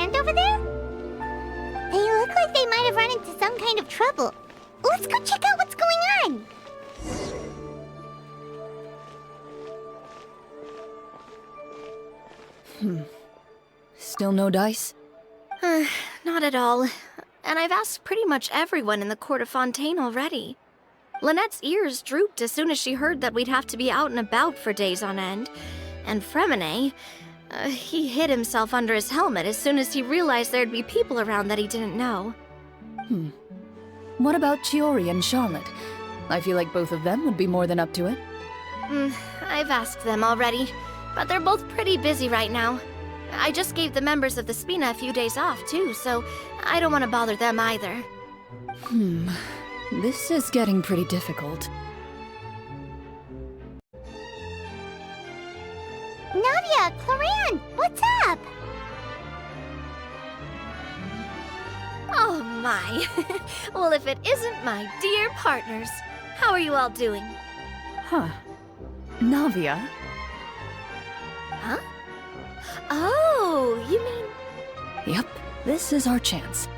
Clorand over there? They look like they might have run into some kind of trouble. Let's go check out what's going on. Still no dice? Not at all. And I've asked pretty much everyone in the court of Fontaine already. Lynette's ears drooped as soon as she heard that we'd have to be out and about for days on end. And Fremine, he hid himself under his helmet as soon as he realized there'd be people around that he didn't know. What about Chiori and Charlotte? I feel like both of them would be more than up to it. I've asked them already, but they're both pretty busy right now. I just gave the members of the Spina a few days off, too, so I don't want to bother them either. This is getting pretty difficult. Navia, Clorand, what's up? Oh my. Well, if it isn't my dear partners. How are you all doing? Huh. Navia? Huh? Oh, you mean... Yep, this is our chance.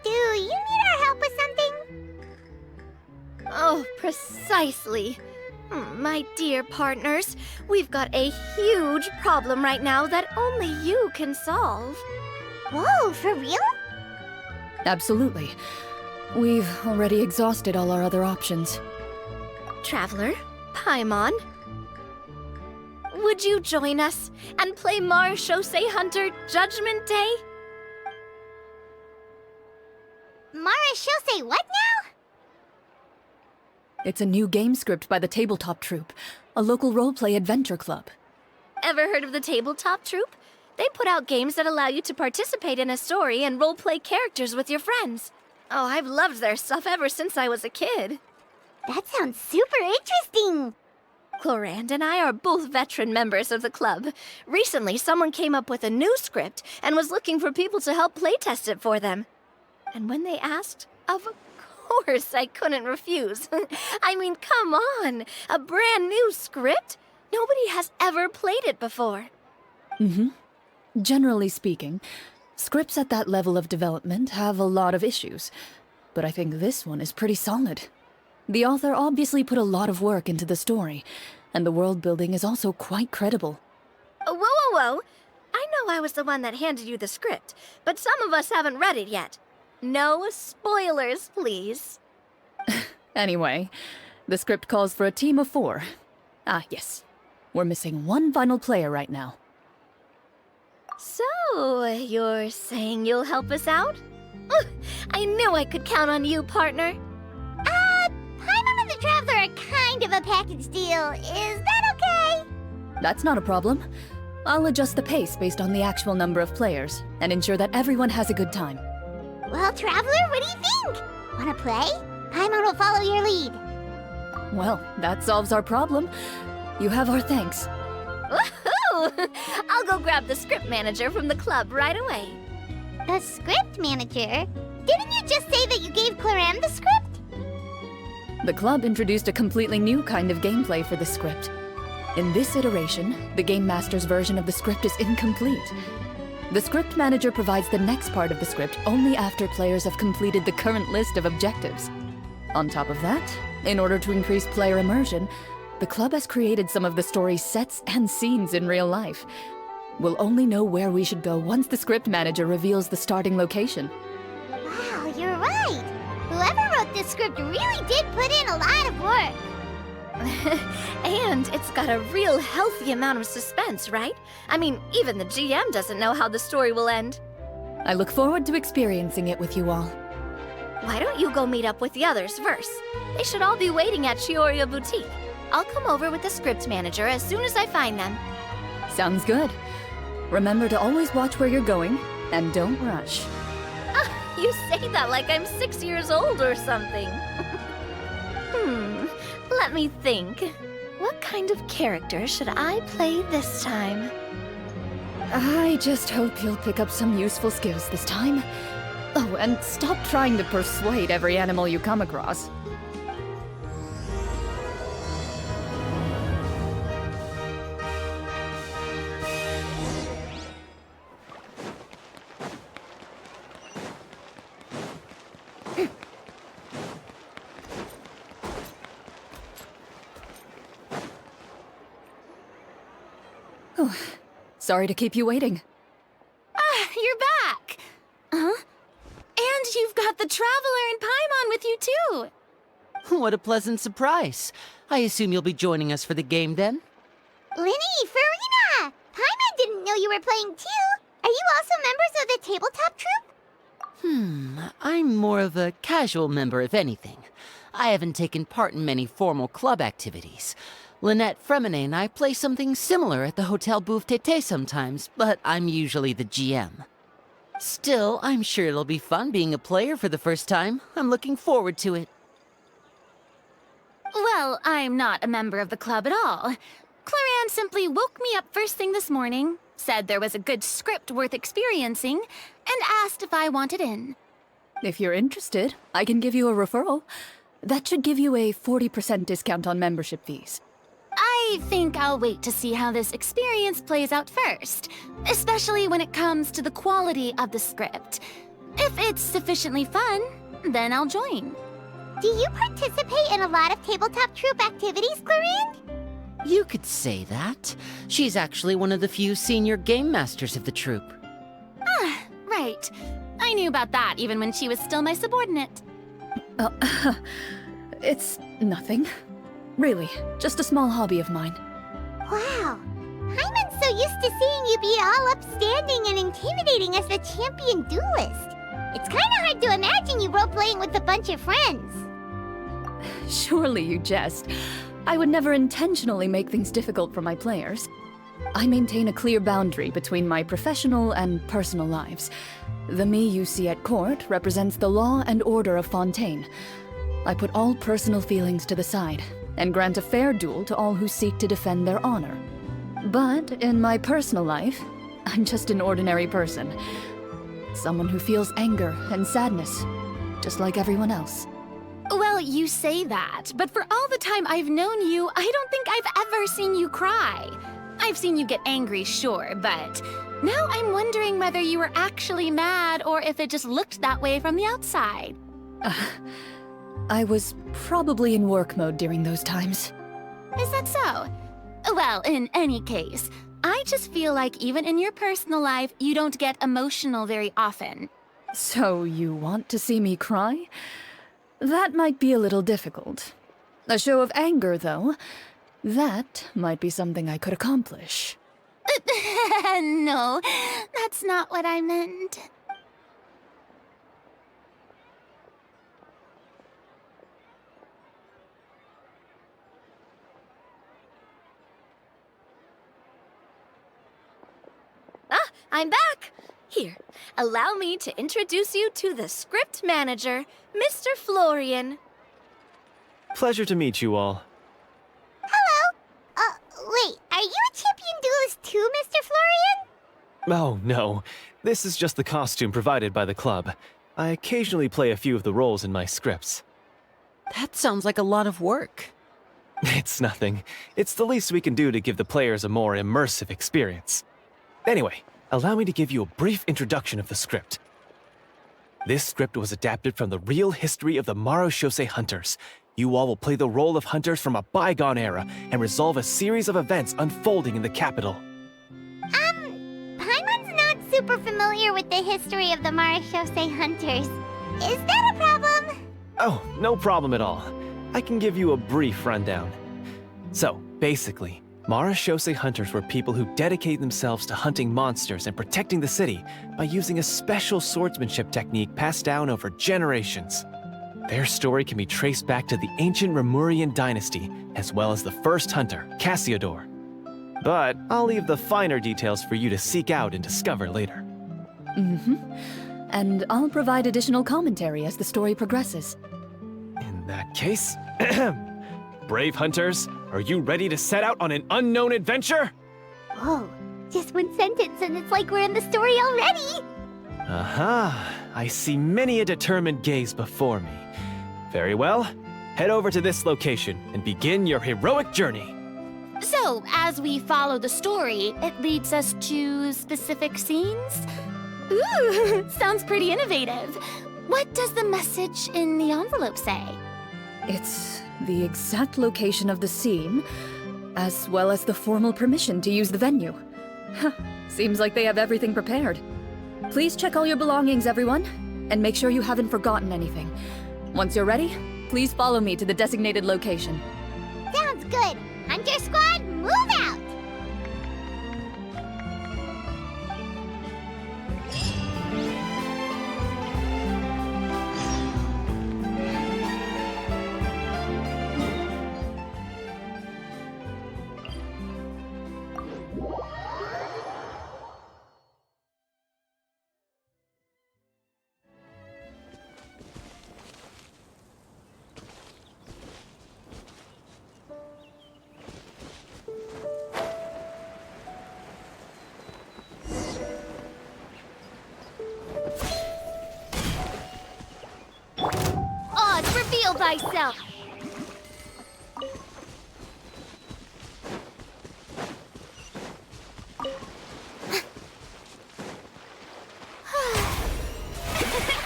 Do you need our help with something? Oh, precisely. My dear partners, we've got a huge problem right now that only you can solve. Whoa, for real? Absolutely. We've already exhausted all our other options. Traveler, Paimon, would you join us and play Marechaussee Hunter Judgment Day? Marechaussee what now? It's a new game script by the Tabletop Troupe, a local roleplay adventure club. Ever heard of the Tabletop Troupe? They put out games that allow you to participate in a story and roleplay characters with your friends. Oh, I've loved their stuff ever since I was a kid. That sounds super interesting. Clorand and I are both veteran members of the club. Recently, someone came up with a new script and was looking for people to help playtest it for them. And when they asked, of course I couldn't refuse. I mean, come on! A brand new script? Nobody has ever played it before. Generally speaking, scripts at that level of development have a lot of issues, but I think this one is pretty solid. The author obviously put a lot of work into the story, and the world building is also quite credible. Whoa, whoa, whoa! I know I was the one that handed you the script, but some of us haven't read it yet. No spoilers, please. Anyway, the script calls for a team of 4. Ah, yes. We're missing one final player right now. So, you're saying you'll help us out? I knew I could count on you, partner. Paimon and the Traveler are kind of a package deal. Is that okay? That's not a problem. I'll adjust the pace based on the actual number of players, and ensure that everyone has a good time. Well, Traveler, what do you think? Wanna play? Paimon will follow your lead. Well, that solves our problem. You have our thanks. Woohoo! I'll go grab the script manager from the club right away. The script manager? Didn't you just say that you gave Clorand the script? The club introduced a completely new kind of gameplay for the script. In this iteration, the Game Master's version of the script is incomplete. The script manager provides the next part of the script only after players have completed the current list of objectives. On top of that, in order to increase player immersion, the club has created some of the story's sets and scenes in real life. We'll only know where we should go once the script manager reveals the starting location. Wow, you're right. Whoever wrote this script really did put in a lot of work. And it's got a real healthy amount of suspense, right? I mean, even the GM doesn't know how the story will end. I look forward to experiencing it with you all. Why don't you go meet up with the others first? They should all be waiting at Chioria Boutique. I'll come over with the script manager as soon as I find them. Sounds good. Remember to always watch where you're going, and don't rush. You say that like I'm 6 years old or something. Let me think. What kind of character should I play this time? I just hope you'll pick up some useful skills this time. Oh, and stop trying to persuade every animal you come across. Sorry to keep you waiting. Ah, you're back! Huh? And you've got the Traveler and Paimon with you, too! What a pleasant surprise. I assume you'll be joining us for the game then? Linny, Farina! Paimon didn't know you were playing too! Are you also members of the tabletop troupe? I'm more of a casual member, if anything. I haven't taken part in many formal club activities. Lynette, Fremine, and I play something similar at the Hotel Bouffe Tété sometimes, but I'm usually the GM. Still, I'm sure it'll be fun being a player for the first time. I'm looking forward to it. Well, I'm not a member of the club at all. Clarianne simply woke me up first thing this morning, said there was a good script worth experiencing, and asked if I wanted in. If you're interested, I can give you a referral. That should give you a 40% discount on membership fees. I think I'll wait to see how this experience plays out first, especially when it comes to the quality of the script. If it's sufficiently fun, then I'll join. Do you participate in a lot of tabletop troupe activities, Clarianne? You could say that. She's actually one of the few senior game masters of the troupe. Ah, right. I knew about that even when she was still my subordinate. It's nothing. Really, just a small hobby of mine. Wow. Paimon's so used to seeing you be all upstanding and intimidating as the champion duelist. It's kinda hard to imagine you role-playing with a bunch of friends. Surely you jest. I would never intentionally make things difficult for my players. I maintain a clear boundary between my professional and personal lives. The me you see at court represents the law and order of Fontaine. I put all personal feelings to the side and grant a fair duel to all who seek to defend their honor. But in my personal life, I'm just an ordinary person. Someone who feels anger and sadness, just like everyone else. Well, you say that, but for all the time I've known you, I don't think I've ever seen you cry. I've seen you get angry, sure, but now I'm wondering whether you were actually mad or if it just looked that way from the outside. I was probably in work mode during those times. Is that so? Well, in any case, I just feel like even in your personal life, you don't get emotional very often. So you want to see me cry? That might be a little difficult. A show of anger, though, that might be something I could accomplish. No, that's not what I meant. Ah, I'm back! Here, allow me to introduce you to the script manager, Mr. Florian. Pleasure to meet you all. Hello? Wait, are you a champion duelist too, Mr. Florian? Oh, no. This is just the costume provided by the club. I occasionally play a few of the roles in my scripts. That sounds like a lot of work. It's nothing. It's the least we can do to give the players a more immersive experience. Anyway, allow me to give you a brief introduction of the script. This script was adapted from the real history of the Marechaussee Hunters. You all will play the role of hunters from a bygone era and resolve a series of events unfolding in the capital. Paimon's not super familiar with the history of the Marechaussee Hunters. Is that a problem? Oh, no problem at all. I can give you a brief rundown. So, basically, Marechaussee Hunters were people who dedicated themselves to hunting monsters and protecting the city by using a special swordsmanship technique passed down over generations. Their story can be traced back to the ancient Rapperia dynasty, as well as the first hunter, Cassiodor. But I'll leave the finer details for you to seek out and discover later. And I'll provide additional commentary as the story progresses. In that case, brave hunters, are you ready to set out on an unknown adventure? Whoa, just one sentence and it's like we're in the story already! Aha, I see many a determined gaze before me. Very well, head over to this location and begin your heroic journey. So, as we follow the story, it leads us to specific scenes? Ooh, sounds pretty innovative. What does the message in the envelope say? It's the exact location of the scene, as well as the formal permission to use the venue. Seems like they have everything prepared. Please check all your belongings, everyone, and make sure you haven't forgotten anything. Once you're ready, please follow me to the designated location. Sounds good. Hunter Squad, move out! Oz, reveal thyself!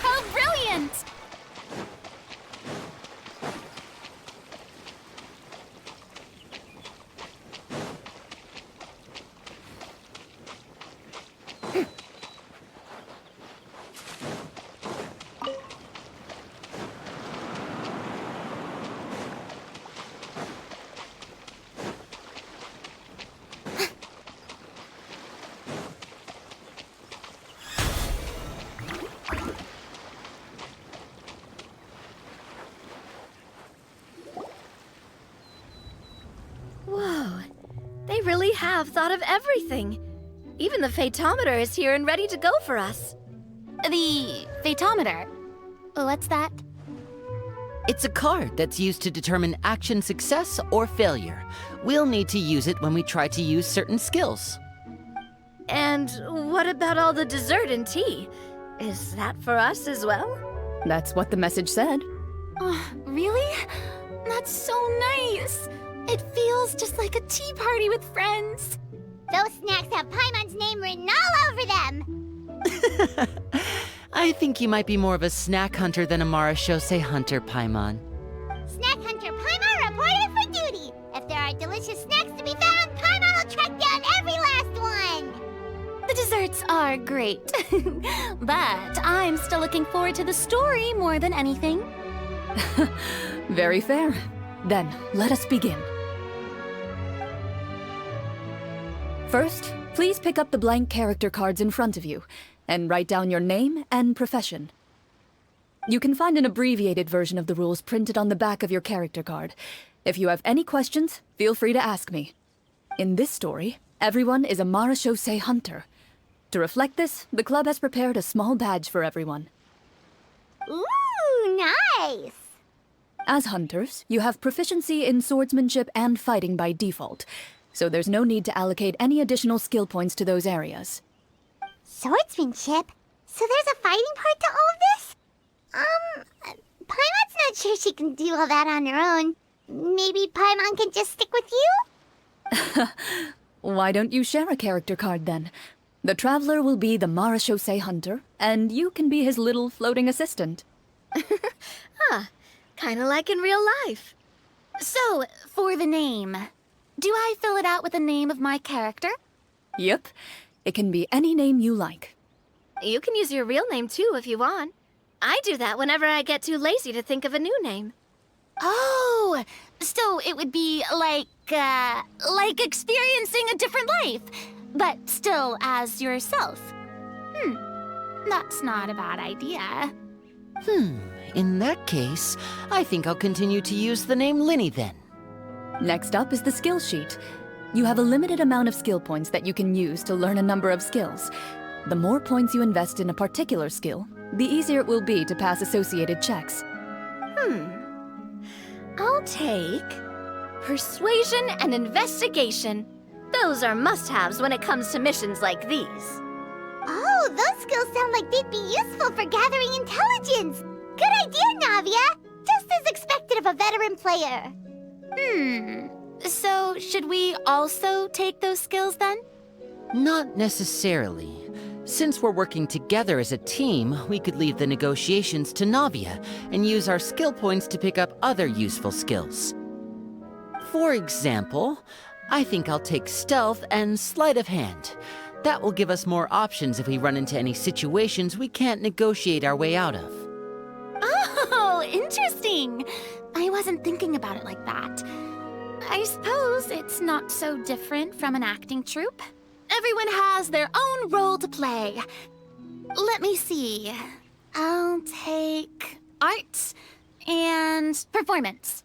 How brilliant! Whoa, they really have thought of everything. Even the Fatometer is here and ready to go for us. The Fatometer? What's that? It's a card that's used to determine action success or failure. We'll need to use it when we try to use certain skills. And what about all the dessert and tea? Is that for us as well? That's what the message said. Oh, really? That's so nice! It feels just like a tea party with friends. Those snacks have Paimon's name written all over them! I think you might be more of a snack hunter than a Marashose hunter, Paimon. Snack Hunter Paimon reported for duty! If there are delicious snacks to be found, Paimon will track down every last one! The desserts are great, but I'm still looking forward to the story more than anything. Very fair. Then, let us begin. First, please pick up the blank character cards in front of you, and write down your name and profession. You can find an abbreviated version of the rules printed on the back of your character card. If you have any questions, feel free to ask me. In this story, everyone is a Marashose hunter. To reflect this, the club has prepared a small badge for everyone. Ooh, nice! As hunters, you have proficiency in swordsmanship and fighting by default, so there's no need to allocate any additional skill points to those areas. Swordsmanship? So there's a fighting part to all of this? Paimon's not sure she can do all that on her own. Maybe Paimon can just stick with you? Why don't you share a character card then? The Traveler will be the Marashose hunter, and you can be his little floating assistant. Kinda like in real life. So, for the name, do I fill it out with the name of my character? Yep, it can be any name you like. You can use your real name too if you want. I do that whenever I get too lazy to think of a new name. Oh, so it would be like experiencing a different life, but still as yourself. That's not a bad idea. In that case, I think I'll continue to use the name Linny then. Next up is the skill sheet. You have a limited amount of skill points that you can use to learn a number of skills. The more points you invest in a particular skill, the easier it will be to pass associated checks. I'll take Persuasion and Investigation. Those are must-haves when it comes to missions like these. Oh, those skills sound like they'd be useful for gathering intelligence! Good idea, Navia! Just as expected of a veteran player. So should we also take those skills then? Not necessarily. Since we're working together as a team, we could leave the negotiations to Navia and use our skill points to pick up other useful skills. For example, I think I'll take stealth and sleight of hand. That will give us more options if we run into any situations we can't negotiate our way out of. Oh, interesting. I wasn't thinking about it like that. I suppose it's not so different from an acting troupe. Everyone has their own role to play. Let me see. I'll take art and performance.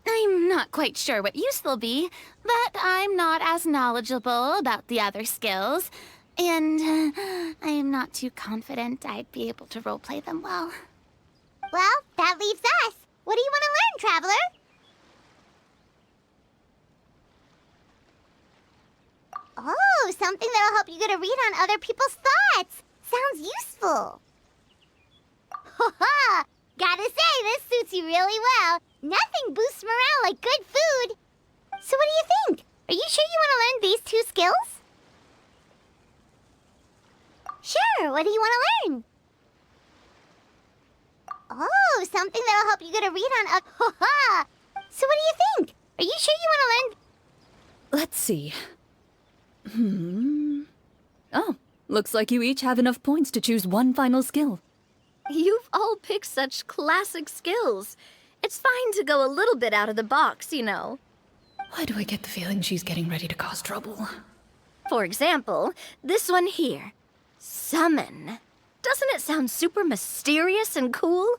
I'm not quite sure what use they'll be, but I'm not as knowledgeable about the other skills, and I am not too confident I'd be able to roleplay them well. Well, that leaves us. What do you want to learn, Traveler? Oh, something that'll help you get a read on other people's thoughts. Sounds useful. Ha! Gotta say, this suits you really well. Nothing boosts morale like good food. So what do you think? Are you sure you want to learn these two skills? Sure, what do you want to learn? Oh, something that'll help you get a read on ha! So what do you think? Are you sure you want to learn? Let's see. Oh, looks like you each have enough points to choose one final skill. You've all picked such classic skills. It's fine to go a little bit out of the box, you know. Why do I get the feeling she's getting ready to cause trouble? For example, this one here. Summon. Doesn't it sound super mysterious and cool?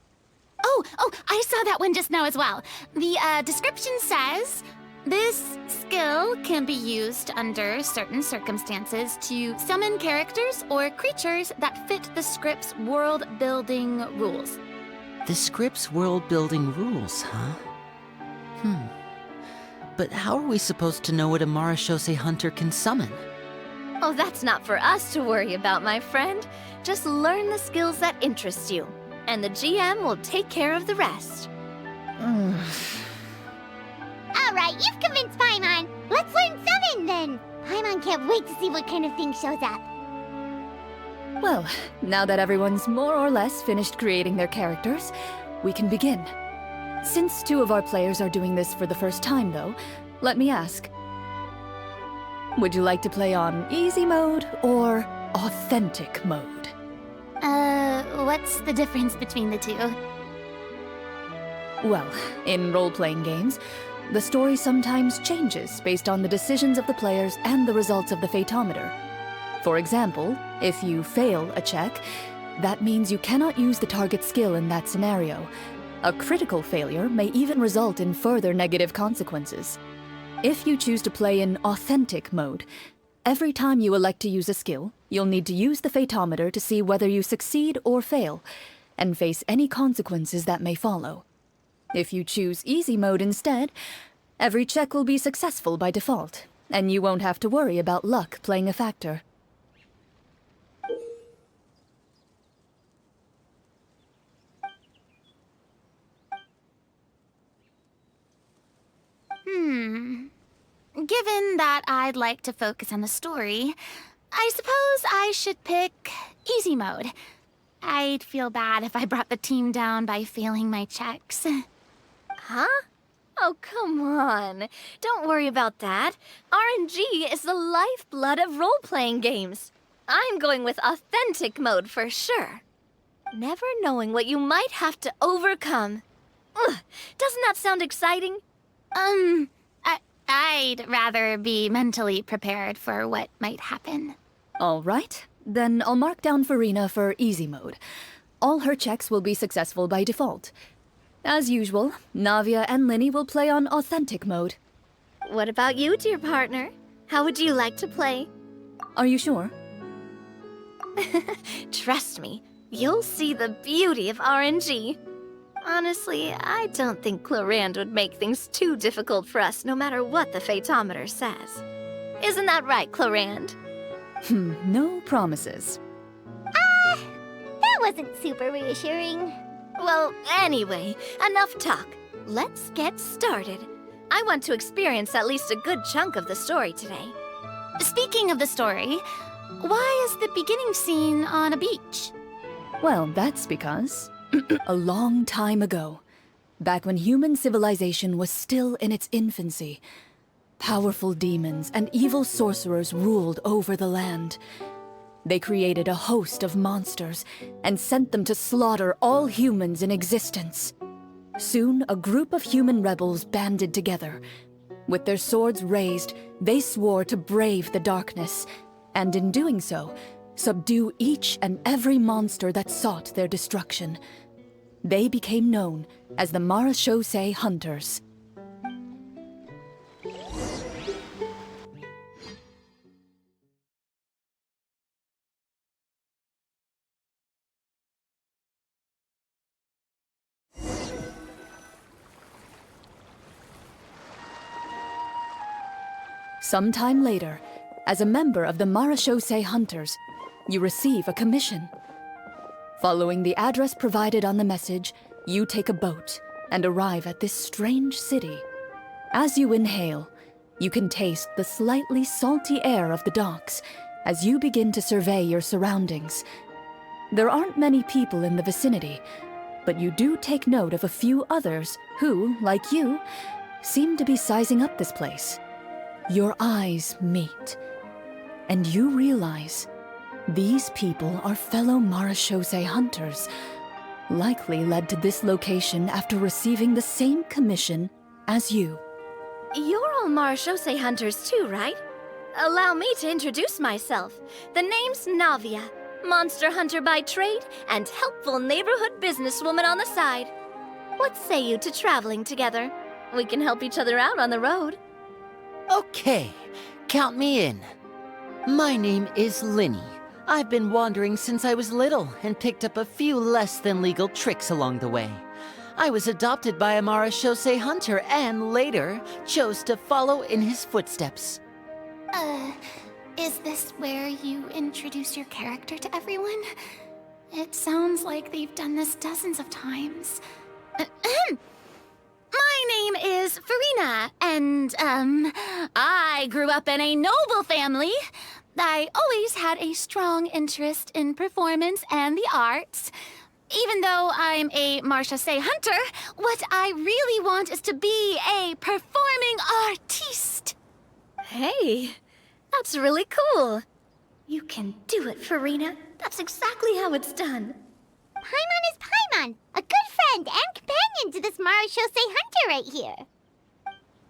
Oh, I saw that one just now as well. The description says, this skill can be used under certain circumstances to summon characters or creatures that fit the script's world-building rules. The script's world-building rules, huh? But how are we supposed to know what a Marashose hunter can summon? Oh, that's not for us to worry about, my friend. Just learn the skills that interest you, and the GM will take care of the rest. All right, you've convinced Paimon. Let's learn Summon, then. Paimon can't wait to see what kind of thing shows up. Well, now that everyone's more or less finished creating their characters, we can begin. Since two of our players are doing this for the first time, though, let me ask. Would you like to play on easy mode or authentic mode? What's the difference between the two? Well, in role-playing games, the story sometimes changes based on the decisions of the players and the results of the Fatometer. For example, if you fail a check, that means you cannot use the target skill in that scenario. A critical failure may even result in further negative consequences. If you choose to play in authentic mode, every time you elect to use a skill, you'll need to use the Fatometer to see whether you succeed or fail, and face any consequences that may follow. If you choose easy mode instead, every check will be successful by default, and you won't have to worry about luck playing a factor. Given that I'd like to focus on the story, I suppose I should pick easy mode. I'd feel bad if I brought the team down by failing my checks. Huh? Oh, come on. Don't worry about that. RNG is the lifeblood of role-playing games. I'm going with authentic mode for sure. Never knowing what you might have to overcome. Ugh, doesn't that sound exciting? I'd rather be mentally prepared for what might happen. All right, then I'll mark down Farina for easy mode. All her checks will be successful by default. As usual, Navia and Linny will play on authentic mode. What about you, dear partner? How would you like to play? Are you sure? Trust me, you'll see the beauty of RNG. Honestly, I don't think Clorand would make things too difficult for us no matter what the Fatometer says. Isn't that right, Clorand? No promises. That wasn't super reassuring. Well, anyway, enough talk. Let's get started. I want to experience at least a good chunk of the story today. Speaking of the story, why is the beginning scene on a beach? Well, that's because a long time ago, back when human civilization was still in its infancy, Powerful demons and evil sorcerers ruled over the land. They created a host of monsters and sent them to slaughter all humans in existence. Soon, a group of human rebels banded together. With their swords raised, they swore to brave the darkness, and in doing so, subdue each and every monster that sought their destruction. They became known as the Marachose Hunters. Sometime later, as a member of the Marachose Hunters, you receive a commission. Following the address provided on the message, you take a boat and arrive at this strange city. As you inhale, you can taste the slightly salty air of the docks as you begin to survey your surroundings. There aren't many people in the vicinity, but you do take note of a few others who, like you, seem to be sizing up this place. Your eyes meet, and you realize these people are fellow Marachose hunters, likely led to this location after receiving the same commission as you. You're all Marachose hunters too, right? Allow me to introduce myself. The name's Navia, monster hunter by trade and helpful neighborhood businesswoman on the side. What say you to traveling together? We can help each other out on the road. Okay, count me in. My name is Linny. I've been wandering since I was little and picked up a few less than legal tricks along the way. I was adopted by a Marachose hunter and later chose to follow in his footsteps. Is this where you introduce your character to everyone? It sounds like they've done this dozens of times. My name is Farina, and, I grew up in a noble family. I always had a strong interest in performance and the arts. Even though I'm a Marachose hunter, what I really want is to be a performing artiste. Hey, that's really cool. You can do it, Farina. That's exactly how it's done. Paimon is Paimon, a good friend and companion to this Marachose hunter right here.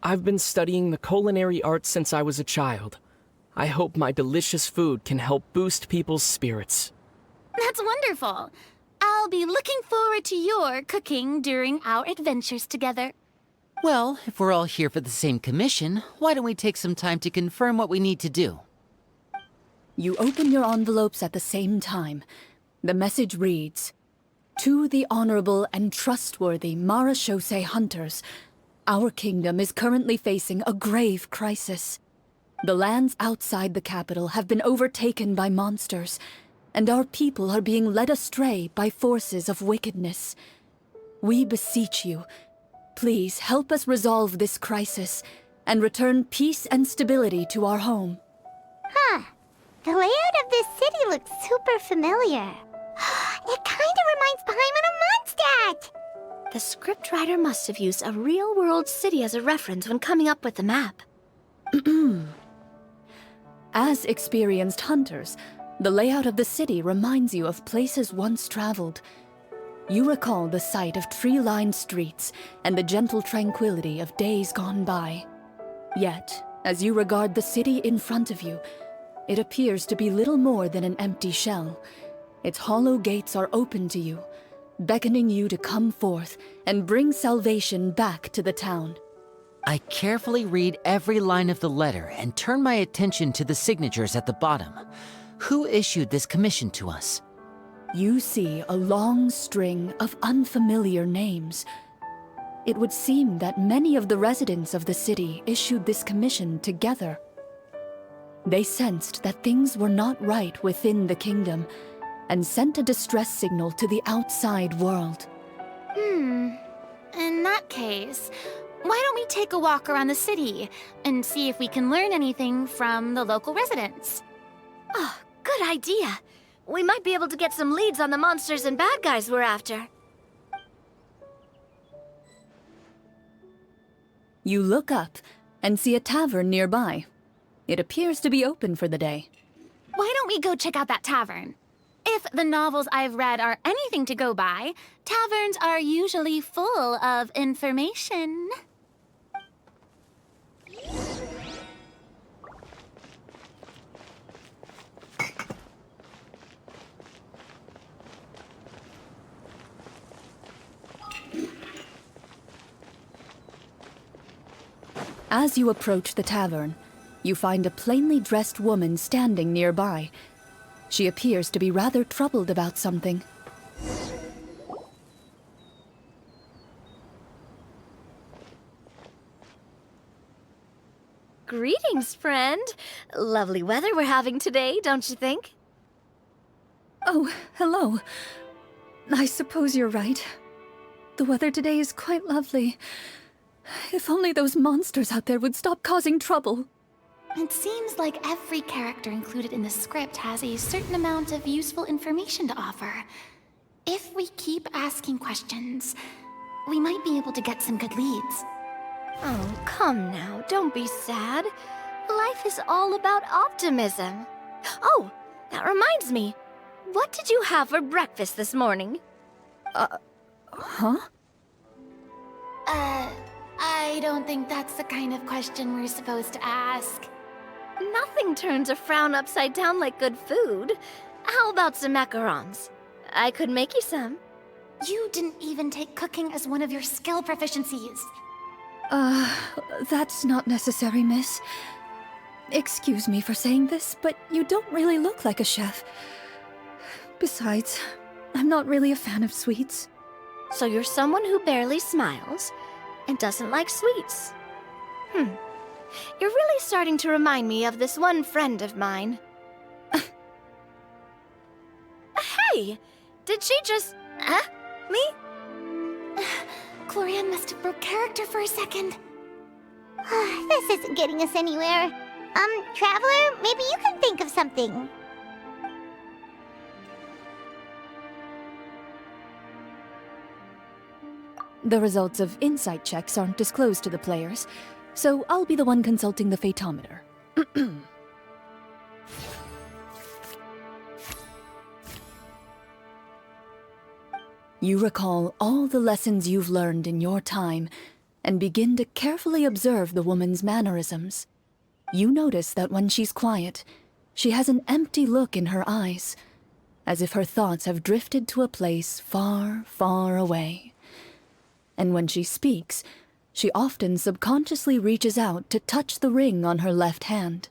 I've been studying the culinary arts since I was a child. I hope my delicious food can help boost people's spirits. That's wonderful. I'll be looking forward to your cooking during our adventures together. Well, if we're all here for the same commission, why don't we take some time to confirm what we need to do? You open your envelopes at the same time. The message reads, "To the honorable and trustworthy Marachose hunters, our kingdom is currently facing a grave crisis. The lands outside the capital have been overtaken by monsters, and our people are being led astray by forces of wickedness. We beseech you, please help us resolve this crisis and return peace and stability to our home." Huh. The layout of this city looks super familiar. It kinda reminds Paimon of Mondstadt! The scriptwriter must have used a real-world city as a reference when coming up with the map. As experienced hunters, the layout of the city reminds you of places once traveled. You recall the sight of tree-lined streets and the gentle tranquility of days gone by. Yet, as you regard the city in front of you, it appears to be little more than an empty shell. Its hollow gates are open to you, beckoning you to come forth and bring salvation back to the town. I carefully read every line of the letter and turn my attention to the signatures at the bottom. Who issued this commission to us? You see a long string of unfamiliar names. It would seem that many of the residents of the city issued this commission together. They sensed that things were not right within the kingdom and sent a distress signal to the outside world. In that case, why don't we take a walk around the city and see if we can learn anything from the local residents? Oh, good idea. We might be able to get some leads on the monsters and bad guys we're after. You look up and see a tavern nearby. It appears to be open for the day. Why don't we go check out that tavern? If the novels I've read are anything to go by, taverns are usually full of information. As you approach the tavern, you find a plainly dressed woman standing nearby. She appears to be rather troubled about something. Greetings, friend. Lovely weather we're having today, don't you think? Oh, hello. I suppose you're right. The weather today is quite lovely. If only those monsters out there would stop causing trouble. It seems like every character included in the script has a certain amount of useful information to offer. If we keep asking questions, we might be able to get some good leads. Oh, come now, don't be sad. Life is all about optimism. Oh, that reminds me. What did you have for breakfast this morning? Huh? I don't think that's the kind of question we're supposed to ask. Nothing turns a frown upside down like good food. How about some macarons? I could make you some. You didn't even take cooking as one of your skill proficiencies. That's not necessary, miss. Excuse me for saying this, but you don't really look like a chef. Besides, I'm not really a fan of sweets. So you're someone who barely smiles and doesn't like sweets. You're really starting to remind me of this one friend of mine. Hey! Did she just... me? Glorianne must have broke character for a second. This isn't getting us anywhere. Traveler, maybe you can think of something. The results of insight checks aren't disclosed to the players, so I'll be the one consulting the phaetometer. You recall all the lessons you've learned in your time and begin to carefully observe the woman's mannerisms. You notice that when she's quiet, she has an empty look in her eyes, as if her thoughts have drifted to a place far, far away. And when she speaks, she often subconsciously reaches out to touch the ring on her left hand.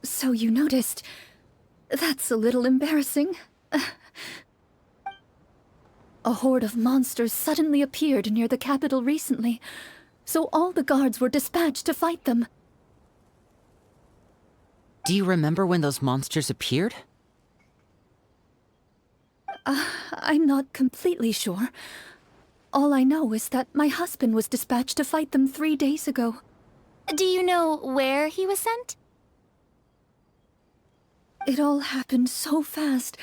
So you noticed. That's a little embarrassing. A horde of monsters suddenly appeared near the capital recently, so all the guards were dispatched to fight them. Do you remember when those monsters appeared? I'm not completely sure. All I know is that my husband was dispatched to fight them 3 days ago. Do you know where he was sent? It all happened so fast.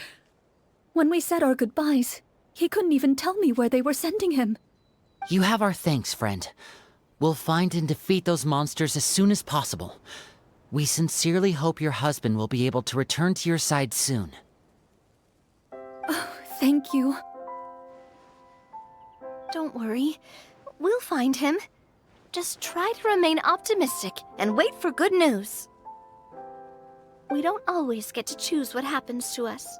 When we said our goodbyes, he couldn't even tell me where they were sending him. You have our thanks, friend. We'll find and defeat those monsters as soon as possible. We sincerely hope your husband will be able to return to your side soon. Oh, thank you. Don't worry. We'll find him. Just try to remain optimistic and wait for good news. We don't always get to choose what happens to us.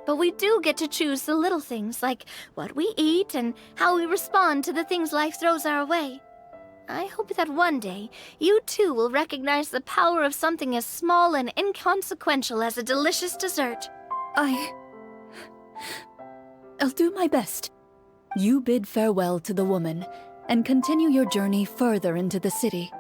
But we do get to choose the little things, like what we eat and how we respond to the things life throws our way. I hope that one day, you too will recognize the power of something as small and inconsequential as a delicious dessert. I'll do my best. You bid farewell to the woman, and continue your journey further into the city.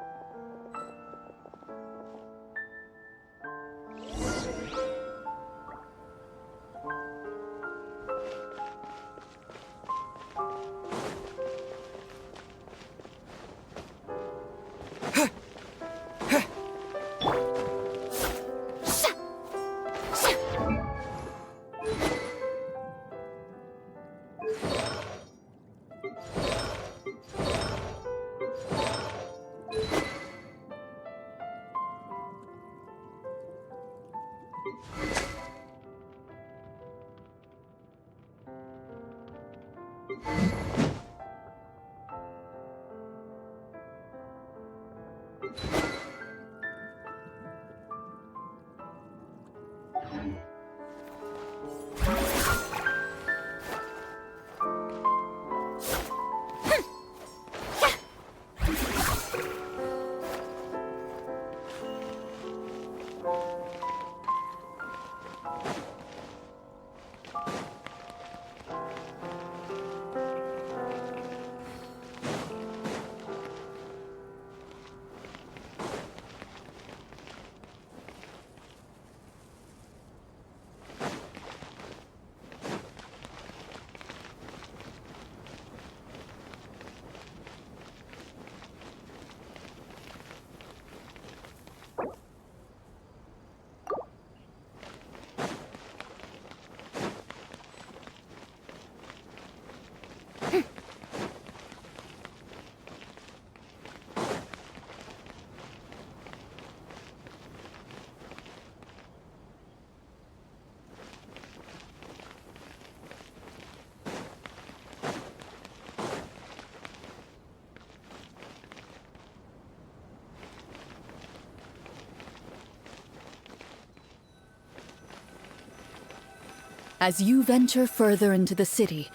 As you venture further into the city,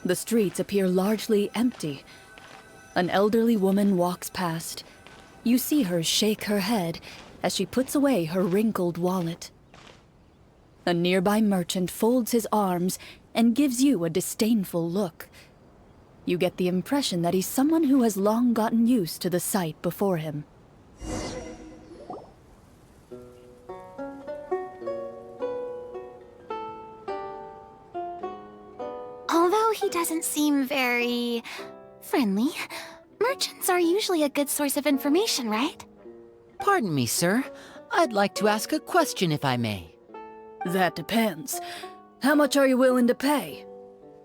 the streets appear largely empty. An elderly woman walks past. You see her shake her head as she puts away her wrinkled wallet. A nearby merchant folds his arms and gives you a disdainful look. You get the impression that he's someone who has long gotten used to the sight before him. Although he doesn't seem very friendly, merchants are usually a good source of information, right? Pardon me, sir. I'd like to ask a question if I may. That depends. How much are you willing to pay?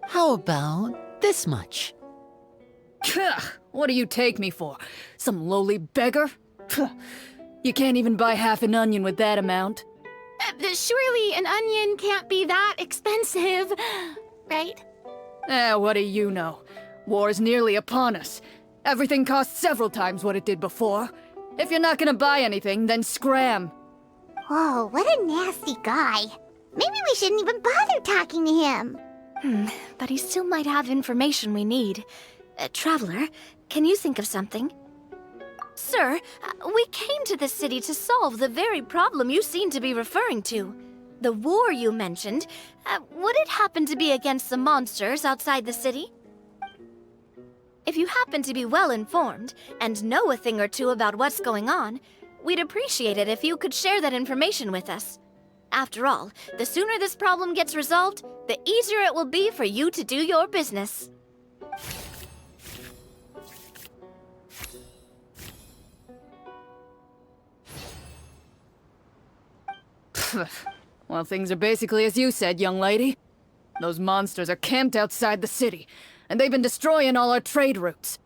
How about this much? What do you take me for? Some lowly beggar? You can't even buy half an onion with that amount. Surely an onion can't be that expensive, right? What do you know? War's nearly upon us. Everything costs several times what it did before. If you're not gonna buy anything, then scram. Whoa, what a nasty guy. Maybe we shouldn't even bother talking to him. But he still might have information we need. Traveler, can you think of something? Sir, we came to this city to solve the very problem you seem to be referring to. The war you mentioned, would it happen to be against the monsters outside the city? If you happen to be well informed and know a thing or two about what's going on, we'd appreciate it if you could share that information with us. After all, the sooner this problem gets resolved, the easier it will be for you to do your business. Well, things are basically as you said, young lady. Those monsters are camped outside the city, and they've been destroying all our trade routes.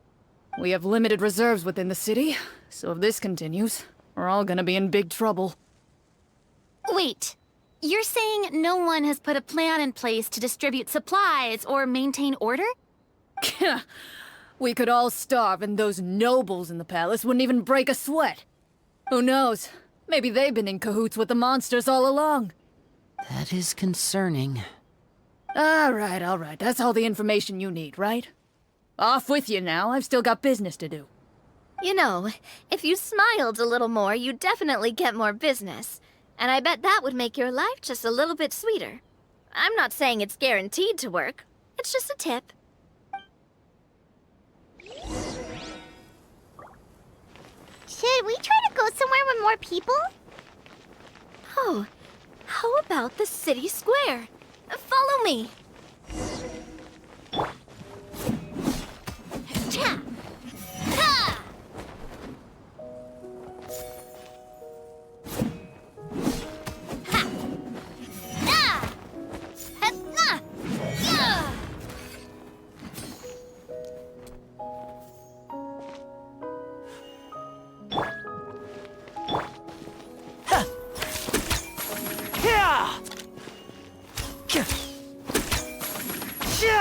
We have limited reserves within the city, so if this continues, we're all gonna be in big trouble. Wait, you're saying no one has put a plan in place to distribute supplies or maintain order? We could all starve and those nobles in the palace wouldn't even break a sweat. Who knows? Maybe they've been in cahoots with the monsters all along. That is concerning. All right. That's all the information you need, right? Off with you now. I've still got business to do. You know, if you smiled a little more, you'd definitely get more business. And I bet that would make your life just a little bit sweeter. I'm not saying it's guaranteed to work. It's just a tip. Should we try to go somewhere with more people? Oh, how about the city square? Follow me. Cha! Ha! Ha! Ah! Ha! Na! Yeah! Yeah!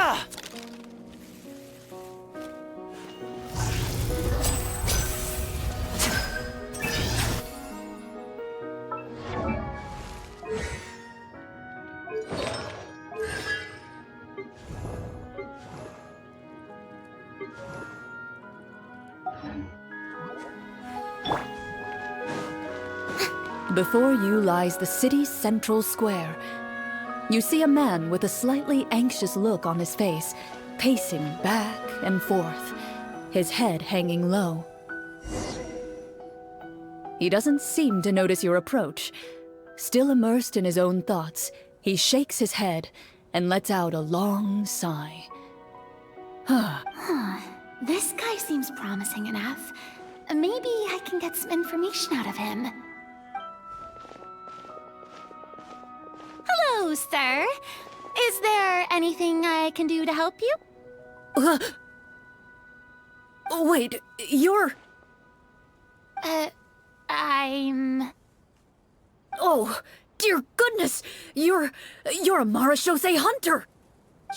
Before you lies the city's central square. You see a man with a slightly anxious look on his face, pacing back and forth, his head hanging low. He doesn't seem to notice your approach. Still immersed in his own thoughts, he shakes his head and lets out a long sigh. This guy seems promising enough. Maybe I can get some information out of him. Hello, sir. Is there anything I can do to help you? Wait, you're... I'm... Oh, dear goodness! You're a Marashose hunter!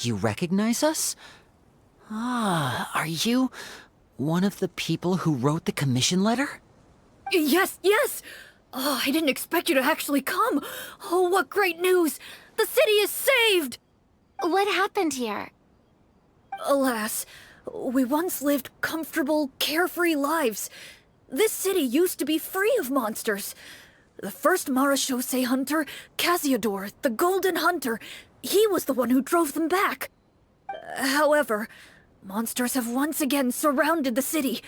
You recognize us? Ah, are you one of the people who wrote the commission letter? Yes, yes! Oh, I didn't expect you to actually come! Oh, what great news! The city is saved! What happened here? Alas, we once lived comfortable, carefree lives. This city used to be free of monsters. The first Marashose hunter, Casiodor, the Golden Hunter, he was the one who drove them back. However, monsters have once again surrounded the city.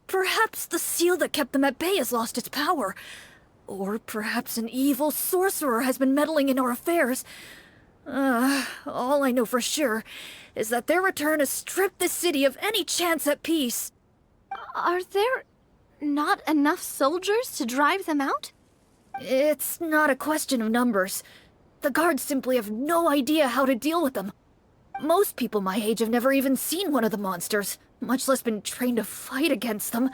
Perhaps the seal that kept them at bay has lost its power. Or perhaps an evil sorcerer has been meddling in our affairs. All I know for sure is that their return has stripped the city of any chance at peace. Are there not enough soldiers to drive them out? It's not a question of numbers. The guards simply have no idea how to deal with them. Most people my age have never even seen one of the monsters, much less been trained to fight against them.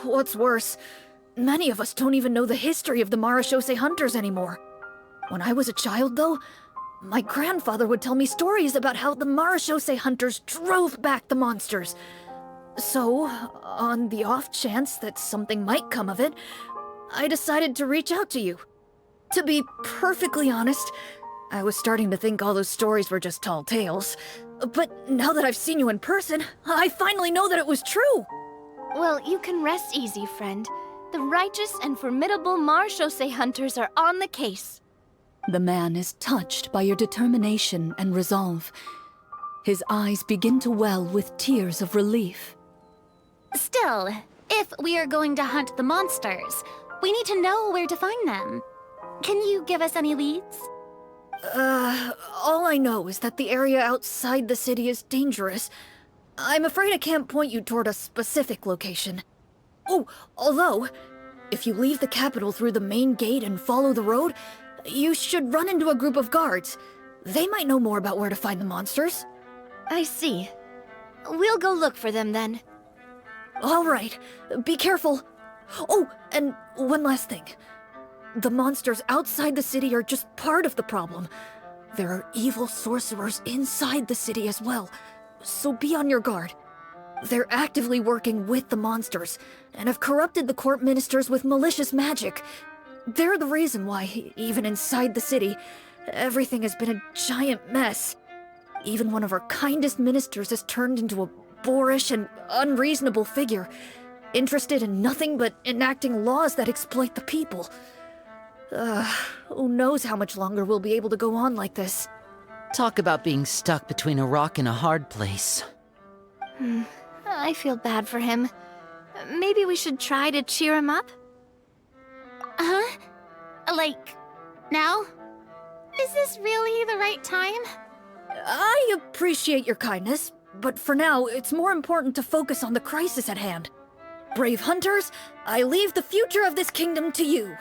What's worse, many of us don't even know the history of the Marashose hunters anymore. When I was a child, though, my grandfather would tell me stories about how the Marashose hunters drove back the monsters. So, on the off chance that something might come of it, I decided to reach out to you. To be perfectly honest, I was starting to think all those stories were just tall tales. But now that I've seen you in person, I finally know that it was true! Well, you can rest easy, friend. The righteous and formidable Marashose hunters are on the case. The man is touched by your determination and resolve. His eyes begin to well with tears of relief. Still, if we are going to hunt the monsters, we need to know where to find them. Can you give us any leads? All I know is that the area outside the city is dangerous. I'm afraid I can't point you toward a specific location. Oh, although, if you leave the capital through the main gate and follow the road, you should run into a group of guards. They might know more about where to find the monsters. I see. We'll go look for them then. All right, be careful. Oh, and one last thing. The monsters outside the city are just part of the problem. There are evil sorcerers inside the city as well, so be on your guard. They're actively working with the monsters, and have corrupted the court ministers with malicious magic. They're the reason why, even inside the city, everything has been a giant mess. Even one of our kindest ministers has turned into a boorish and unreasonable figure, interested in nothing but enacting laws that exploit the people. Who knows how much longer we'll be able to go on like this. Talk about being stuck between a rock and a hard place. I feel bad for him. Maybe we should try to cheer him up? Huh? Like, now? Is this really the right time? I appreciate your kindness, but for now, it's more important to focus on the crisis at hand. Brave hunters, I leave the future of this kingdom to you.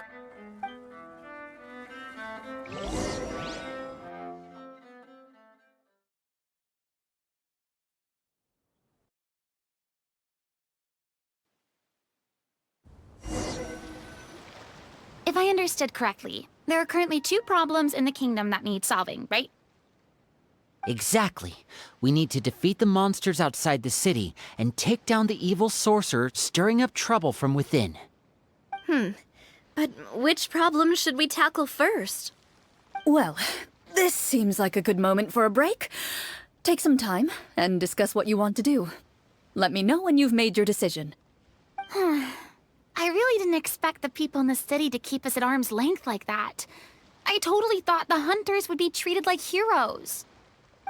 If I understood correctly, there are currently 2 problems in the kingdom that need solving, right? Exactly. We need to defeat the monsters outside the city and take down the evil sorcerer stirring up trouble from within. But which problem should we tackle first? Well, this seems like a good moment for a break. Take some time and discuss what you want to do. Let me know when you've made your decision. I really didn't expect the people in the city to keep us at arm's length like that. I totally thought the hunters would be treated like heroes.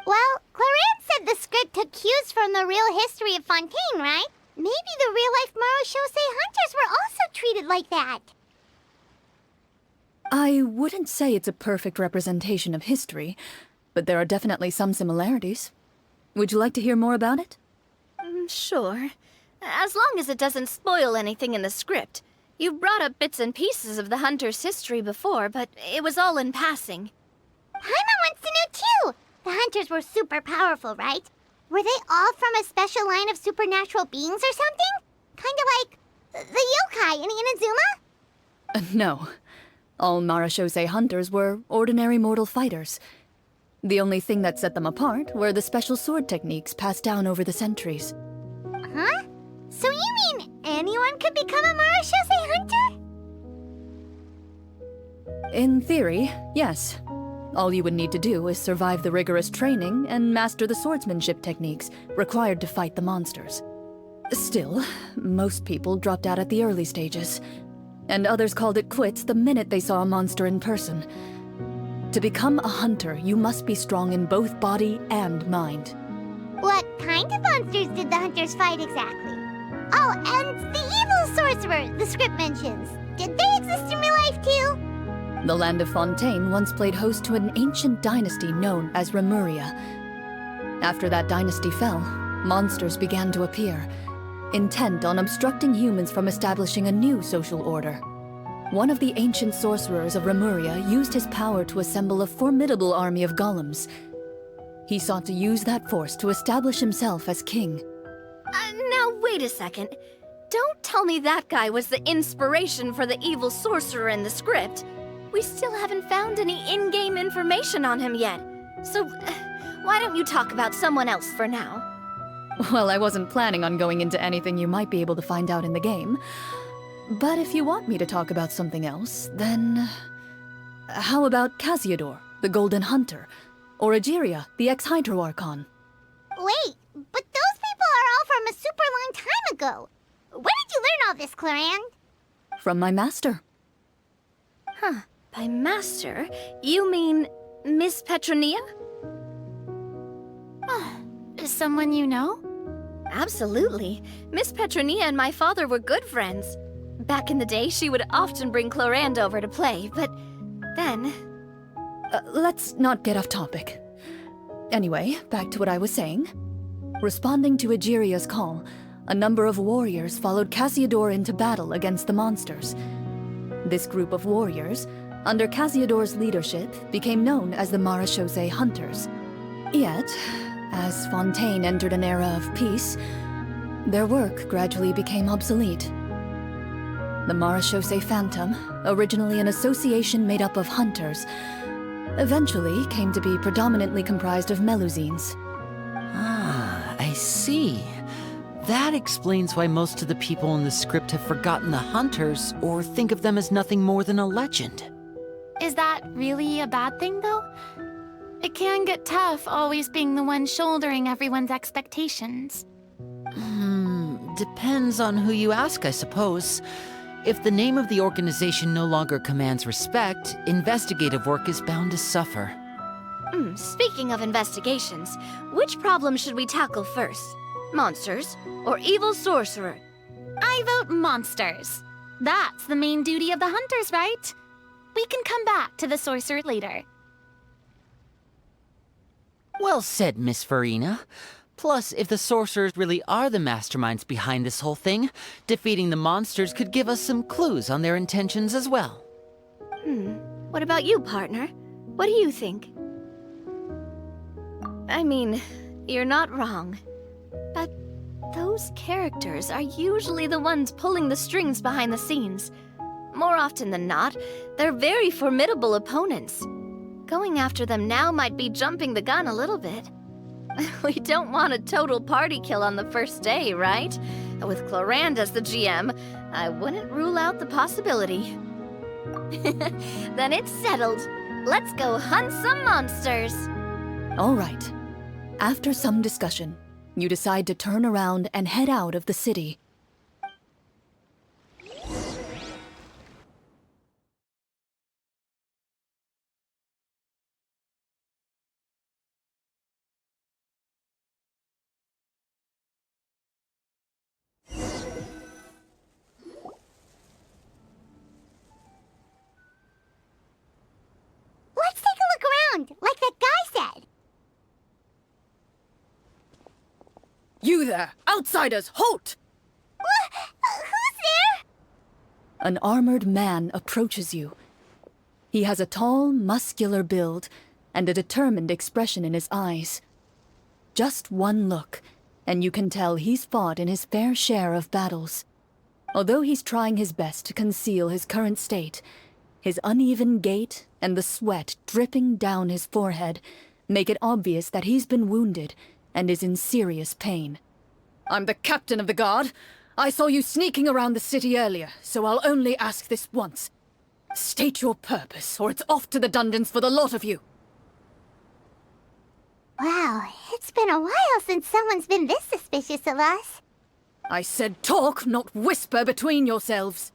Well, Clarin said the script took cues from the real history of Fontaine, right? Maybe the real-life Marushosei hunters were also treated like that. I wouldn't say it's a perfect representation of history, but there are definitely some similarities. Would you like to hear more about it? Sure. As long as it doesn't spoil anything in the script. You brought up bits and pieces of the hunter's history before, but it was all in passing. Paimon wants to know too! The hunters were super powerful, right? Were they all from a special line of supernatural beings or something? Kinda like the yokai in Inazuma? No. All Marushosei hunters were ordinary mortal fighters. The only thing that set them apart were the special sword techniques passed down over the centuries. Huh? So you mean anyone could become a Marushosei hunter? In theory, yes. All you would need to do is survive the rigorous training and master the swordsmanship techniques required to fight the monsters. Still, most people dropped out at the early stages, and others called it quits the minute they saw a monster in person. To become a hunter, you must be strong in both body and mind. What kind of monsters did the hunters fight exactly? Oh, and the evil sorcerer the script mentions. Did they exist in real life too? The land of Fontaine once played host to an ancient dynasty known as Rapperia. After that dynasty fell, monsters began to appear, intent on obstructing humans from establishing a new social order. One of the ancient sorcerers of Rapperia used his power to assemble a formidable army of golems. He sought to use that force to establish himself as king. Now wait a second. Don't tell me that guy was the inspiration for the evil sorcerer in the script. We still haven't found any in-game information on him yet. So, why don't you talk about someone else for now? Well, I wasn't planning on going into anything you might be able to find out in the game. But if you want me to talk about something else, then... How about Casiodor, the Golden Hunter? Or Egeria, the ex-Hydro Archon? Wait, but those people are all from a super long time ago. Where did you learn all this, Clarin? From my master. Huh. By master, you mean Miss Petronia? Is someone you know? Absolutely. Miss Petronia and my father were good friends. Back in the day, she would often bring Clorand over to play, but then... Let's not get off topic. Anyway, back to what I was saying. Responding to Egeria's call, a number of warriors followed Casiodor into battle against the monsters. This group of warriors, under Casiodor's leadership, became known as the Marushosei Hunters. Yet, as Fontaine entered an era of peace, their work gradually became obsolete. The Marushosei Phantom, originally an association made up of hunters, eventually came to be predominantly comprised of Melusines. Ah, I see. That explains why most of the people in the script have forgotten the hunters or think of them as nothing more than a legend. Is that really a bad thing, though? It can get tough always being the one shouldering everyone's expectations. Depends on who you ask, I suppose. If the name of the organization no longer commands respect, investigative work is bound to suffer. Speaking of investigations, which problem should we tackle first? Monsters or evil sorcerer? I vote monsters. That's the main duty of the hunters, right? We can come back to the sorcerer later. Well said, Miss Farina. Plus, if the sorcerers really are the masterminds behind this whole thing, defeating the monsters could give us some clues on their intentions as well. What about you, partner? What do you think? I mean, you're not wrong. But those characters are usually the ones pulling the strings behind the scenes. More often than not, they're very formidable opponents. Going after them now might be jumping the gun a little bit. We don't want a total party kill on the first day, right? With Clorand as the GM, I wouldn't rule out the possibility. Then it's settled. Let's go hunt some monsters. All right. After some discussion, you decide to turn around and head out of the city. Let's take a look around, like that guy said. You there! Outsiders, halt! Who's there? An armored man approaches you. He has a tall, muscular build and a determined expression in his eyes. Just one look, and you can tell he's fought in his fair share of battles. Although he's trying his best to conceal his current state, his uneven gait and the sweat dripping down his forehead make it obvious that he's been wounded and is in serious pain. I'm the captain of the guard. I saw you sneaking around the city earlier, so I'll only ask this once. State your purpose, or it's off to the dungeons for the lot of you. Wow, it's been a while since someone's been this suspicious of us. I said talk, not whisper between yourselves.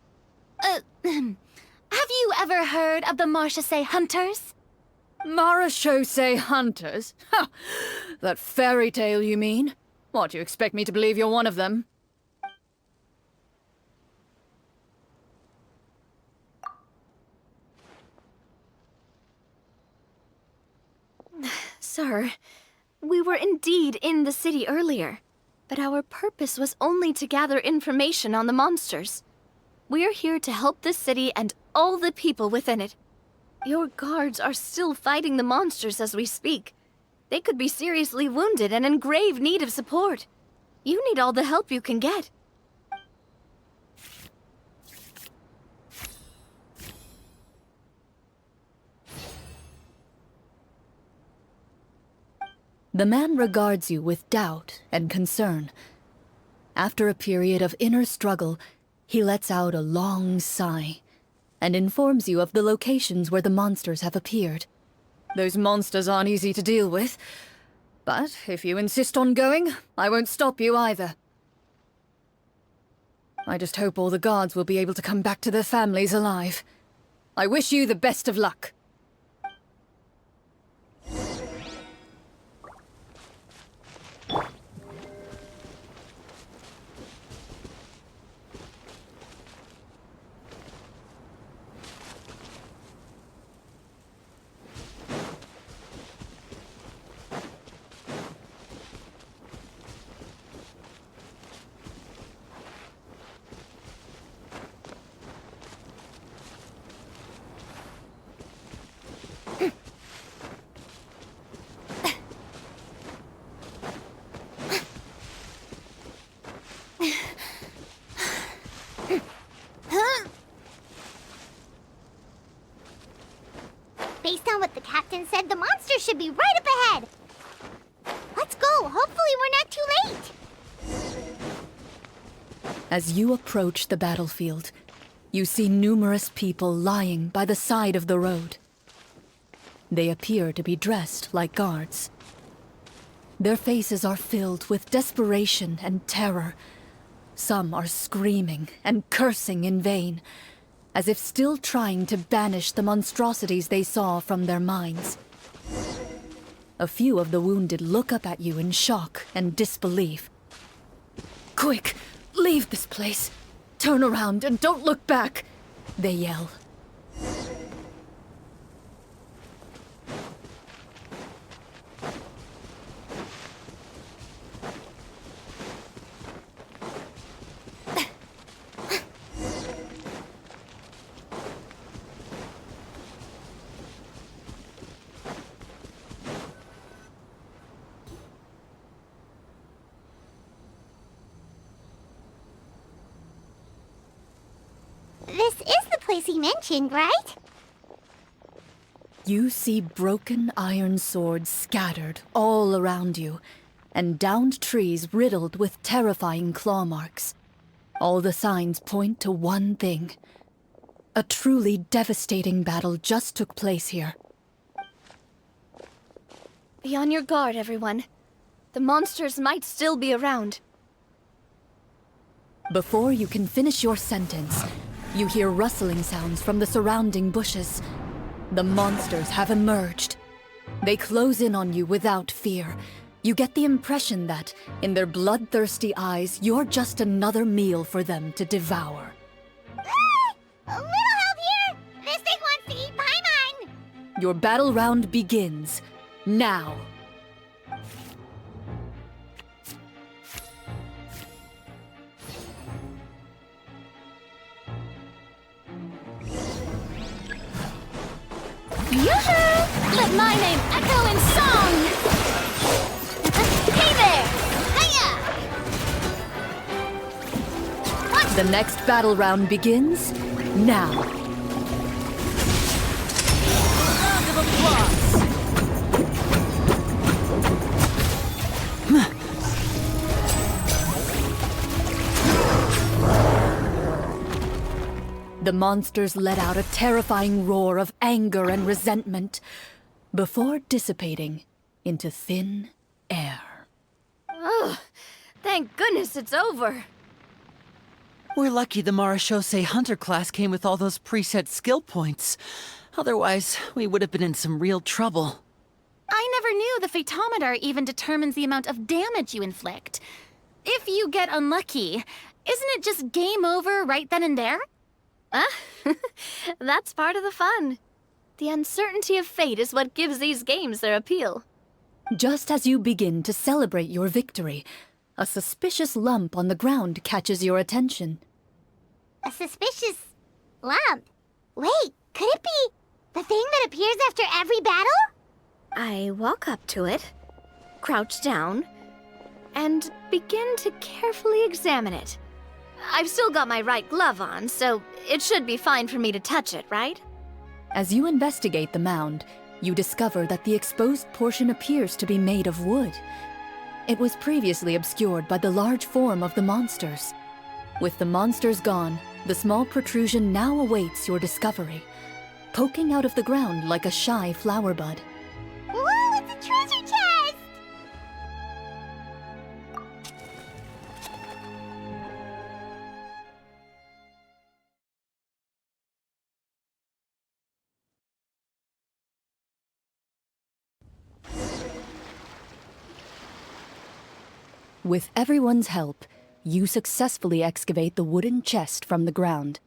Have you ever heard of the Marchese Hunters? Marachose hunters? Ha! That fairy tale, you mean? What, you expect me to believe you're one of them? Sir, we were indeed in the city earlier, but our purpose was only to gather information on the monsters. We're here to help the city and all the people within it. Your guards are still fighting the monsters as we speak. They could be seriously wounded and in grave need of support. You need all the help you can get. The man regards you with doubt and concern. After a period of inner struggle, he lets out a long sigh and informs you of the locations where the monsters have appeared. Those monsters aren't easy to deal with, but if you insist on going, I won't stop you either. I just hope all the guards will be able to come back to their families alive. I wish you the best of luck. Based on what the captain said, the monster should be right up ahead. Let's go. Hopefully we're not too late. As you approach the battlefield, you see numerous people lying by the side of the road. They appear to be dressed like guards. Their faces are filled with desperation and terror. Some are screaming and cursing in vain, as if still trying to banish the monstrosities they saw from their minds. A few of the wounded look up at you in shock and disbelief. Quick, leave this place. Turn around and don't look back, they yell. This is the place he mentioned, right? You see broken iron swords scattered all around you, and downed trees riddled with terrifying claw marks. All the signs point to one thing. A truly devastating battle just took place here. Be on your guard, everyone. The monsters might still be around. Before you can finish your sentence, you hear rustling sounds from the surrounding bushes. The monsters have emerged. They close in on you without fear. You get the impression that, in their bloodthirsty eyes, you're just another meal for them to devour. A little help here! This thing wants to eat Paimon! Your battle round begins now. Yoo-hoo! Let my name echo in song! Hey there! Hiya! The next battle round begins now. Round of applause! The monsters let out a terrifying roar of anger and resentment before dissipating into thin air. Ugh, thank goodness it's over. We're lucky the Marashose Hunter class came with all those preset skill points. Otherwise, we would have been in some real trouble. I never knew the phytometer even determines the amount of damage you inflict. If you get unlucky, isn't it just game over right then and there? That's part of the fun. The uncertainty of fate is what gives these games their appeal. Just as you begin to celebrate your victory, a suspicious lump on the ground catches your attention. A suspicious lump. Wait, could it be the thing that appears after every battle? I walk up to it, crouch down, and begin to carefully examine it. I've still got my right glove on, so it should be fine for me to touch it, right? As you investigate the mound, you discover that the exposed portion appears to be made of wood. It was previously obscured by the large form of the monsters. With the monsters gone, the small protrusion now awaits your discovery, poking out of the ground like a shy flower bud. Whoa, it's a treasure chest! With everyone's help, you successfully excavate the wooden chest from the ground.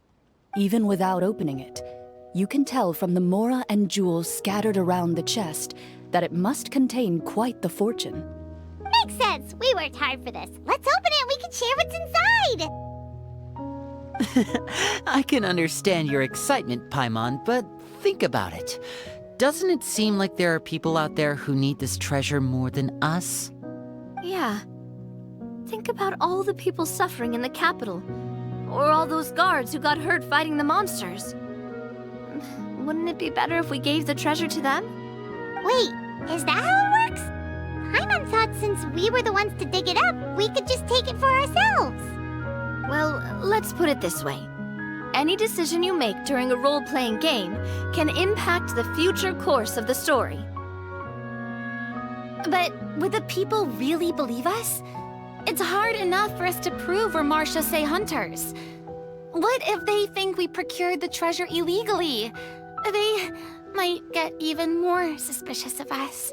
Even without opening it, you can tell from the mora and jewels scattered around the chest that it must contain quite the fortune. Makes sense. We worked hard for this. Let's open it and we can share what's inside. I can understand your excitement, Paimon, but think about it. Doesn't it seem like there are people out there who need this treasure more than us? Yeah. Think about all the people suffering in the capital, or all those guards who got hurt fighting the monsters. Wouldn't it be better if we gave the treasure to them? Wait, is that how it works? Paimon thought since we were the ones to dig it up, we could just take it for ourselves. Well, let's put it this way. Any decision you make during a role-playing game can impact the future course of the story. But would the people really believe us? It's hard enough for us to prove we're Marshose hunters. What if they think we procured the treasure illegally? They might get even more suspicious of us.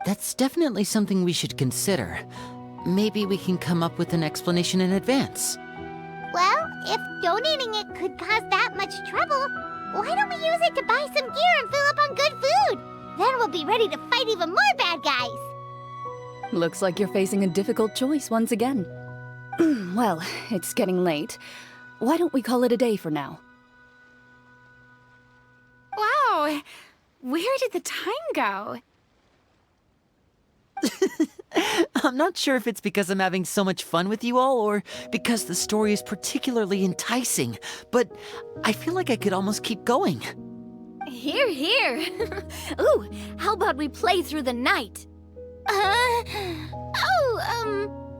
That's definitely something we should consider. Maybe we can come up with an explanation in advance. Well, if donating it could cause that much trouble, why don't we use it to buy some gear and fill up on good food? Then we'll be ready to fight even more bad guys. Looks like you're facing a difficult choice once again. Well, it's getting late. Why don't we call it a day for now? Wow, where did the time go? I'm not sure if it's because I'm having so much fun with you all or because the story is particularly enticing, but I feel like I could almost keep going. Here, here. Ooh, how about we play through the night?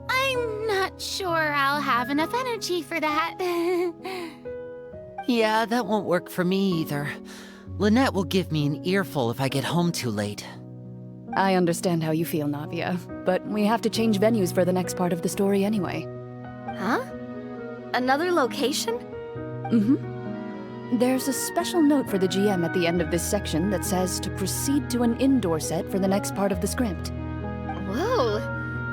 I'm not sure I'll have enough energy for that. Yeah, that won't work for me either. Lynette will give me an earful if I get home too late. I understand how you feel, Navia, but we have to change venues for the next part of the story anyway. Huh? Another location? Mm-hmm. There's a special note for the GM at the end of this section that says to proceed to an indoor set for the next part of the script. Whoa!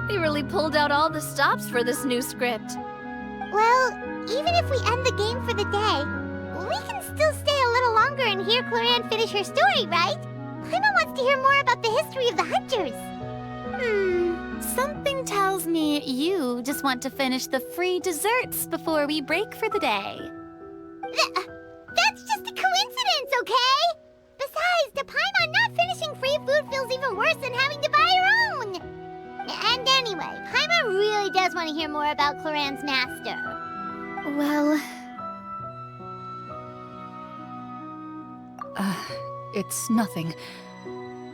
They really pulled out all the stops for this new script. Well, even if we end the game for the day, we can still stay a little longer and hear Cloran finish her story, right? Paimon wants to hear more about the history of the Hunters. Something tells me you just want to finish the free desserts before we break for the day. That's just a coincidence, okay? Besides, to Paimon, not finishing free food feels even worse than having to buy her own. And anyway, Paimon really does want to hear more about Cloran's master. Well... It's nothing.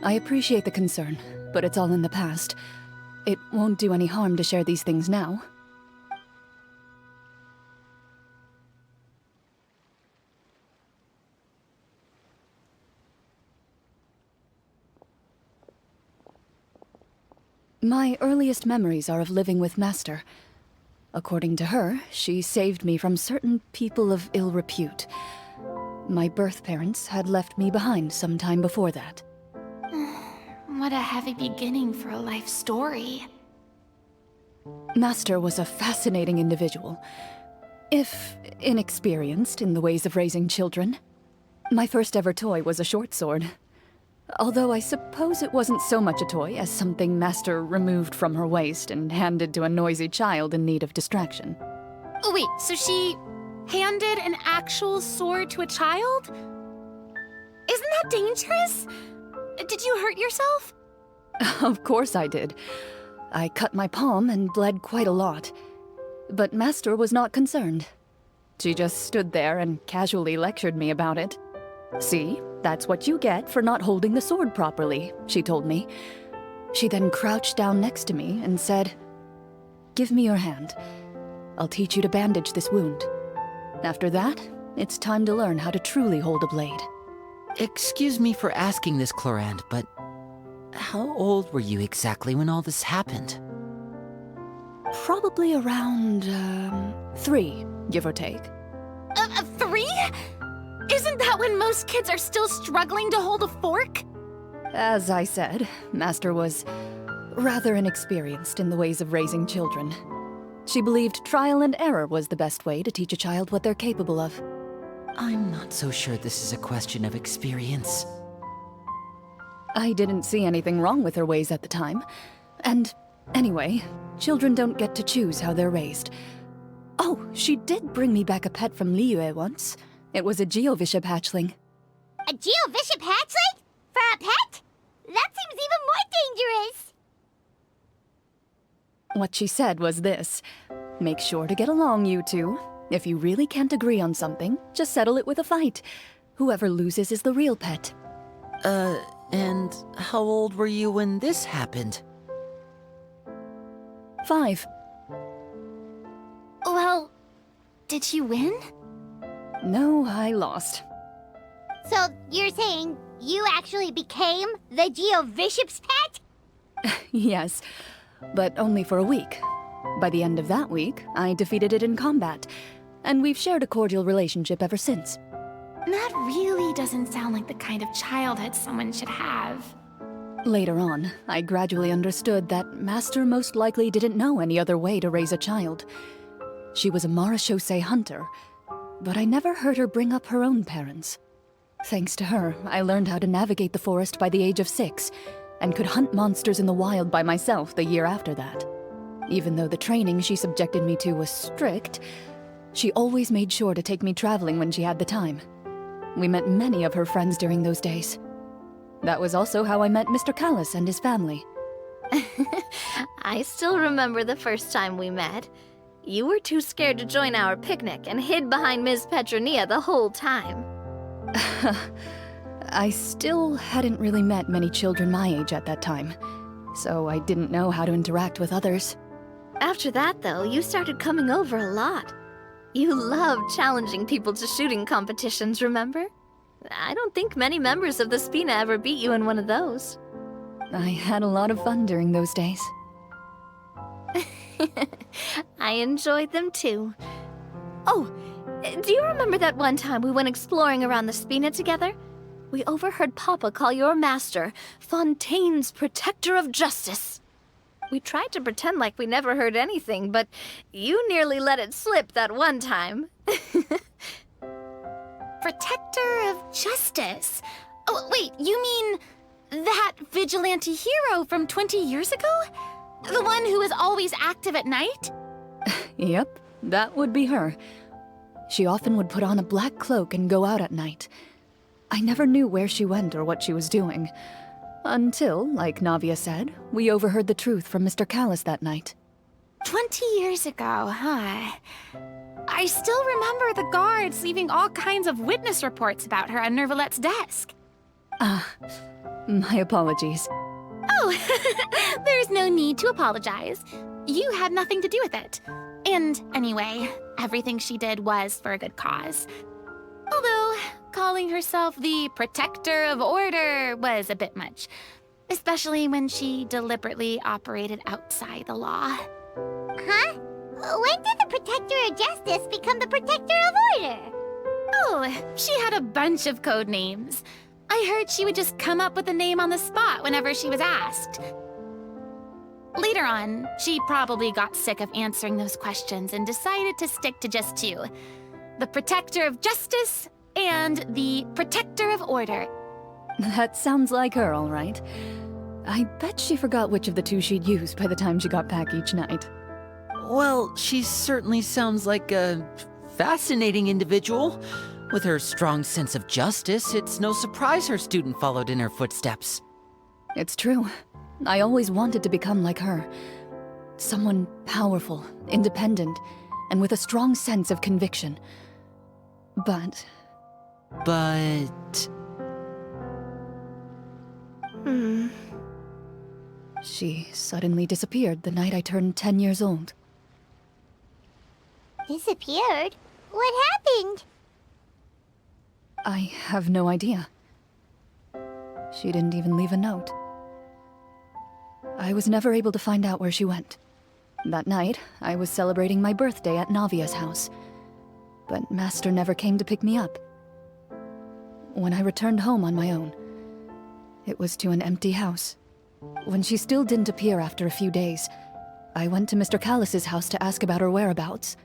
I appreciate the concern, but it's all in the past. It won't do any harm to share these things now. My earliest memories are of living with Master. According to her, she saved me from certain people of ill repute. My birth parents had left me behind some time before that. What a heavy beginning for a life story. Master was a fascinating individual, if inexperienced in the ways of raising children. My first ever toy was a short sword. Although I suppose it wasn't so much a toy as something Master removed from her waist and handed to a noisy child in need of distraction. Oh wait, so she handed an actual sword to a child? Isn't that dangerous? Did you hurt yourself? Of course I did. I cut my palm and bled quite a lot. But Master was not concerned. She just stood there and casually lectured me about it. See, that's what you get for not holding the sword properly, she told me. She then crouched down next to me and said, "Give me your hand. I'll teach you to bandage this wound. After that, it's time to learn how to truly hold a blade." Excuse me for asking this, Cloran, but how old were you exactly when all this happened? Probably around, 3, give or take. 3? Isn't that when most kids are still struggling to hold a fork? As I said, Master was rather inexperienced in the ways of raising children. She believed trial and error was the best way to teach a child what they're capable of. I'm not so sure this is a question of experience. I didn't see anything wrong with her ways at the time. And anyway, children don't get to choose how they're raised. Oh, she did bring me back a pet from Liyue once. It was a Geovishap hatchling. A Geovishap hatchling? For a pet? That seems even more dangerous! What she said was this: make sure to get along, you two. If you really can't agree on something, just settle it with a fight. Whoever loses is the real pet. And how old were you when this happened? 5. Well, did you win? No, I lost. So, you're saying you actually became the Geovishap's pet? Yes, but only for a week. By the end of that week, I defeated it in combat, and we've shared a cordial relationship ever since. That really doesn't sound like the kind of childhood someone should have. Later on, I gradually understood that Master most likely didn't know any other way to raise a child. She was a Marachose hunter, but I never heard her bring up her own parents. Thanks to her, I learned how to navigate the forest by the age of 6, and could hunt monsters in the wild by myself the year after that. Even though the training she subjected me to was strict, she always made sure to take me traveling when she had the time. We met many of her friends during those days. That was also how I met Mr. Callis and his family. I still remember the first time we met. You were too scared to join our picnic and hid behind Ms. Petronia the whole time. I still hadn't really met many children my age at that time, so I didn't know how to interact with others. After that, though, you started coming over a lot. You loved challenging people to shooting competitions, remember? I don't think many members of the Spina ever beat you in one of those. I had a lot of fun during those days. I enjoyed them too. Oh, do you remember that one time we went exploring around the Spina together? We overheard Papa call your master Fontaine's Protector of Justice. We tried to pretend like we never heard anything, but you nearly let it slip that one time. Protector of Justice? Oh, wait, you mean that vigilante hero from 20 years ago? The one who is always active at night? Yep, that would be her. She often would put on a black cloak and go out at night. I never knew where she went or what she was doing. Until, like Navia said, we overheard the truth from Mr. Callis that night. 20 years ago, huh? I still remember the guards leaving all kinds of witness reports about her on Nervalette's desk. My apologies. Oh, there's no need to apologize. You had nothing to do with it. And anyway, everything she did was for a good cause. Although, calling herself the Protector of Order was a bit much. Especially when she deliberately operated outside the law. Huh? When did the Protector of Justice become the Protector of Order? Oh, she had a bunch of code names. I heard she would just come up with a name on the spot whenever she was asked. Later on, she probably got sick of answering those questions and decided to stick to just two. The Protector of Justice and the Protector of Order. That sounds like her, all right. I bet she forgot which of the two she'd used by the time she got back each night. Well, she certainly sounds like a fascinating individual. With her strong sense of justice, it's no surprise her student followed in her footsteps. It's true. I always wanted to become like her. Someone powerful, independent, and with a strong sense of conviction. But... She suddenly disappeared the night I turned 10 years old. Disappeared? What happened? I have no idea. She didn't even leave a note. I was never able to find out where she went. That night, I was celebrating my birthday at Navia's house. But Master never came to pick me up. When I returned home on my own, it was to an empty house. When she still didn't appear after a few days, I went to Mr. Callis's house to ask about her whereabouts.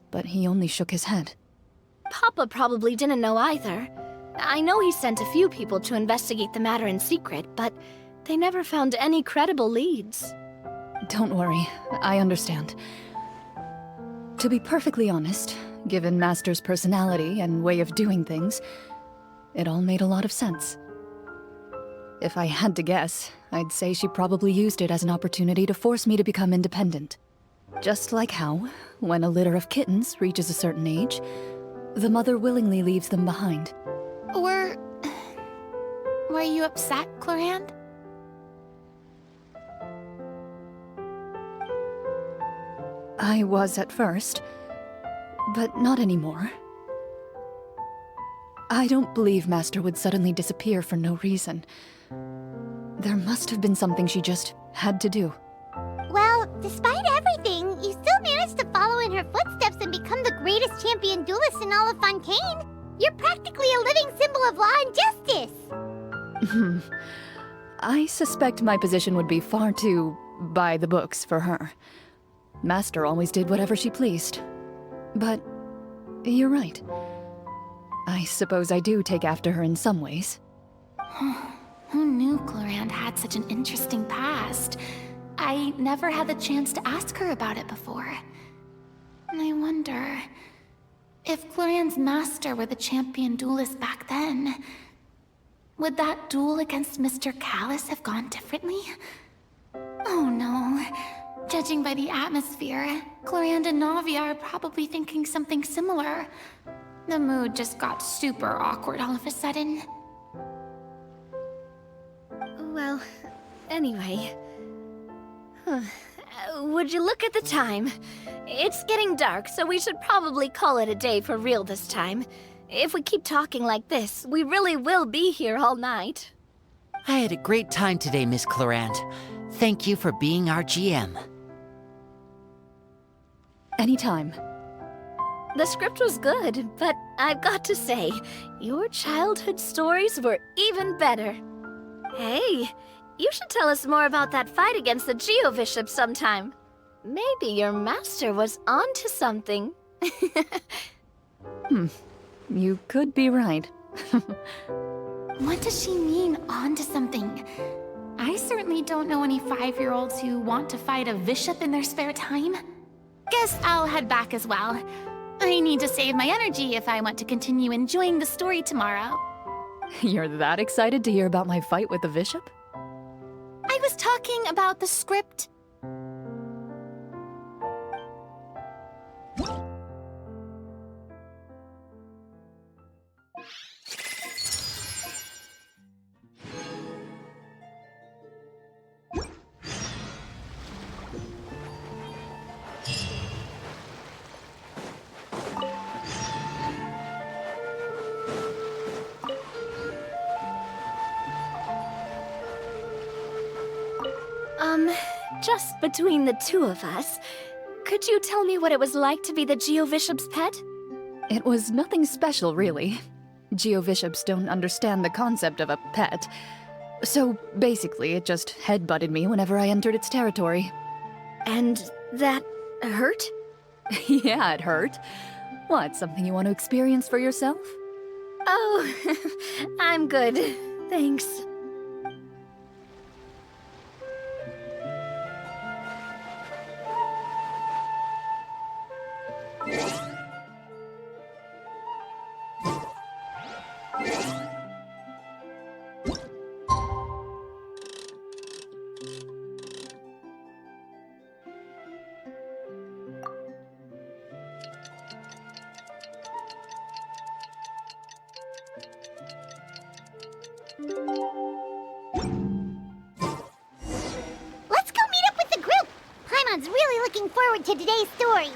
But he only shook his head. Papa probably didn't know either. I know he sent a few people to investigate the matter in secret, but they never found any credible leads. Don't worry, I understand. To be perfectly honest, given Master's personality and way of doing things, it all made a lot of sense. If I had to guess, I'd say she probably used it as an opportunity to force me to become independent. Just like how, when a litter of kittens reaches a certain age, the mother willingly leaves them behind. Were you upset, Clorinde? I was at first, but not anymore. I don't believe Master would suddenly disappear for no reason. There must have been something she just had to do. Well, despite everything, you still managed to follow in her footsteps and become the greatest champion duelist in all of Fontaine. You're practically a living symbol of law and justice. I suspect my position would be far too by the books for her. Master always did whatever she pleased. But you're right. I suppose I do take after her in some ways. Who knew Clorinde had such an interesting past? I never had the chance to ask her about it before. And I wonder... if Clorinde's master were the champion duelist back then, would that duel against Mr. Callis have gone differently? Oh no. Judging by the atmosphere, Clorinde and Navia are probably thinking something similar. The mood just got super awkward all of a sudden. Well, anyway... Would you look at the time? It's getting dark, so we should probably call it a day for real this time. If we keep talking like this, we really will be here all night. I had a great time today, Miss Clarant. Thank you for being our GM. Anytime. The script was good, but I've got to say, your childhood stories were even better. Hey, you should tell us more about that fight against the Geo-Bishop sometime. Maybe your master was onto something. You could be right. What does she mean, onto something? I certainly don't know any 5-year-olds who want to fight a bishop in their spare time. Guess I'll head back as well. I need to save my energy if I want to continue enjoying the story tomorrow. You're that excited to hear about my fight with the bishop? I was talking about the script. Just between the two of us, could you tell me what it was like to be the Geo-Bishop's pet? It was nothing special, really. Geo-Bishops don't understand the concept of a pet. So basically, it just headbutted me whenever I entered its territory. And that hurt? Yeah, it hurt. What, something you want to experience for yourself? Oh, I'm good. Thanks. Let's go meet up with the group! Paimon's really looking forward to today's story.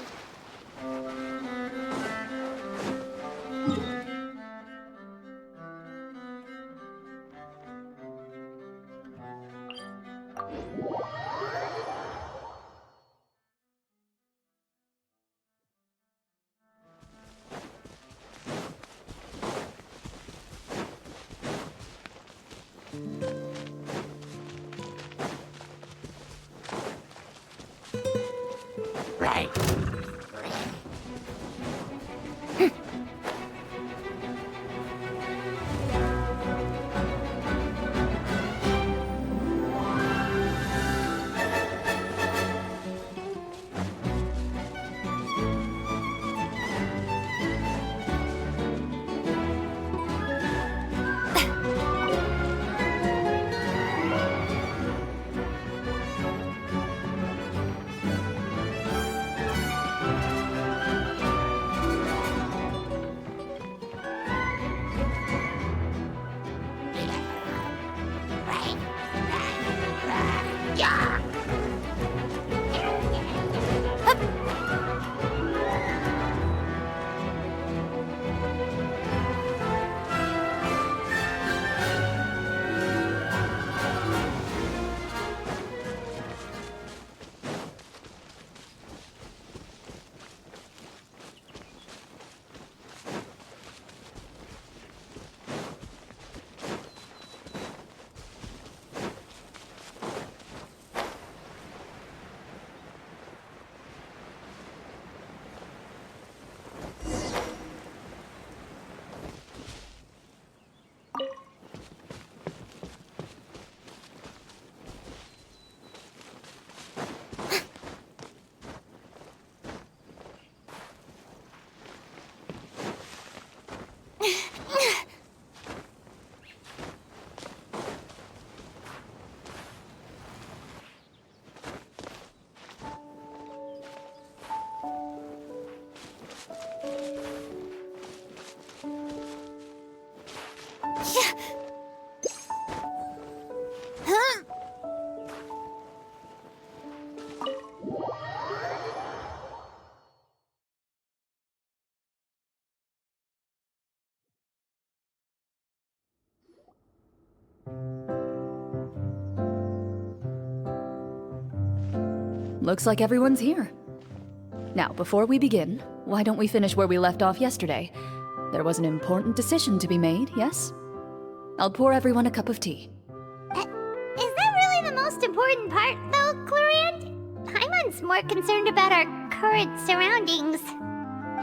looks like everyone's here. Now, before we begin, why don't we finish where we left off yesterday? There was an important decision to be made, yes? I'll pour everyone a cup of tea. Is that really the most important part, though, Clorand? Paimon's more concerned about our current surroundings.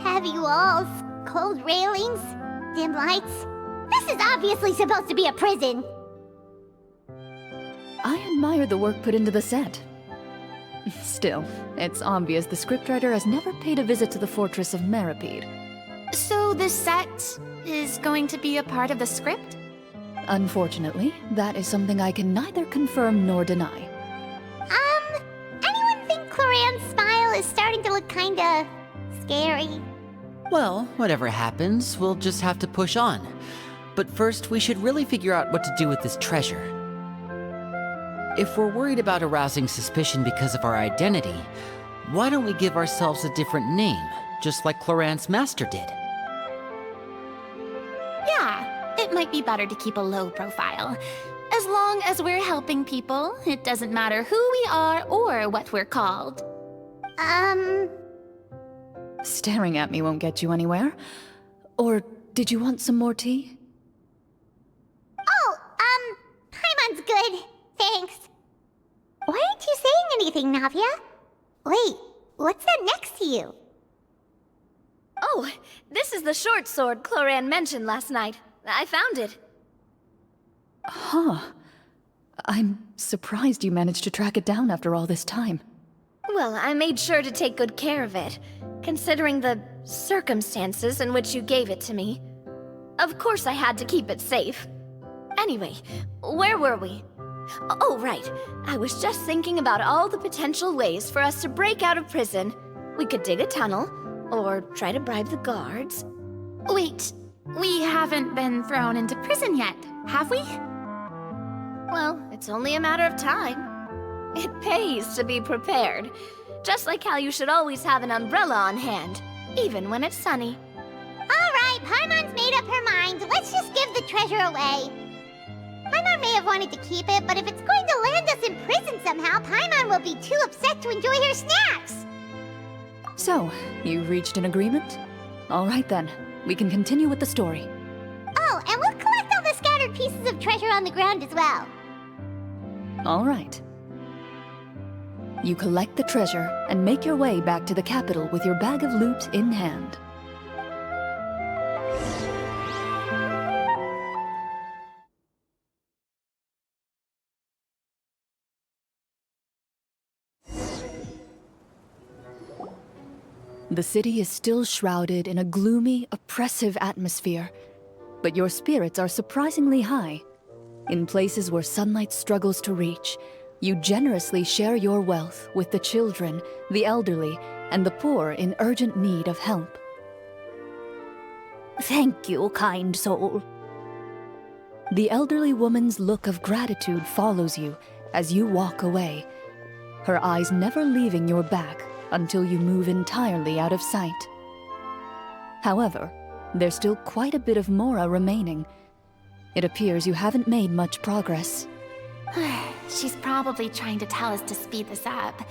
Heavy walls, cold railings, dim lights. This is obviously supposed to be a prison. I admire the work put into the set. Still, it's obvious the scriptwriter has never paid a visit to the fortress of Rapperia. So the set is going to be a part of the script? Unfortunately, that is something I can neither confirm nor deny. Anyone think Clorand's smile is starting to look kinda scary? Well, whatever happens, we'll just have to push on. But first, we should really figure out what to do with this treasure. If we're worried about arousing suspicion because of our identity, why don't we give ourselves a different name, just like Clorand's master did? Yeah, it might be better to keep a low profile. As long as we're helping people, it doesn't matter who we are or what we're called. Staring at me won't get you anywhere. Or did you want some more tea? Oh, Paimon's good. Thanks. Why aren't you saying anything, Navia? Wait, what's that next to you? Oh, this is the short sword Clorand mentioned last night. I found it. Huh. I'm surprised you managed to track it down after all this time. Well, I made sure to take good care of it, considering the circumstances in which you gave it to me. Of course I had to keep it safe. Anyway, where were we? Oh, right. I was just thinking about all the potential ways for us to break out of prison. We could dig a tunnel, or try to bribe the guards. Wait, we haven't been thrown into prison yet, have we? Well, it's only a matter of time. It pays to be prepared. Just like how you should always have an umbrella on hand, even when it's sunny. Alright, Paimon's made up her mind. Let's just give the treasure away. Paimon may have wanted to keep it, but if it's going to land us in prison somehow, Paimon will be too upset to enjoy her snacks. So, you've reached an agreement? All right then, we can continue with the story. Oh, and we'll collect all the scattered pieces of treasure on the ground as well. All right. You collect the treasure and make your way back to the capital with your bag of loot in hand. The city is still shrouded in a gloomy, oppressive atmosphere, but your spirits are surprisingly high. In places where sunlight struggles to reach, you generously share your wealth with the children, the elderly, and the poor in urgent need of help. Thank you, kind soul. The elderly woman's look of gratitude follows you as you walk away, her eyes never leaving your back until you move entirely out of sight. However, there's still quite a bit of Mora remaining. It appears you haven't made much progress. She's probably trying to tell us to speed this up.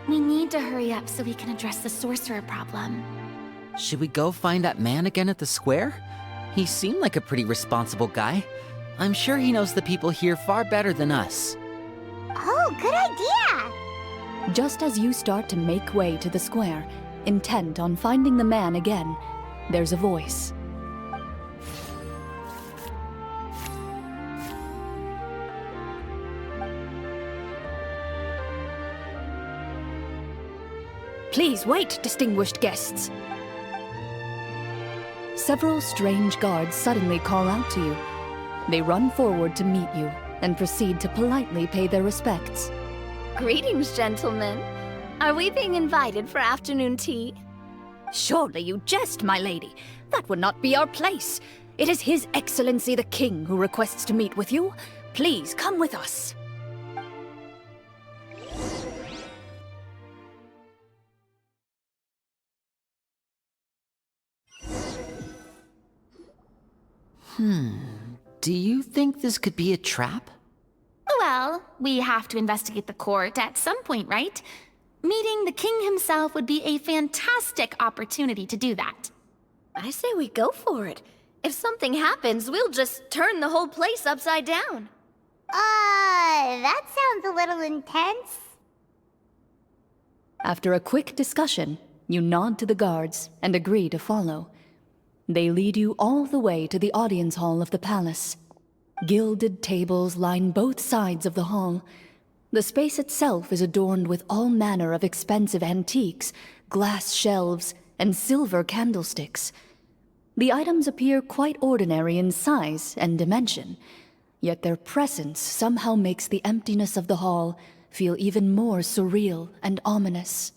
We need to hurry up so we can address the sorcerer problem. Should we go find that man again at the square? He seemed like a pretty responsible guy. I'm sure he knows the people here far better than us. Oh, good idea! Just as you start to make way to the square, intent on finding the man again, there's a voice. Please wait, distinguished guests. Several strange guards suddenly call out to you. They run forward to meet you and proceed to politely pay their respects. Greetings, gentlemen. Are we being invited for afternoon tea? Surely you jest, my lady. That would not be our place. It is His Excellency the King who requests to meet with you. Please come with us. Do you think this could be a trap? Well, we have to investigate the court at some point, right? Meeting the king himself would be a fantastic opportunity to do that. I say we go for it. If something happens, we'll just turn the whole place upside down. That sounds a little intense. After a quick discussion, you nod to the guards and agree to follow. They lead you all the way to the audience hall of the palace. Gilded tables line both sides of the hall. The space itself is adorned with all manner of expensive antiques, glass shelves, and silver candlesticks. The items appear quite ordinary in size and dimension, yet their presence somehow makes the emptiness of the hall feel even more surreal and ominous.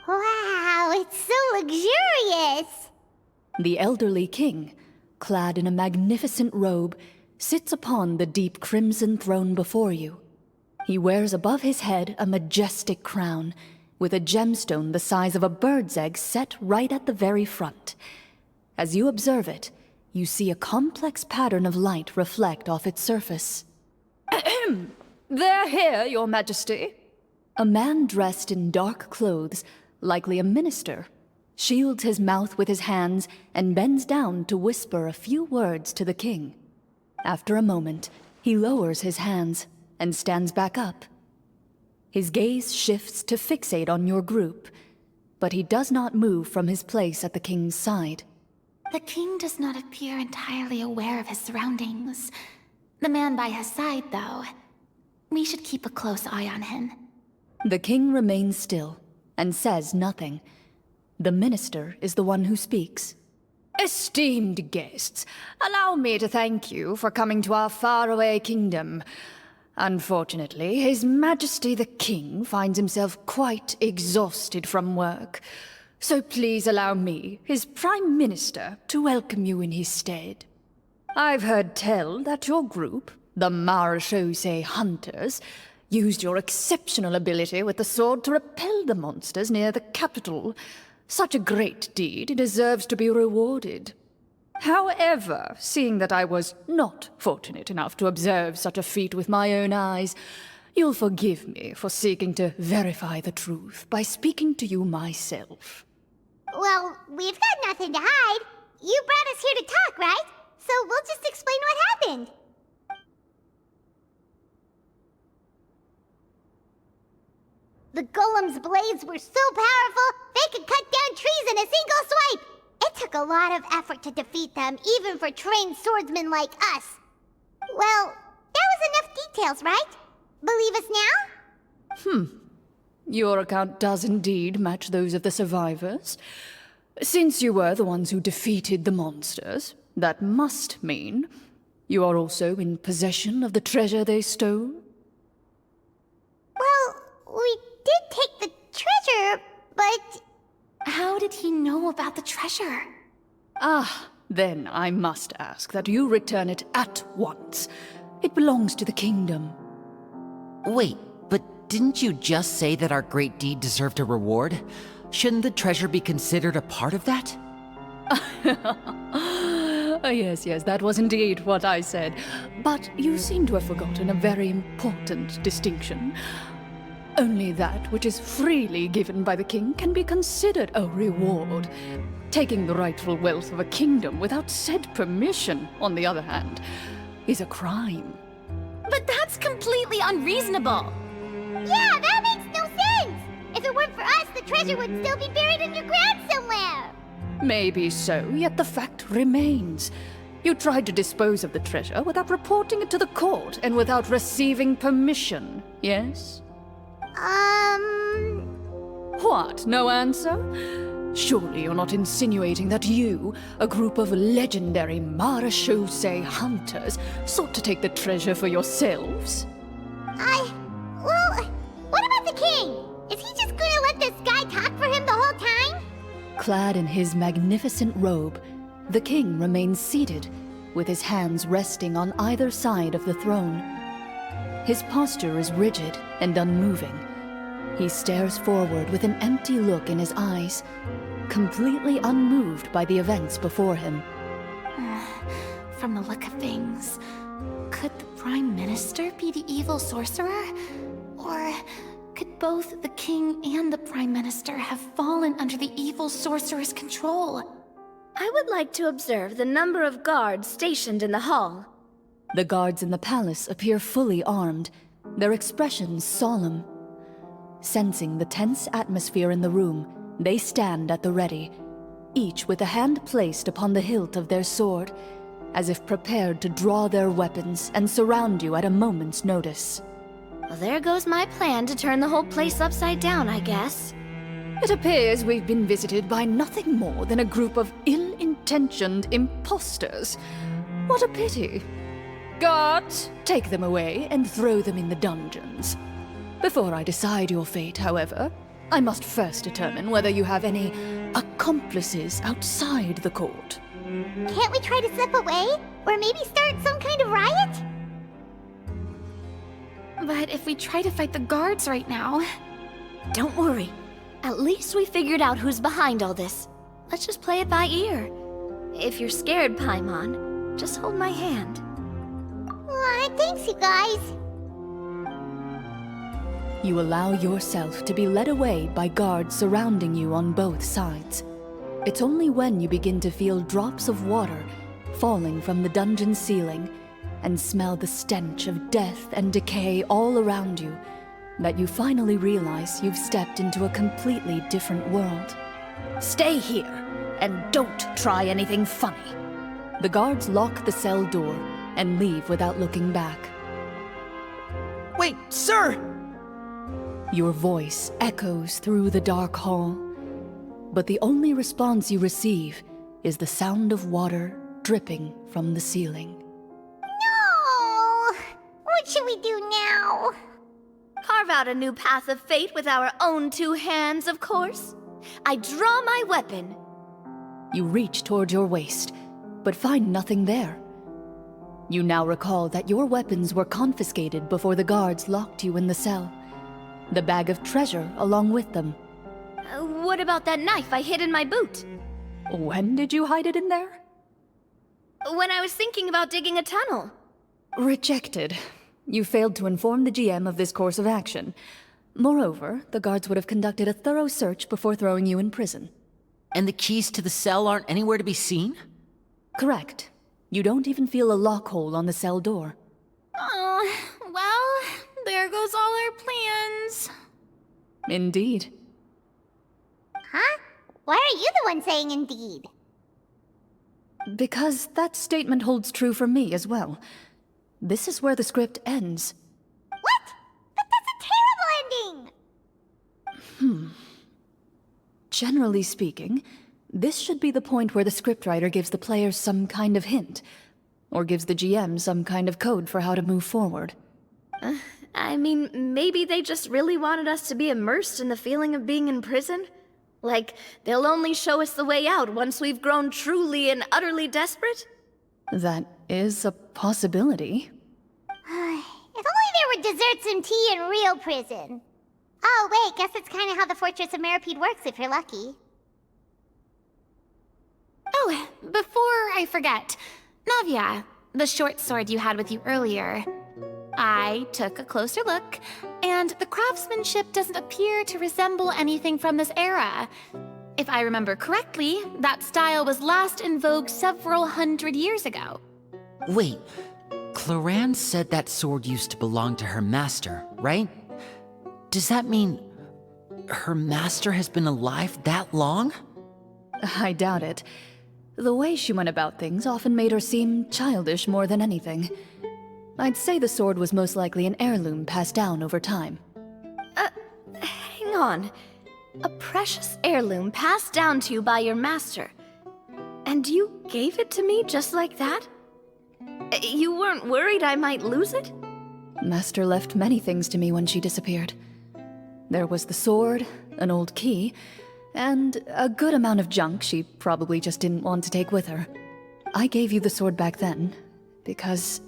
Wow, it's so luxurious! The elderly king, clad in a magnificent robe, sits upon the deep crimson throne before you. He wears above his head a majestic crown, with a gemstone the size of a bird's egg set right at the very front. As you observe it, you see a complex pattern of light reflect off its surface. They're here, Your Majesty. A man dressed in dark clothes, likely a minister, shields his mouth with his hands and bends down to whisper a few words to the king. After a moment, he lowers his hands and stands back up. His gaze shifts to fixate on your group, but he does not move from his place at the king's side. The king does not appear entirely aware of his surroundings. The man by his side, though. We should keep a close eye on him. The king remains still and says nothing. The minister is the one who speaks. Esteemed guests, allow me to thank you for coming to our faraway kingdom. Unfortunately, His Majesty the King finds himself quite exhausted from work. So please allow me, his Prime Minister, to welcome you in his stead. I've heard tell that your group, the Marechaussee Hunters, used your exceptional ability with the sword to repel the monsters near the capital. Such a great deed deserves to be rewarded. However, seeing that I was not fortunate enough to observe such a feat with my own eyes, you'll forgive me for seeking to verify the truth by speaking to you myself. Well, we've got nothing to hide. You brought us here to talk, right? So we'll just explain what happened. The golem's blades were so powerful, they could cut down trees in a single swipe! It took a lot of effort to defeat them, even for trained swordsmen like us. Well, that was enough details, right? Believe us now? Your account does indeed match those of the survivors. Since you were the ones who defeated the monsters, that must mean you are also in possession of the treasure they stole? Well, we did take the treasure, but... How did he know about the treasure? Then I must ask that you return it at once. It belongs to the kingdom. Wait, but didn't you just say that our great deed deserved a reward? Shouldn't the treasure be considered a part of that? Yes, that was indeed what I said. But you seem to have forgotten a very important distinction. Only that which is freely given by the king can be considered a reward. Taking the rightful wealth of a kingdom without said permission, on the other hand, is a crime. But that's completely unreasonable! Yeah, that makes no sense! If it weren't for us, the treasure would still be buried underground somewhere! Maybe so, yet the fact remains. You tried to dispose of the treasure without reporting it to the court and without receiving permission, yes? What, no answer? Surely you're not insinuating that you, a group of legendary Marechaussee hunters, sought to take the treasure for yourselves? Well, what about the king? Is he just gonna let this guy talk for him the whole time? Clad in his magnificent robe, the king remains seated, with his hands resting on either side of the throne. His posture is rigid and unmoving. He stares forward with an empty look in his eyes, completely unmoved by the events before him. From the look of things, could the Prime Minister be the evil sorcerer? Or could both the king and the prime minister have fallen under the evil sorcerer's control? I would like to observe the number of guards stationed in the hall. The guards in the palace appear fully armed, their expressions solemn. Sensing the tense atmosphere in the room, they stand at the ready, each with a hand placed upon the hilt of their sword, as if prepared to draw their weapons and surround you at a moment's notice. Well, there goes my plan to turn the whole place upside down, I guess. It appears we've been visited by nothing more than a group of ill-intentioned imposters. What a pity. Guards, take them away and throw them in the dungeons. Before I decide your fate, however, I must first determine whether you have any accomplices outside the court. Can't we try to slip away? Or maybe start some kind of riot? But if we try to fight the guards right now... Don't worry. At least we figured out who's behind all this. Let's just play it by ear. If you're scared, Paimon, just hold my hand. Aw, thanks, you guys. You allow yourself to be led away by guards surrounding you on both sides. It's only when you begin to feel drops of water falling from the dungeon ceiling and smell the stench of death and decay all around you that you finally realize you've stepped into a completely different world. Stay here, and don't try anything funny. The guards lock the cell door and leave without looking back. Wait, sir! Your voice echoes through the dark hall, but the only response you receive is the sound of water dripping from the ceiling. No! What should we do now? Carve out a new path of fate with our own two hands, of course. I draw my weapon. You reach toward your waist, but find nothing there. You now recall that your weapons were confiscated before the guards locked you in the cell. The bag of treasure along with them. What about that knife I hid in my boot? When did you hide it in there? When I was thinking about digging a tunnel. Rejected. You failed to inform the GM of this course of action. Moreover, the guards would have conducted a thorough search before throwing you in prison. And the keys to the cell aren't anywhere to be seen? Correct. You don't even feel a lock hole on the cell door. Oh, well, there goes all our plans. Indeed. Huh? Why are you the one saying indeed? Because that statement holds true for me as well. This is where the script ends. What? But that's a terrible ending! Generally speaking, this should be the point where the scriptwriter gives the players some kind of hint, or gives the GM some kind of code for how to move forward. I mean, maybe they just really wanted us to be immersed in the feeling of being in prison? Like, they'll only show us the way out once we've grown truly and utterly desperate? That is a possibility. If only there were desserts and tea in real prison. Oh, wait, guess that's kind of how the Fortress of Meripede works if you're lucky. Oh, before I forget, Navia, the short sword you had with you earlier. I took a closer look, and the craftsmanship doesn't appear to resemble anything from this era. If I remember correctly, that style was last in vogue several hundred years ago. Wait, Cloran said that sword used to belong to her master, right? Does that mean her master has been alive that long? I doubt it. The way she went about things often made her seem childish more than anything. I'd say the sword was most likely an heirloom passed down over time. Hang on. A precious heirloom passed down to you by your master. And you gave it to me just like that? You weren't worried I might lose it? Master left many things to me when she disappeared. There was the sword, an old key, and a good amount of junk she probably just didn't want to take with her. I gave you the sword back then, because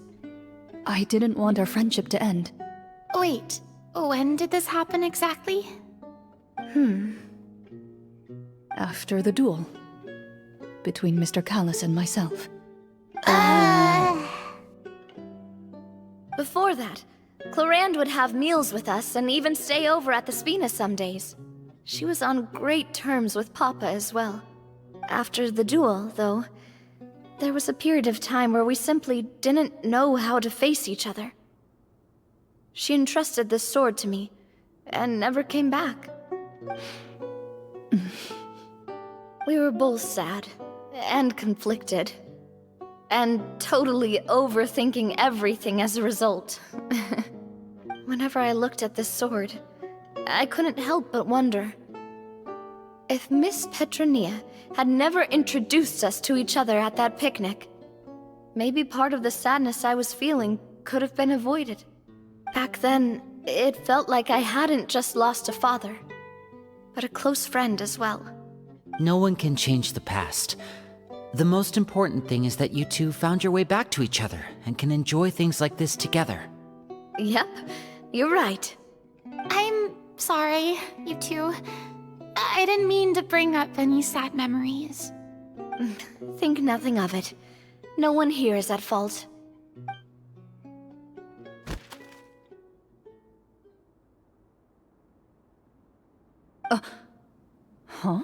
I didn't want our friendship to end. Wait, when did this happen exactly? After the duel. Between Mr. Callis and myself. Before that, Clorinde would have meals with us and even stay over at the Spina some days. She was on great terms with Papa as well. After the duel, though, there was a period of time where we simply didn't know how to face each other. She entrusted this sword to me, and never came back. We were both sad, and conflicted, and totally overthinking everything as a result. Whenever I looked at this sword, I couldn't help but wonder if Miss Petronia had never introduced us to each other at that picnic. Maybe part of the sadness I was feeling could have been avoided. Back then, it felt like I hadn't just lost a father, but a close friend as well. No one can change the past. The most important thing is that you two found your way back to each other and can enjoy things like this together. Yep, you're right. I'm sorry, you two. I didn't mean to bring up any sad memories. Think nothing of it. No one here is at fault. Huh?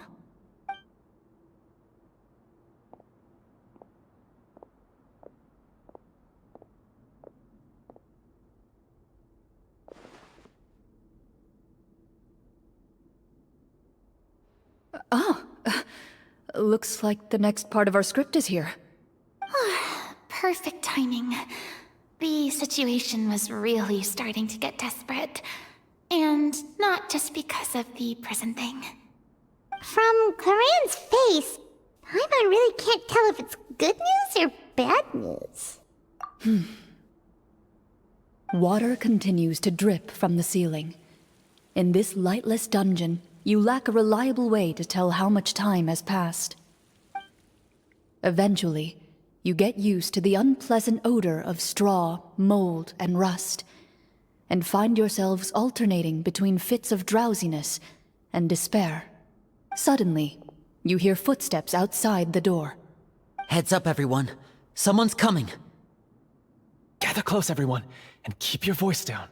Looks like the next part of our script is here. Perfect timing. The situation was really starting to get desperate. And not just because of the prison thing. From Claren's face, Paimon really can't tell if it's good news or bad news. Water continues to drip from the ceiling. In this lightless dungeon, you lack a reliable way to tell how much time has passed. Eventually, you get used to the unpleasant odor of straw, mold, and rust, and find yourselves alternating between fits of drowsiness and despair. Suddenly, you hear footsteps outside the door. Heads up, everyone. Someone's coming. Gather close, everyone, and keep your voice down.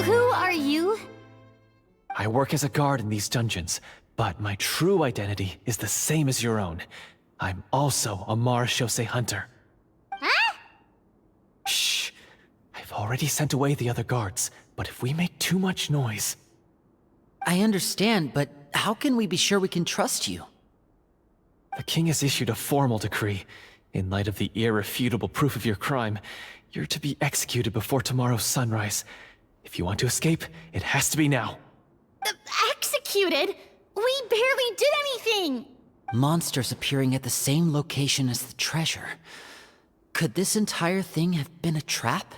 Who are you? I work as a guard in these dungeons, but my true identity is the same as your own. I'm also a Marechaussee hunter. Huh? Shh. I've already sent away the other guards, but if we make too much noise... I understand, but how can we be sure we can trust you? The king has issued a formal decree. In light of the irrefutable proof of your crime, you're to be executed before tomorrow's sunrise. If you want to escape, it has to be now. Executed? We barely did anything! Monsters appearing at the same location as the treasure. Could this entire thing have been a trap?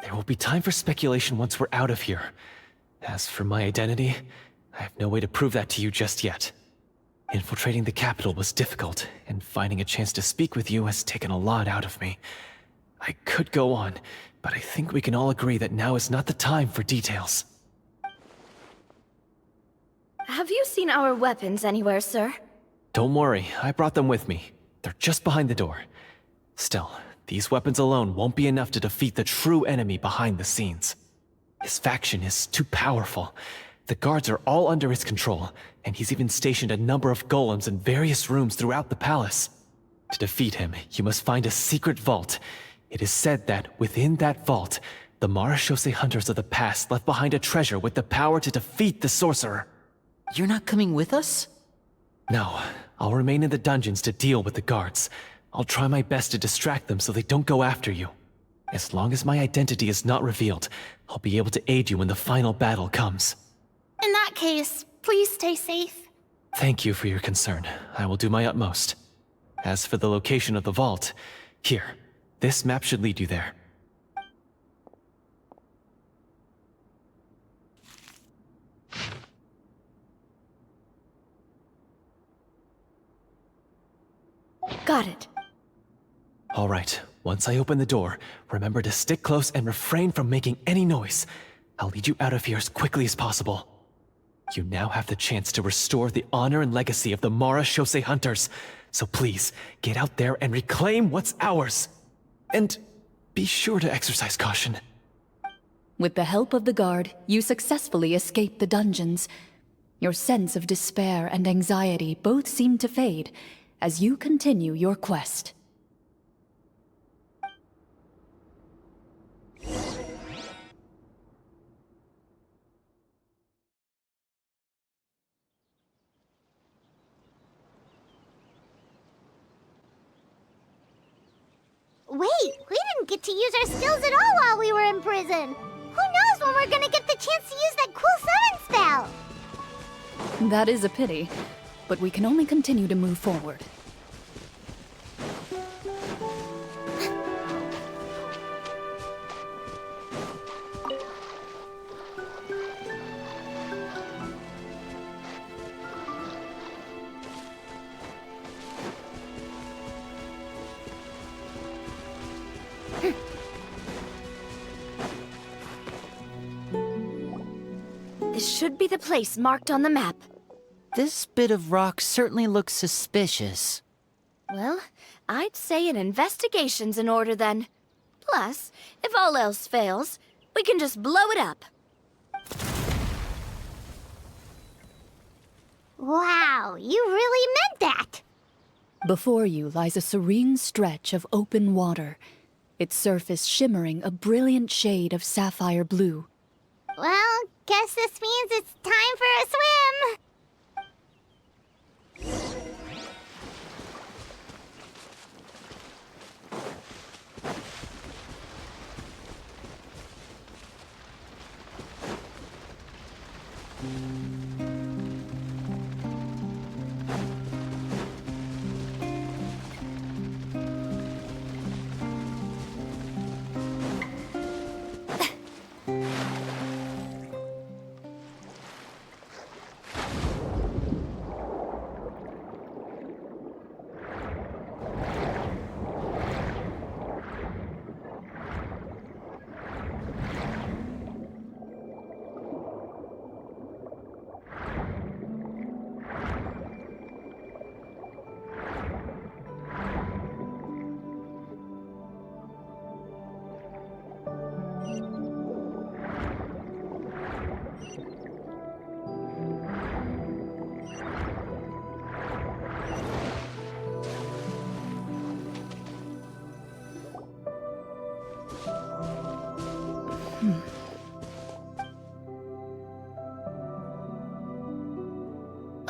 There will be time for speculation once we're out of here. As for my identity, I have no way to prove that to you just yet. Infiltrating the capital was difficult, and finding a chance to speak with you has taken a lot out of me. I could go on, but I think we can all agree that now is not the time for details. Have you seen our weapons anywhere, sir? Don't worry, I brought them with me. They're just behind the door. Still, these weapons alone won't be enough to defeat the true enemy behind the scenes. His faction is too powerful. The guards are all under his control, and he's even stationed a number of golems in various rooms throughout the palace. To defeat him, you must find a secret vault. It is said that within that vault, the Marechaussee hunters of the past left behind a treasure with the power to defeat the sorcerer. You're not coming with us? No, I'll remain in the dungeons to deal with the guards. I'll try my best to distract them so they don't go after you. As long as my identity is not revealed, I'll be able to aid you when the final battle comes. In that case, please stay safe. Thank you for your concern. I will do my utmost. As for the location of the vault, here, this map should lead you there. Got it. All right, once I open the door, remember to stick close and refrain from making any noise. I'll lead you out of here as quickly as possible. You now have the chance to restore the honor and legacy of the Mara Shosei Hunters. So please, get out there and reclaim what's ours. And be sure to exercise caution. With the help of the guard, you successfully escape the dungeons. Your sense of despair and anxiety both seem to fade as you continue your quest. Wait, we didn't get to use our skills at all while we were in prison. Who knows when we're gonna get the chance to use that cool summon spell? That is a pity, but we can only continue to move forward. This should be the place marked on the map. This bit of rock certainly looks suspicious. Well, I'd say an investigation's in order then. Plus, if all else fails, we can just blow it up. Wow, you really meant that! Before you lies a serene stretch of open water, its surface shimmering a brilliant shade of sapphire blue. Well, guess this means it's time for a swim!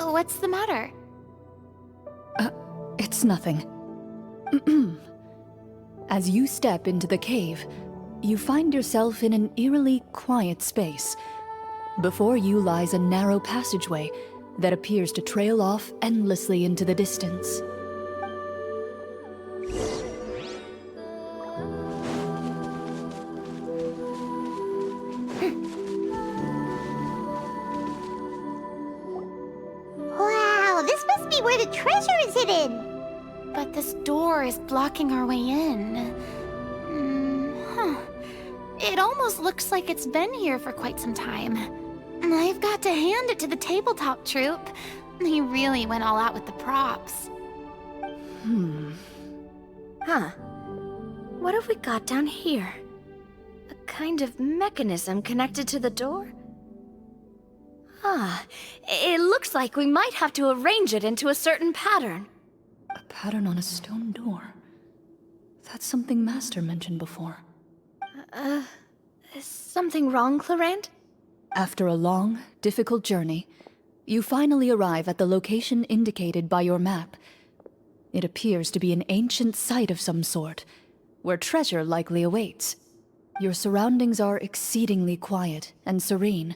What's the matter? It's nothing. As you step into the cave, you find yourself in an eerily quiet space. Before you lies a narrow passageway that appears to trail off endlessly into the distance. Wow, this must be where the treasure is hidden! But this door is blocking our way in. It almost looks like it's been here for quite some time. I've got to hand it to the tabletop troupe. They really went all out with the props. Huh. What have we got down here? A kind of mechanism connected to the door? Ah, it looks like we might have to arrange it into a certain pattern. A pattern on a stone door. That's something Master mentioned before. Is something wrong, Clarant? After a long, difficult journey, you finally arrive at the location indicated by your map. It appears to be an ancient site of some sort, where treasure likely awaits. Your surroundings are exceedingly quiet and serene,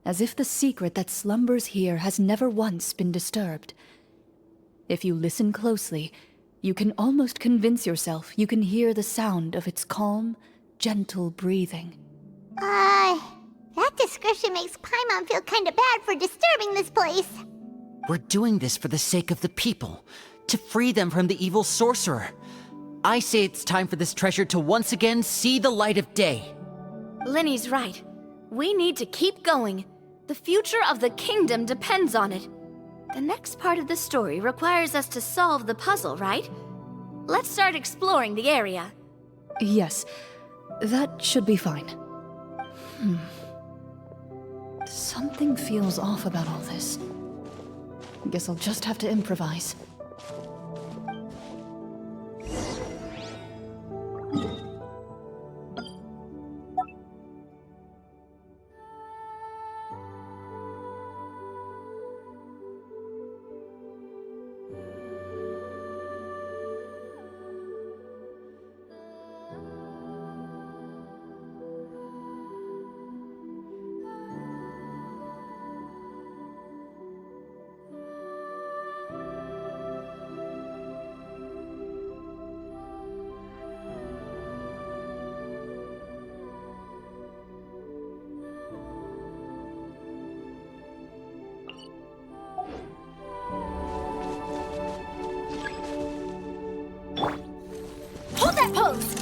as if the secret that slumbers here has never once been disturbed. If you listen closely, you can almost convince yourself you can hear the sound of its calm, gentle breathing. That description makes Paimon feel kinda bad for disturbing this place. We're doing this for the sake of the people, to free them from the evil sorcerer. I say it's time for this treasure to once again see the light of day. Linny's right. We need to keep going. The future of the kingdom depends on it. The next part of the story requires us to solve the puzzle, right? Let's start exploring the area. Yes, that should be fine. Something feels off about all this. Guess I'll just have to improvise. Hold that pose!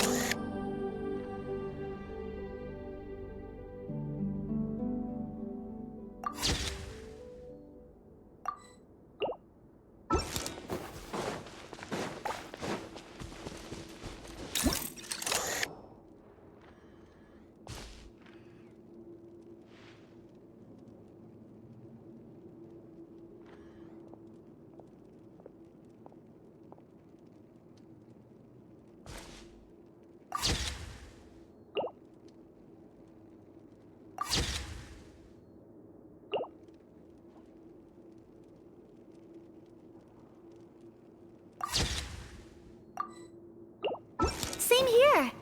Same here.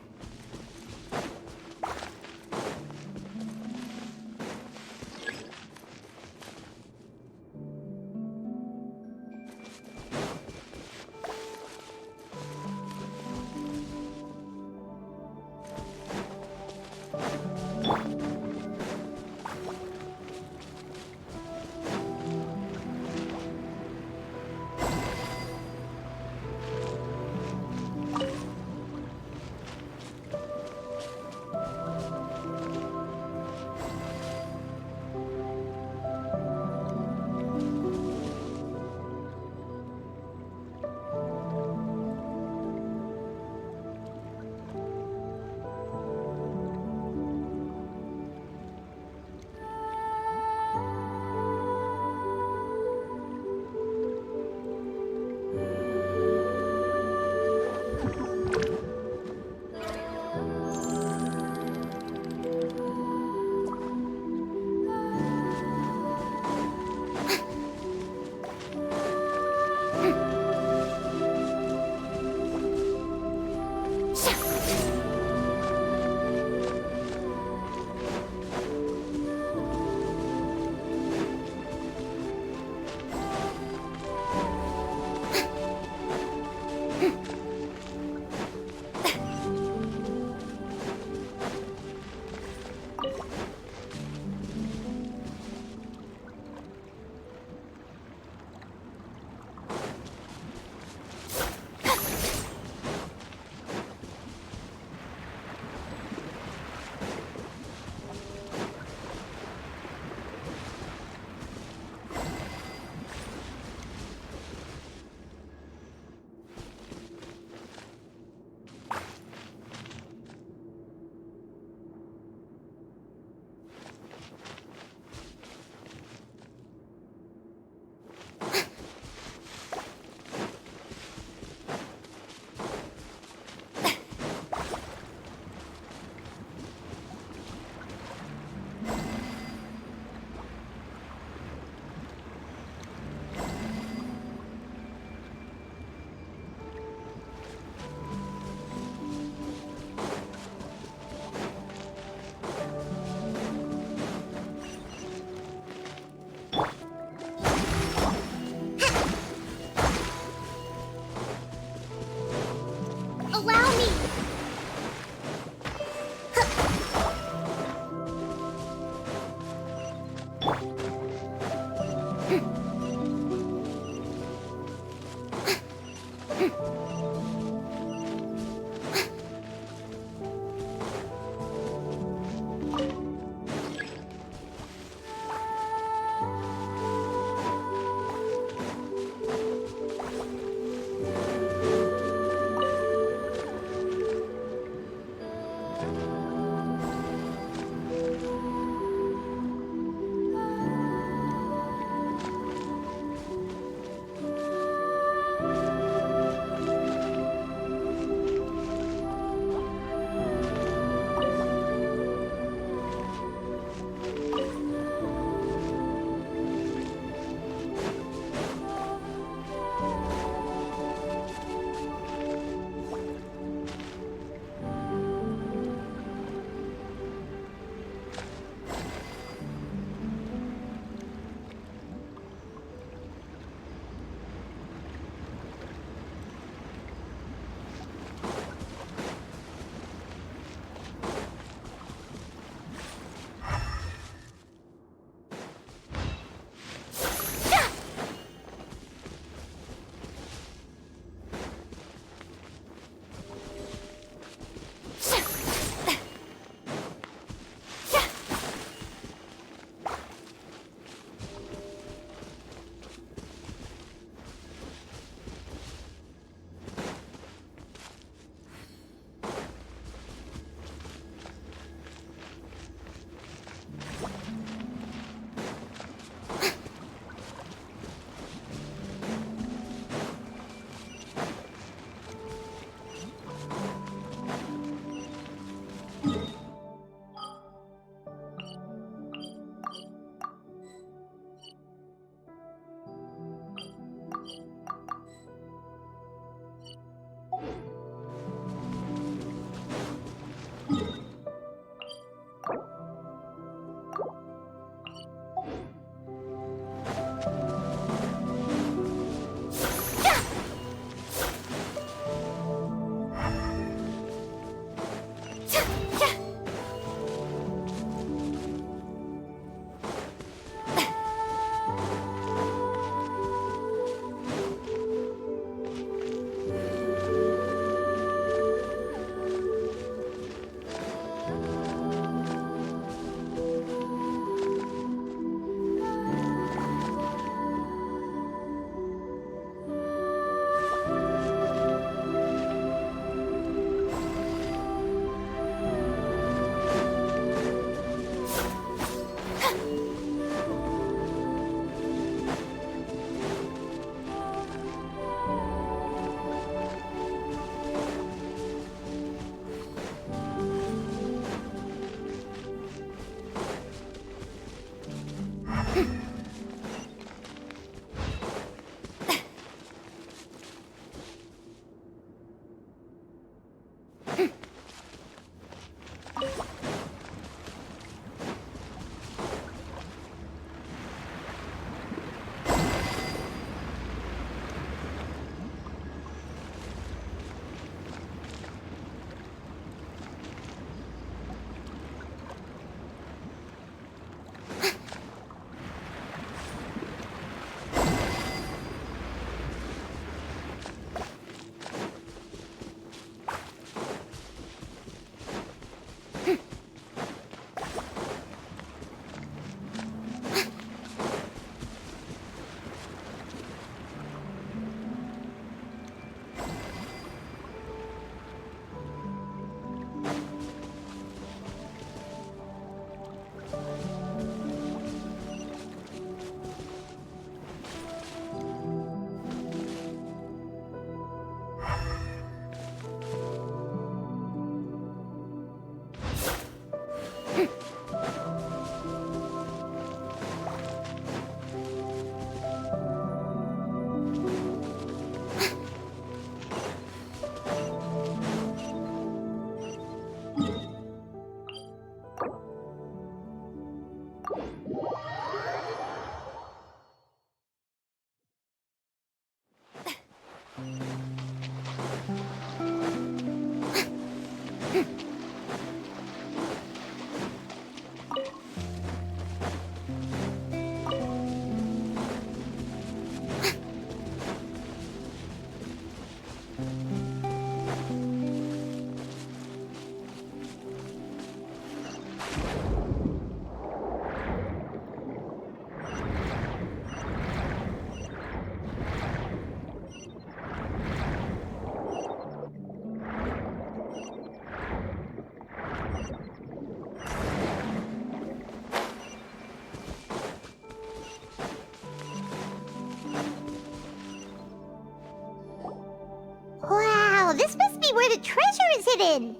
Wow, this must be where the treasure is hidden.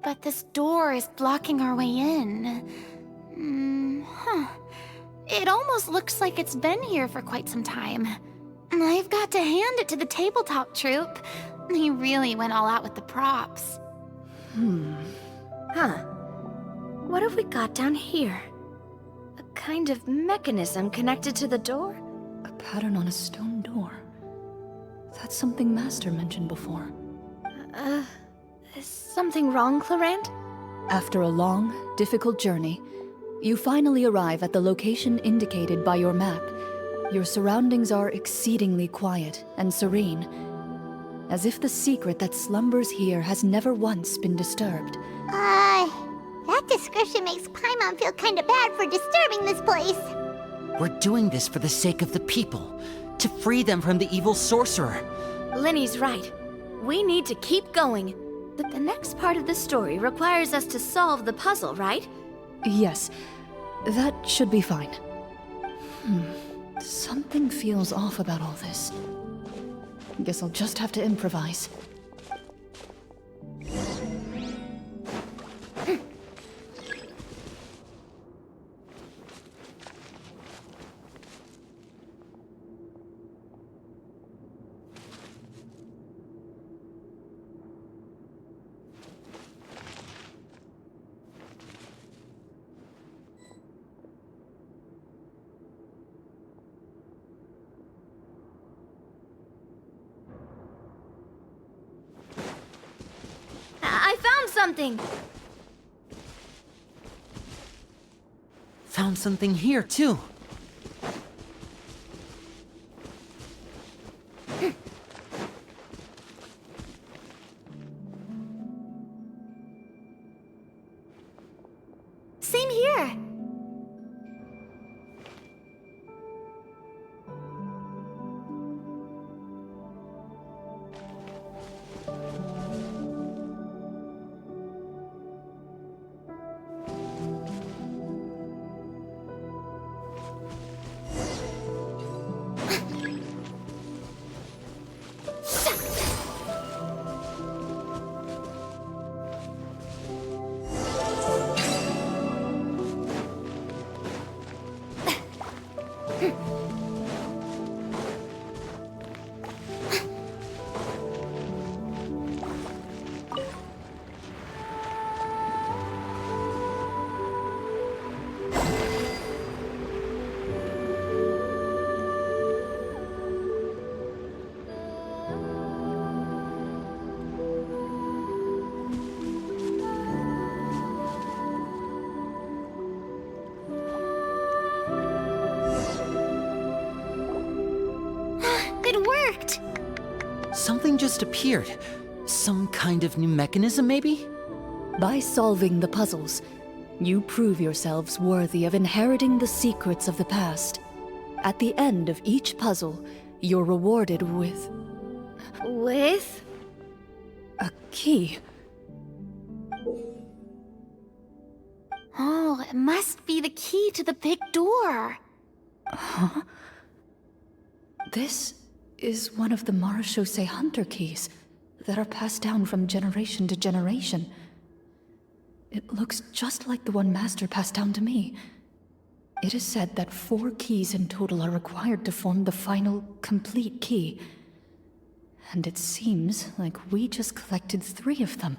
But this door is blocking our way in. It almost looks like it's been here for quite some time. I've got to hand it to the tabletop troupe. They really went all out with the props. Huh. What have we got down here? A kind of mechanism connected to the door? A pattern on a stone door. That's something Master mentioned before. Is something wrong, Clarant? After a long, difficult journey, you finally arrive at the location indicated by your map. Your surroundings are exceedingly quiet and serene, as if the secret that slumbers here has never once been disturbed. That description makes Paimon feel kinda bad for disturbing this place. We're doing this for the sake of the people, to free them from the evil sorcerer. Linny's right. We need to keep going. But the next part of the story requires us to solve the puzzle, right? Yes, that should be fine. Something feels off about all this. Guess I'll just have to improvise. I found something! Found something here, too. Same here. It worked! Something just appeared. Some kind of new mechanism, maybe? By solving the puzzles, you prove yourselves worthy of inheriting the secrets of the past. At the end of each puzzle, you're rewarded with With? a key. Oh, it must be the key to the big door. This is one of the Marechaussee Hunter keys that are passed down from generation to generation. It looks just like the one Master passed down to me. It is said that 4 keys in total are required to form the final, complete key. And it seems like we just collected 3 of them.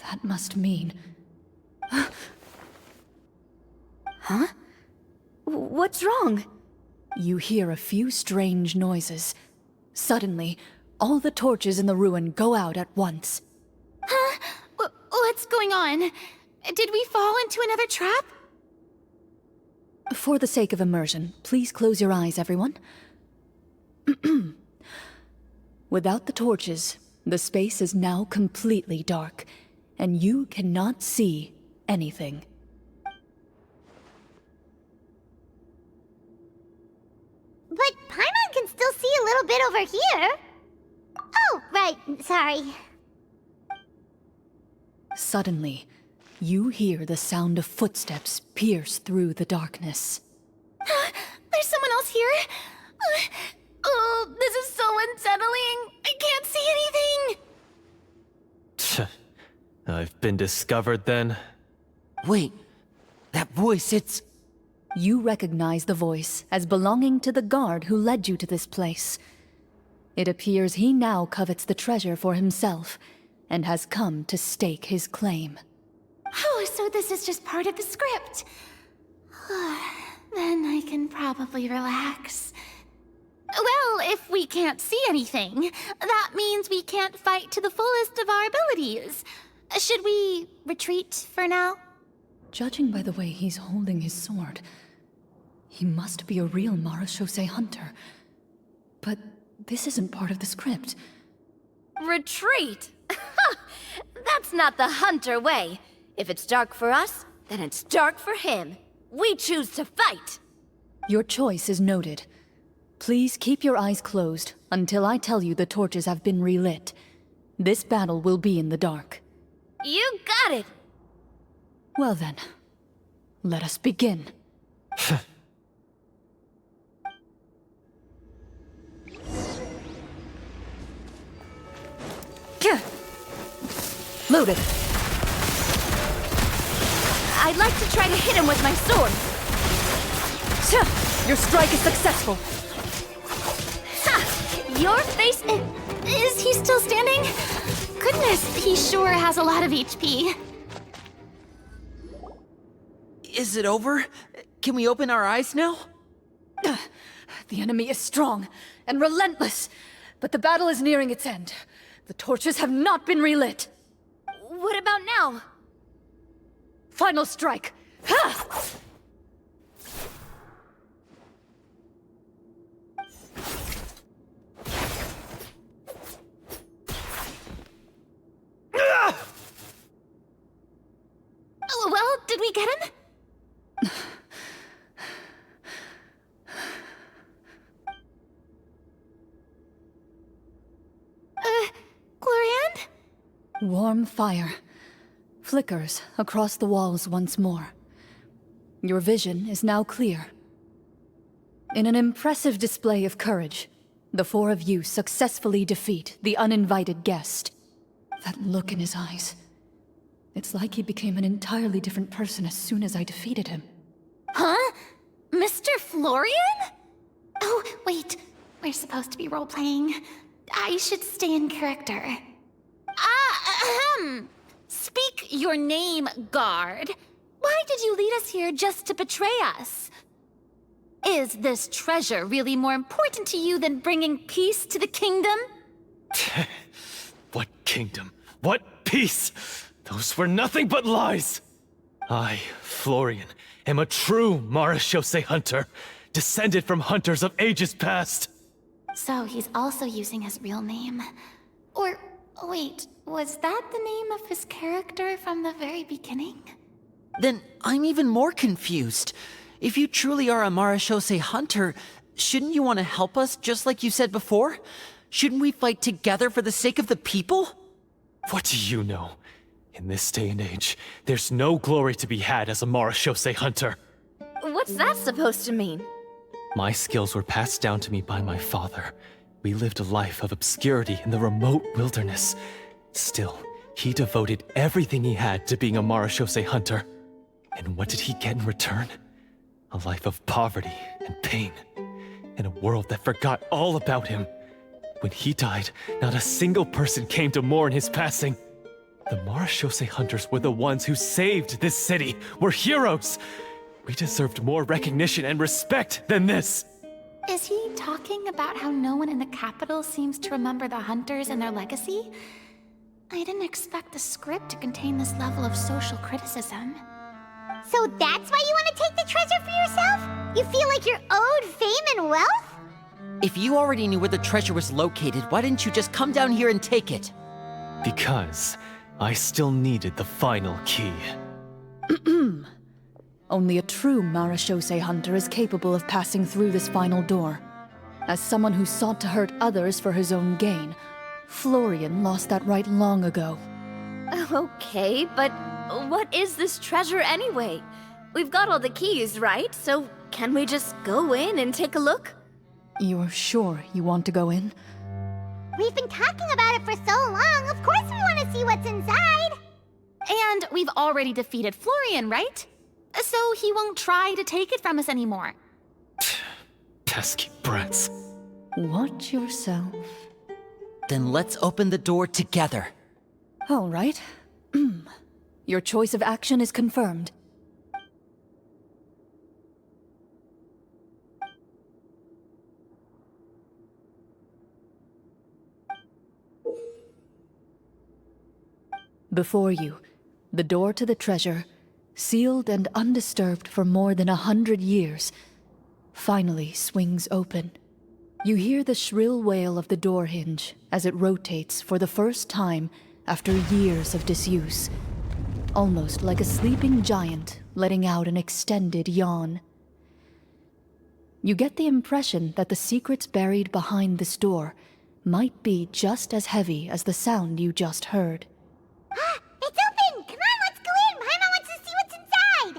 That must mean... What's wrong? You hear a few strange noises. Suddenly, all the torches in the ruin go out at once. Huh? What's going on? Did we fall into another trap? For the sake of immersion, please close your eyes, everyone. Without the torches, the space is now completely dark, and you cannot see anything. But Paimon can still see a little bit over here. Oh, right, sorry. Suddenly, you hear the sound of footsteps pierce through the darkness. There's someone else here? Oh, this is so unsettling. I can't see anything. I've been discovered then. Wait, that voice, it's... You recognize the voice as belonging to the guard who led you to this place. It appears he now covets the treasure for himself, and has come to stake his claim. Oh, so this is just part of the script. Then I can probably relax. Well, if we can't see anything, that means we can't fight to the fullest of our abilities. Should we retreat for now? Judging by the way he's holding his sword, he must be a real Marashose hunter. But this isn't part of the script. Retreat? That's not the hunter way. If it's dark for us, then it's dark for him. We choose to fight. Your choice is noted. Please keep your eyes closed until I tell you the torches have been relit. This battle will be in the dark. You got it! Well then, let us begin. Loaded. I'd like to try to hit him with my sword. Your strike is successful. Ha! Your face... Is he still standing? Goodness, he sure has a lot of HP. Is it over? Can we open our eyes now? The enemy is strong and relentless, but the battle is nearing its end. The torches have not been relit. What about now? Final strike. Ha! Oh, well, did we get him? Glorian? Warm fire flickers across the walls once more. Your vision is now clear. In an impressive display of courage, the four of you successfully defeat the uninvited guest. That look in his eyes. It's like he became an entirely different person as soon as I defeated him. Huh? Mr. Florian? Oh, wait. We're supposed to be role-playing. I should stay in character. Speak your name, guard. Why did you lead us here just to betray us? Is this treasure really more important to you than bringing peace to the kingdom? What kingdom? What peace? Those were nothing but lies! I, Florian, am a true Marashose hunter, descended from hunters of ages past. So he's also using his real name. Or, wait, was that the name of his character from the very beginning? Then I'm even more confused. If you truly are a Marashose hunter, shouldn't you want to help us just like you said before? Shouldn't we fight together for the sake of the people? What do you know? In this day and age, there's no glory to be had as a Marashose hunter. What's that supposed to mean? My skills were passed down to me by my father. We lived a life of obscurity in the remote wilderness. Still, he devoted everything he had to being a Marashose hunter. And what did he get in return? A life of poverty and pain. In a world that forgot all about him. When he died, not a single person came to mourn his passing. The Marashose hunters were the ones who saved this city, were heroes. We deserved more recognition and respect than this! Is he talking about how no one in the capital seems to remember the hunters and their legacy? I didn't expect the script to contain this level of social criticism. So that's why you want to take the treasure for yourself? You feel like you're owed fame and wealth? If you already knew where the treasure was located, why didn't you just come down here and take it? Because I still needed the final key. Only a true Marachose hunter is capable of passing through this final door. As someone who sought to hurt others for his own gain, Florian lost that right long ago. Okay, but what is this treasure anyway? We've got all the keys, right? So can we just go in and take a look? You're sure you want to go in? We've been talking about it for so long. Of course we want to see what's inside. And we've already defeated Florian, right? So he won't try to take it from us anymore. Pesky brats. Watch yourself. Then let's open the door together. All right. Your choice of action is confirmed. Before you, the door to the treasure, sealed and undisturbed for more than 100 years, finally swings open. You hear the shrill wail of the door hinge as it rotates for the first time after years of disuse, almost like a sleeping giant letting out an extended yawn. You get the impression that the secrets buried behind this door might be just as heavy as the sound you just heard. It's open! Come on, let's go in! Paimon wants to see what's inside!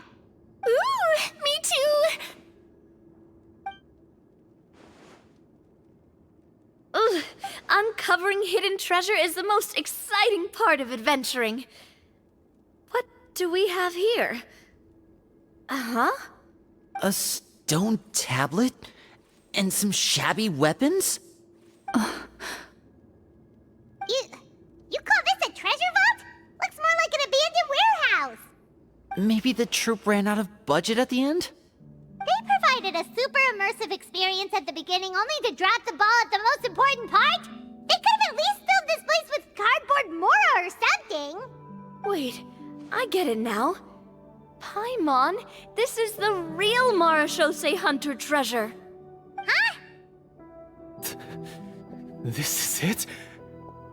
Ooh, me too! Ugh, uncovering hidden treasure is the most exciting part of adventuring. What do we have here? Uh-huh. A stone tablet? And some shabby weapons? You call this a treasure vault? Looks more like an abandoned warehouse. Maybe the troop ran out of budget at the end? They provided a super immersive experience at the beginning only to drop the ball at the most important part. They could have at least filled this place with cardboard mora or something. Wait, I get it now. Paimon, this is the real Marachose hunter treasure. Huh? This is it?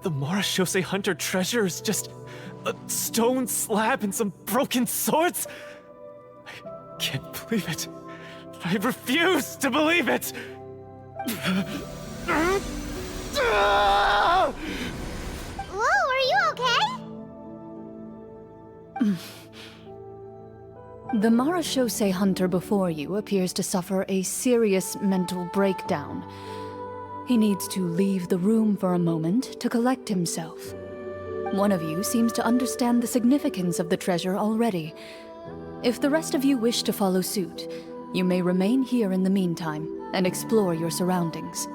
The Marachose hunter treasure is just a stone slab and some broken swords? I can't believe it. I refuse to believe it! Whoa, are you okay? The Marachose hunter before you appears to suffer a serious mental breakdown. He needs to leave the room for a moment to collect himself. One of you seems to understand the significance of the treasure already. If the rest of you wish to follow suit, you may remain here in the meantime and explore your surroundings.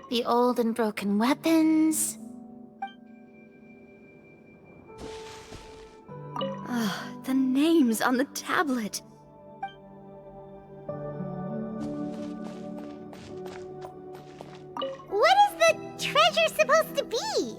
The old and broken weapons. The names on the tablet. treasure's supposed to be?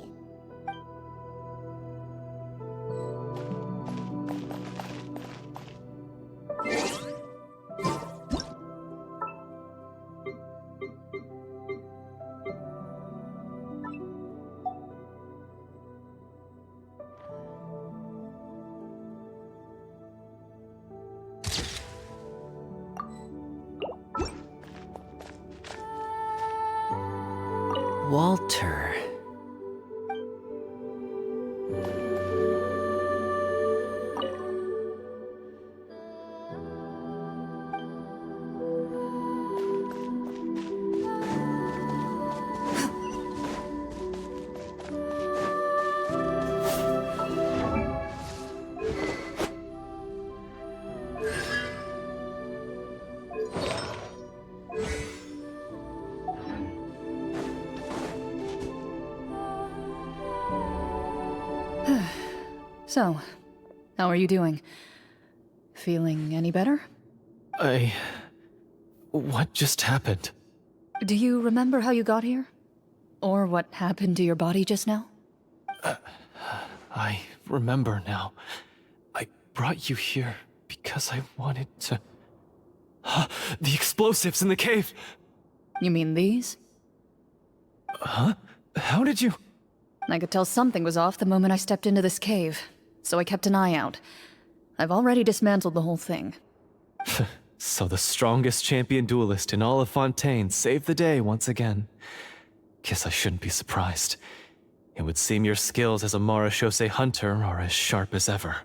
Walter. So, how are you doing? Feeling any better? What just happened? Do you remember how you got here? Or what happened to your body just now? I remember now. I brought you here because I wanted to... The explosives in the cave! You mean these? Huh? How did you... I could tell something was off the moment I stepped into this cave, so I kept an eye out. I've already dismantled the whole thing. So the strongest champion duelist in all of Fontaine saved the day once again. Guess I shouldn't be surprised. It would seem your skills as a Marechaussee hunter are as sharp as ever.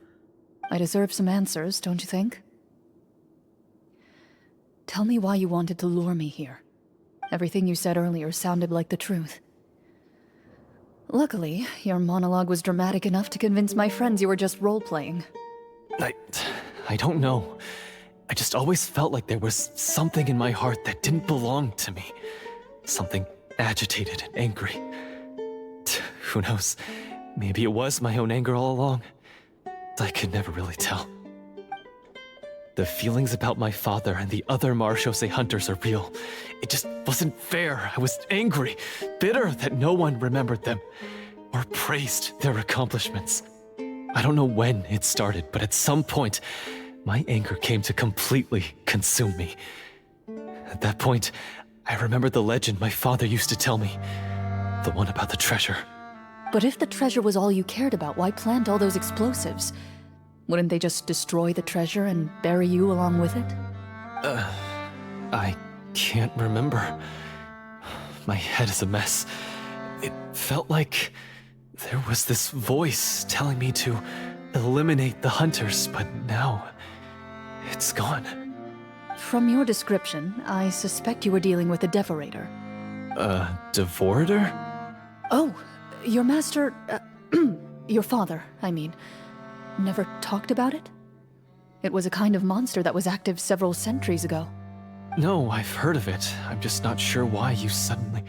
I deserve some answers, don't you think? Tell me why you wanted to lure me here. Everything you said earlier sounded like the truth. Luckily, your monologue was dramatic enough to convince my friends you were just role-playing. I don't know. I just always felt like there was something in my heart that didn't belong to me. Something agitated and angry. Who knows? Maybe it was my own anger all along. I could never really tell. The feelings about my father and the other Marechaussee hunters are real. It just wasn't fair. I was angry, bitter that no one remembered them or praised their accomplishments. I don't know when it started, but at some point, my anger came to completely consume me. At that point, I remembered the legend my father used to tell me. The one about the treasure. But if the treasure was all you cared about, why plant all those explosives? Wouldn't they just destroy the treasure and bury you along with it? I can't remember. My head is a mess. It felt like there was this voice telling me to eliminate the hunters, but now it's gone. From your description, I suspect you were dealing with a devorator. Devorator? Oh, your master... your father, I mean. Never talked about it? It was a kind of monster that was active several centuries ago. No, I've heard of it. I'm just not sure why you suddenly...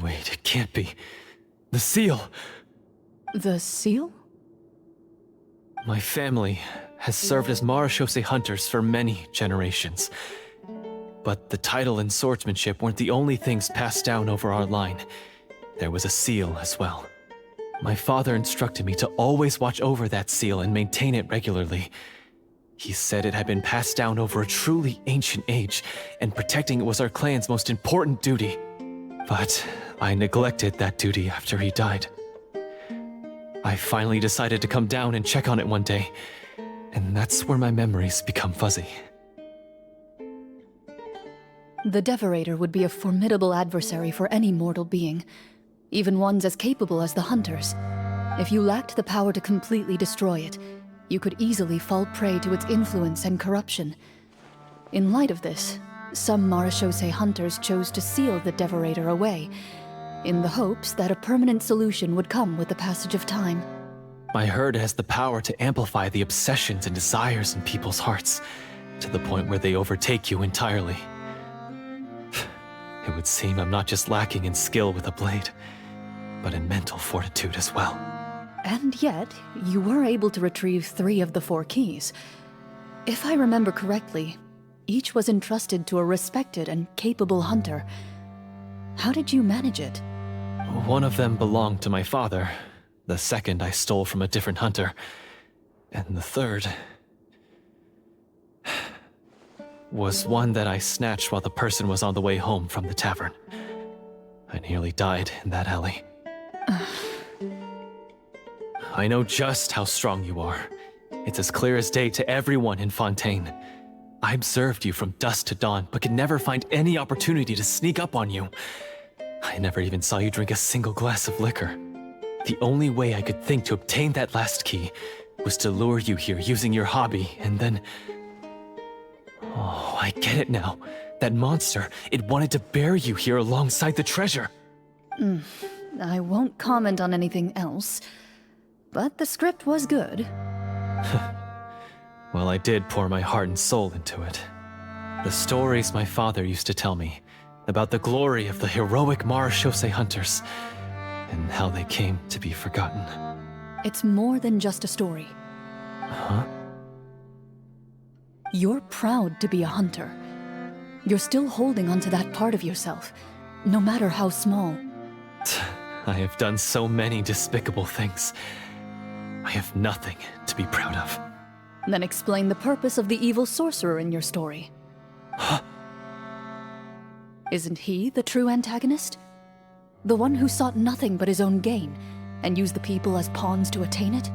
Wait, it can't be. The seal! The seal? My family has served as Marechaussee hunters for many generations. But the title and swordsmanship weren't the only things passed down over our line. There was a seal as well. My father instructed me to always watch over that seal and maintain it regularly. He said it had been passed down over a truly ancient age, and protecting it was our clan's most important duty. But I neglected that duty after he died. I finally decided to come down and check on it one day, and that's where my memories become fuzzy. The Devorator would be a formidable adversary for any mortal being, even ones as capable as the Hunters. If you lacked the power to completely destroy it, you could easily fall prey to its influence and corruption. In light of this, some Marechaussee hunters chose to seal the Devorator away, in the hopes that a permanent solution would come with the passage of time. My herd has the power to amplify the obsessions and desires in people's hearts, to the point where they overtake you entirely. It would seem I'm not just lacking in skill with a blade, but in mental fortitude as well. And yet, you were able to retrieve 3 of the 4 keys. If I remember correctly, each was entrusted to a respected and capable hunter. How did you manage it? One of them belonged to my father. The second I stole from a different hunter. And the third was one that I snatched while the person was on the way home from the tavern. I nearly died in that alley. I know just how strong you are. It's as clear as day to everyone in Fontaine. I observed you from dusk to dawn, but could never find any opportunity to sneak up on you. I never even saw you drink a single glass of liquor. The only way I could think to obtain that last key was to lure you here using your hobby, and then... Oh, I get it now. That monster, it wanted to bury you here alongside the treasure. I won't comment on anything else, but the script was good. Well, I did pour my heart and soul into it. The stories my father used to tell me about the glory of the heroic Marechaussee hunters and how they came to be forgotten. It's more than just a story. Huh? You're proud to be a hunter. You're still holding onto that part of yourself, no matter how small. I have done so many despicable things. I have nothing to be proud of. Then explain the purpose of the evil sorcerer in your story. Huh? Isn't he the true antagonist? The one who sought nothing but his own gain, and used the people as pawns to attain it?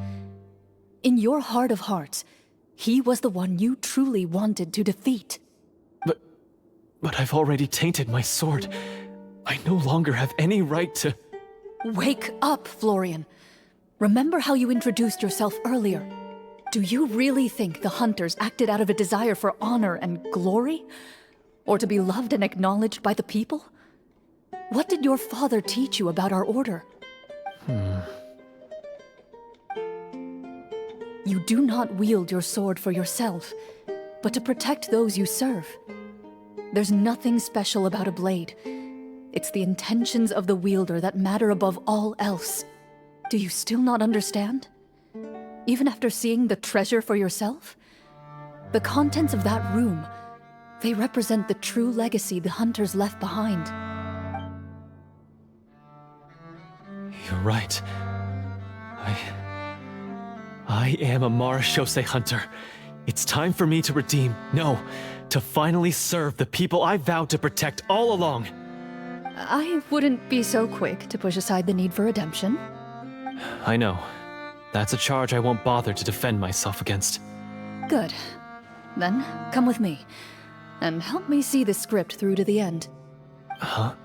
In your heart of hearts, he was the one you truly wanted to defeat. But I've already tainted my sword. I no longer have any right to... Wake up, Florian. Remember how you introduced yourself earlier. Do you really think the hunters acted out of a desire for honor and glory? Or to be loved and acknowledged by the people? What did your father teach you about our order? You do not wield your sword for yourself, but to protect those you serve. There's nothing special about a blade. It's the intentions of the wielder that matter above all else. Do you still not understand? Even after seeing the treasure for yourself? The contents of that room, they represent the true legacy the hunters left behind. You're right. I am a Marechaussee hunter. It's time for me to redeem, no, to finally serve the people I vowed to protect all along. I wouldn't be so quick to push aside the need for redemption. I know. That's a charge I won't bother to defend myself against. Good. Then, come with me, and help me see the script through to the end. Huh?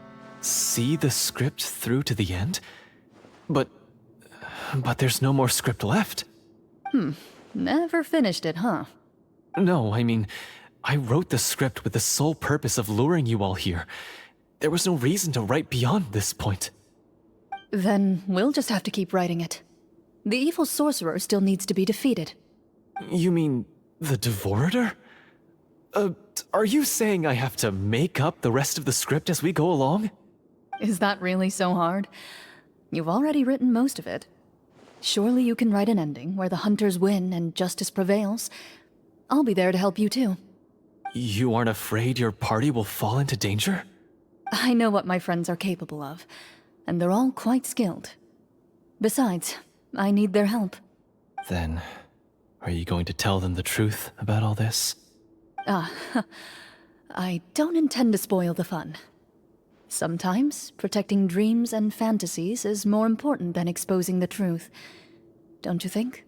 See the script through to the end? But there's no more script left. Never finished it, huh? No, I mean, I wrote the script with the sole purpose of luring you all here. There was no reason to write beyond this point. Then we'll just have to keep writing it. The evil sorcerer still needs to be defeated. You mean the Devorator? Are you saying I have to make up the rest of the script as we go along? Is that really so hard? You've already written most of it. Surely you can write an ending where the hunters win and justice prevails. I'll be there to help you too. You aren't afraid your party will fall into danger? I know what my friends are capable of, and they're all quite skilled. Besides, I need their help. Then, are you going to tell them the truth about all this? I don't intend to spoil the fun. Sometimes, protecting dreams and fantasies is more important than exposing the truth. Don't you think?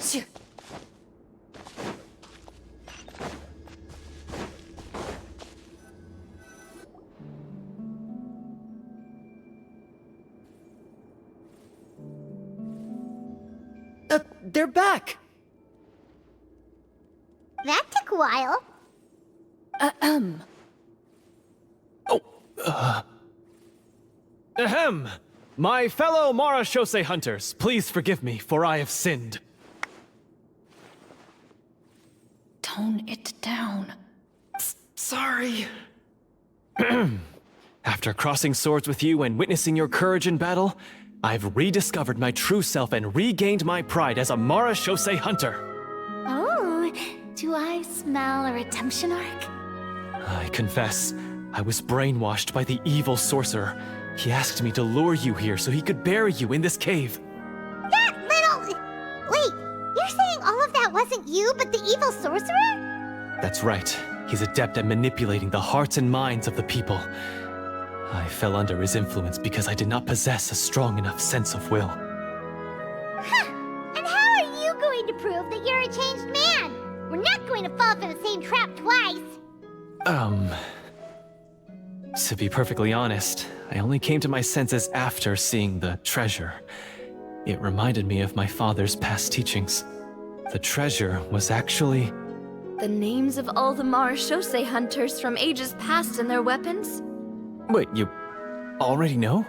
Sure. They're back! That took a while. Ahem! My fellow Marechaussee hunters, please forgive me, for I have sinned. Tone it down. Sorry. After crossing swords with you and witnessing your courage in battle, I've rediscovered my true self and regained my pride as a Marechaussee hunter. Oh, Do I smell a redemption arc? I confess, I was brainwashed by the evil sorcerer. He asked me to lure you here so he could bury you in this cave. That little... Wait, you're saying all of that wasn't you, but the evil sorcerer? That's right. He's adept at manipulating the hearts and minds of the people. I fell under his influence because I did not possess a strong enough sense of will. Huh. And how are you going to prove that you're a changed man? We're not going to fall for the same trap twice. To be perfectly honest, I only came to my senses after seeing the treasure. It reminded me of my father's past teachings. The treasure was actually... The names of all the Marashose hunters from ages past and their weapons? Wait, you already know?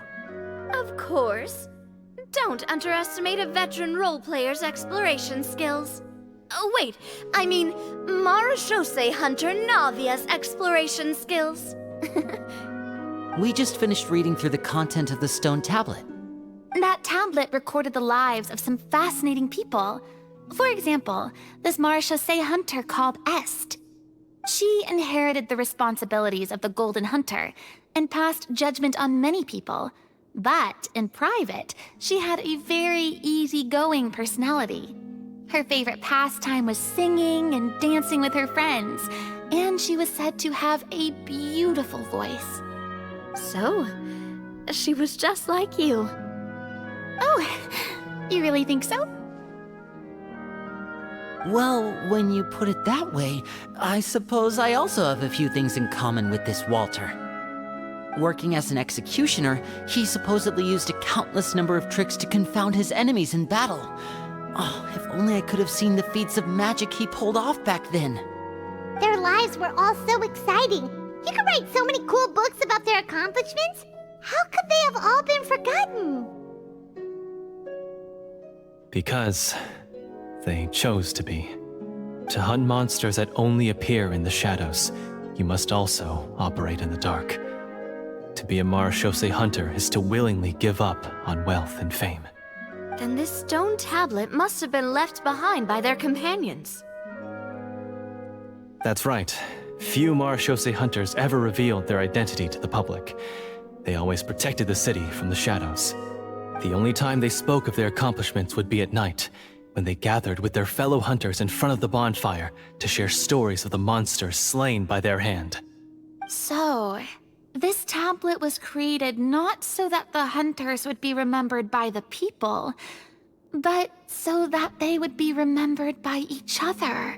Of course. Don't underestimate a veteran role player's exploration skills. Oh, wait, I mean Marashose hunter Navia's exploration skills. We just finished reading through the content of the stone tablet. That tablet recorded the lives of some fascinating people. For example, this Marashose hunter called Est. She inherited the responsibilities of the Golden Hunter and passed judgment on many people. But in private, she had a very easygoing personality. Her favorite pastime was singing and dancing with her friends, and she was said to have a beautiful voice. So, she was just like you. Oh, you really think so? Well, when you put it that way, I suppose I also have a few things in common with this Walter. Working as an executioner, he supposedly used a countless number of tricks to confound his enemies in battle. Oh, if only I could have seen the feats of magic he pulled off back then. Their lives were all so exciting. You could write so many cool books about their accomplishments. How could they have all been forgotten? Because they chose to be. To hunt monsters that only appear in the shadows, you must also operate in the dark. To be a Marashose hunter is to willingly give up on wealth and fame. Then this stone tablet must have been left behind by their companions. That's right. Few Marashose hunters ever revealed their identity to the public. They always protected the city from the shadows. The only time they spoke of their accomplishments would be at night, when they gathered with their fellow hunters in front of the bonfire to share stories of the monsters slain by their hand. So, this tablet was created not so that the hunters would be remembered by the people, but so that they would be remembered by each other.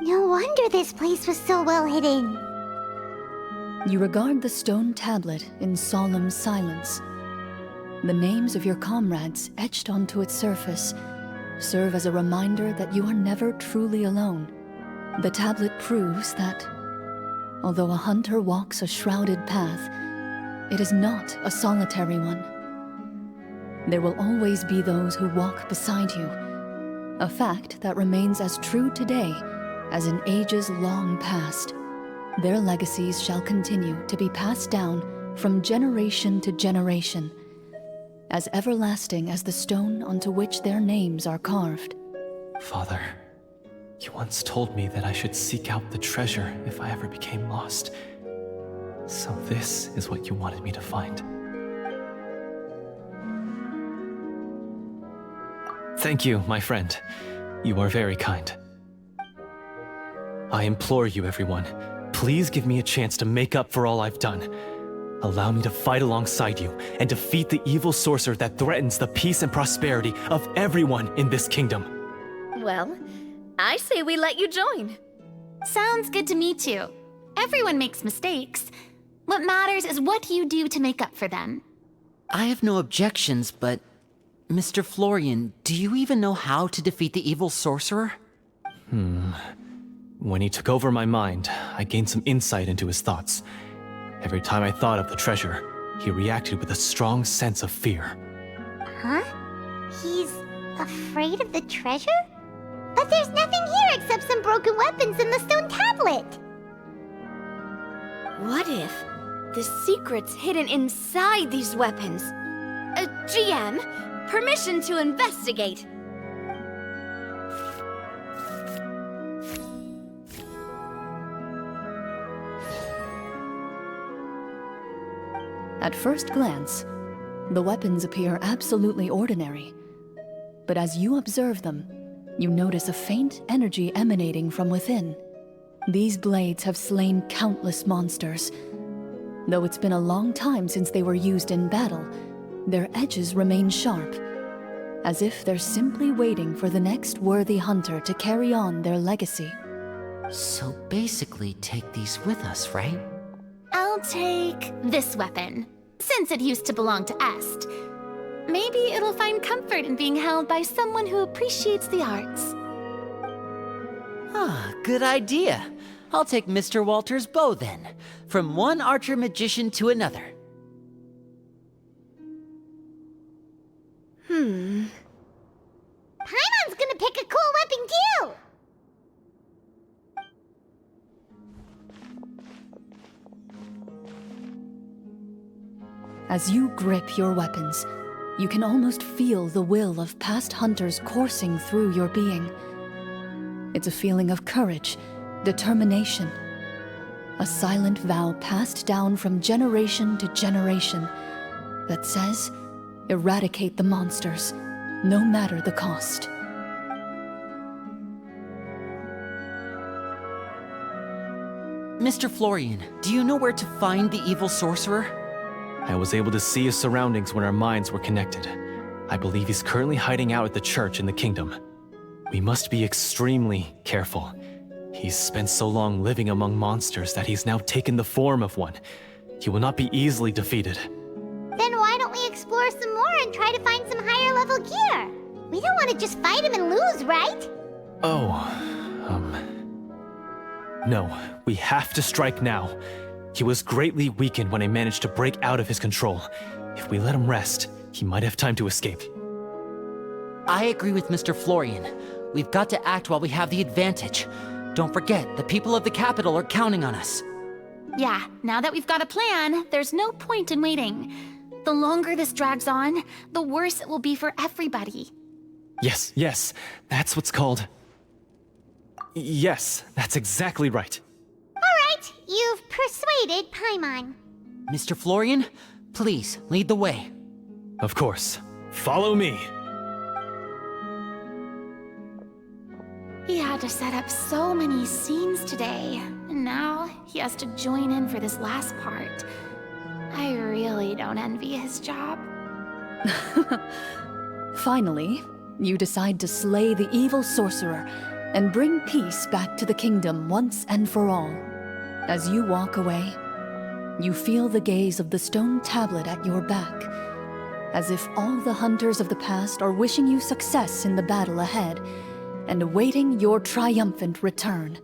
No wonder this place was so well hidden. You regard the stone tablet in solemn silence. The names of your comrades etched onto its surface serve as a reminder that you are never truly alone. The tablet proves that, although a hunter walks a shrouded path, it is not a solitary one. There will always be those who walk beside you, a fact that remains as true today as in ages long past. Their legacies shall continue to be passed down from generation to generation, as everlasting as the stone onto which their names are carved. Father, you once told me that I should seek out the treasure if I ever became lost. So this is what you wanted me to find. Thank you, my friend. You are very kind. I implore you, everyone, please give me a chance to make up for all I've done. Allow me to fight alongside you and defeat the evil sorcerer that threatens the peace and prosperity of everyone in this kingdom. Well, I say we let you join. Sounds good to me too. Everyone makes mistakes. What matters is what you do to make up for them. I have no objections, but... Mr. Florian, do you even know how to defeat the evil sorcerer? When he took over my mind, I gained some insight into his thoughts. Every time I thought of the treasure, he reacted with a strong sense of fear. Huh? He's afraid of the treasure? But there's nothing here except some broken weapons and the stone tablet. What if the secret's hidden inside these weapons? GM, permission to investigate. At first glance, the weapons appear absolutely ordinary. But as you observe them, you notice a faint energy emanating from within. These blades have slain countless monsters. Though it's been a long time since they were used in battle, their edges remain sharp, as if they're simply waiting for the next worthy hunter to carry on their legacy. So basically, take these with us, right? I'll take this weapon, since it used to belong to Est. Maybe it'll find comfort in being held by someone who appreciates the arts. Ah, good idea. I'll take Mr. Walter's bow then. From one archer magician to another. Paimon's gonna pick a cool weapon too! As you grip your weapons, you can almost feel the will of past hunters coursing through your being. It's a feeling of courage, determination, a silent vow passed down from generation to generation that says, eradicate the monsters, no matter the cost. Mr. Florian, do you know where to find the evil sorcerer? I was able to see his surroundings when our minds were connected. I believe he's currently hiding out at the church in the kingdom. We must be extremely careful. He's spent so long living among monsters that he's now taken the form of one. He will not be easily defeated. Then why don't we explore some more and try to find some higher level gear? We don't want to just fight him and lose, right? No, we have to strike now. He was greatly weakened when I managed to break out of his control. If we let him rest, he might have time to escape. I agree with Mr. Florian. We've got to act while we have the advantage. Don't forget, the people of the capital are counting on us. Yeah, now that we've got a plan, there's no point in waiting. The longer this drags on, the worse it will be for everybody. Yes, that's what's called... Yes, that's exactly right. Alright, you've persuaded Paimon. Mr. Florian, please lead the way. Of course. Follow me. He had to set up so many scenes today, and now he has to join in for this last part. I really don't envy his job. Finally, you decide to slay the evil sorcerer and bring peace back to the kingdom once and for all. As you walk away, you feel the gaze of the stone tablet at your back, as if all the hunters of the past are wishing you success in the battle ahead and awaiting your triumphant return.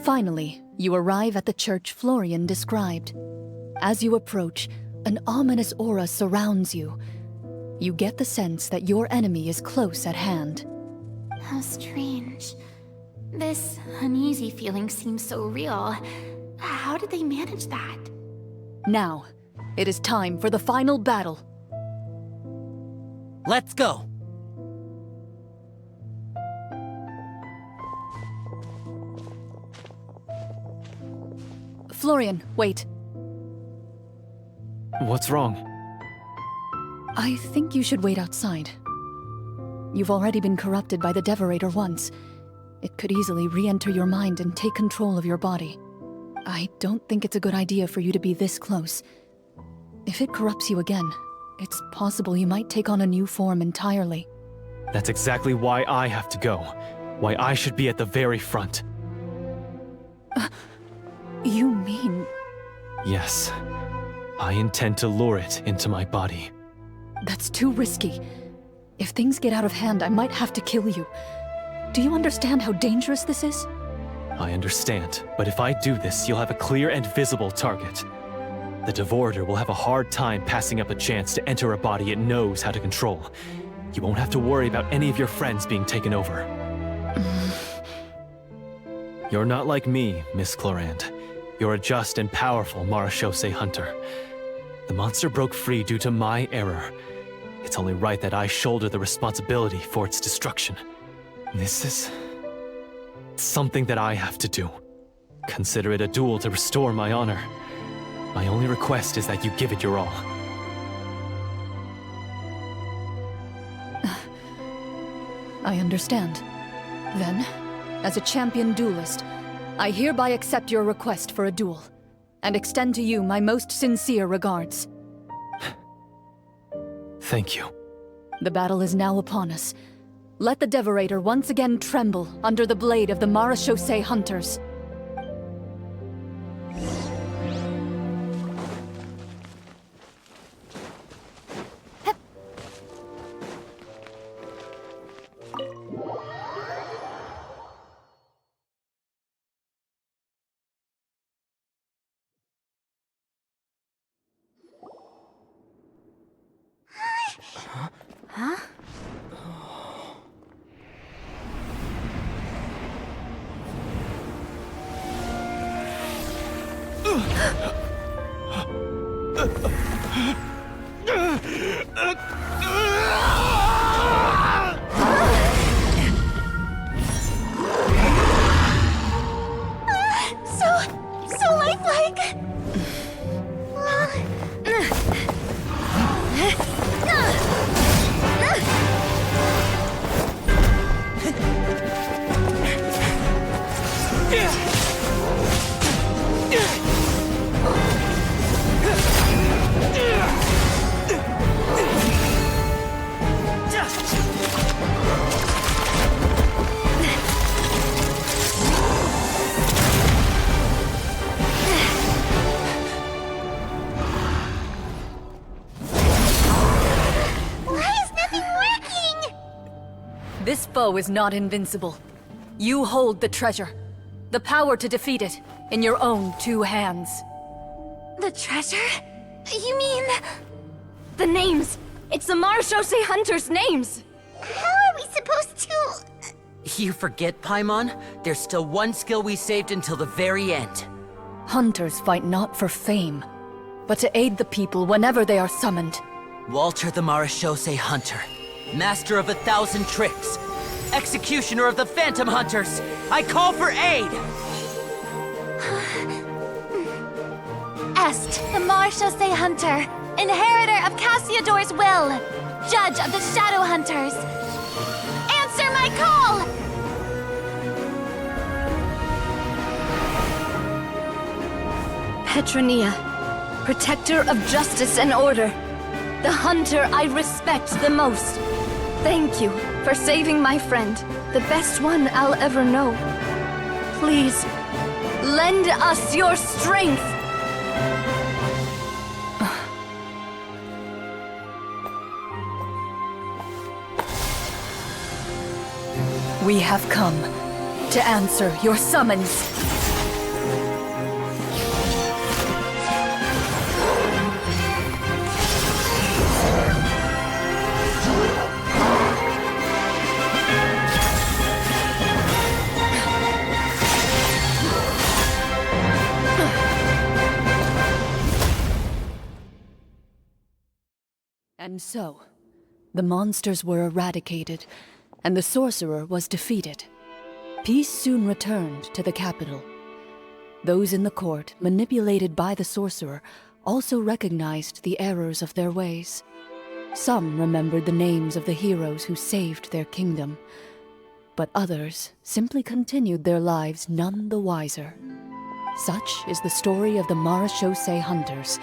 Finally, you arrive at the church Florian described. As you approach, an ominous aura surrounds you. You get the sense that your enemy is close at hand. How strange. This uneasy feeling seems so real. How did they manage that? Now, it is time for the final battle. Let's go! Florian, wait. What's wrong? I think you should wait outside. You've already been corrupted by the Devorator once. It could easily re-enter your mind and take control of your body. I don't think it's a good idea for you to be this close. If it corrupts you again, it's possible you might take on a new form entirely. That's exactly why I have to go. Why I should be at the very front. You mean... Yes. I intend to lure it into my body. That's too risky. If things get out of hand, I might have to kill you. Do you understand how dangerous this is? I understand, but if I do this, you'll have a clear and visible target. The Devorator will have a hard time passing up a chance to enter a body it knows how to control. You won't have to worry about any of your friends being taken over. You're not like me, Miss Clorand. You're a just and powerful Marechaussee hunter. The monster broke free due to my error. It's only right that I shoulder the responsibility for its destruction. This is something that I have to do. Consider it a duel to restore my honor. My only request is that you give it your all. I understand. Then, as a champion duelist, I hereby accept your request for a duel, and extend to you my most sincere regards. Thank you. The battle is now upon us. Let the Devorator once again tremble under the blade of the Marechaussee hunters. So lifelike! This foe is not invincible. You hold the treasure. The power to defeat it in your own two hands. The treasure? You mean... The names! It's the Marechaussee hunters' names! How are we supposed to... You forget, Paimon? There's still one skill we saved until the very end. Hunters fight not for fame, but to aid the people whenever they are summoned. Walter the Marechaussee Hunter, master of 1,000 tricks, executioner of the Phantom Hunters, I call for aid! Est, the Marechaussee hunter, inheritor of Cassiodor's will, judge of the Shadow Hunters. Answer my call! Petronia, protector of justice and order, the hunter I respect the most. Thank you for saving my friend, the best one I'll ever know. Please, lend us your strength! We have come to answer your summons. And so, the monsters were eradicated, and the sorcerer was defeated. Peace soon returned to the capital. Those in the court, manipulated by the sorcerer, also recognized the errors of their ways. Some remembered the names of the heroes who saved their kingdom, but others simply continued their lives none the wiser. Such is the story of the Marechaussee Hunters.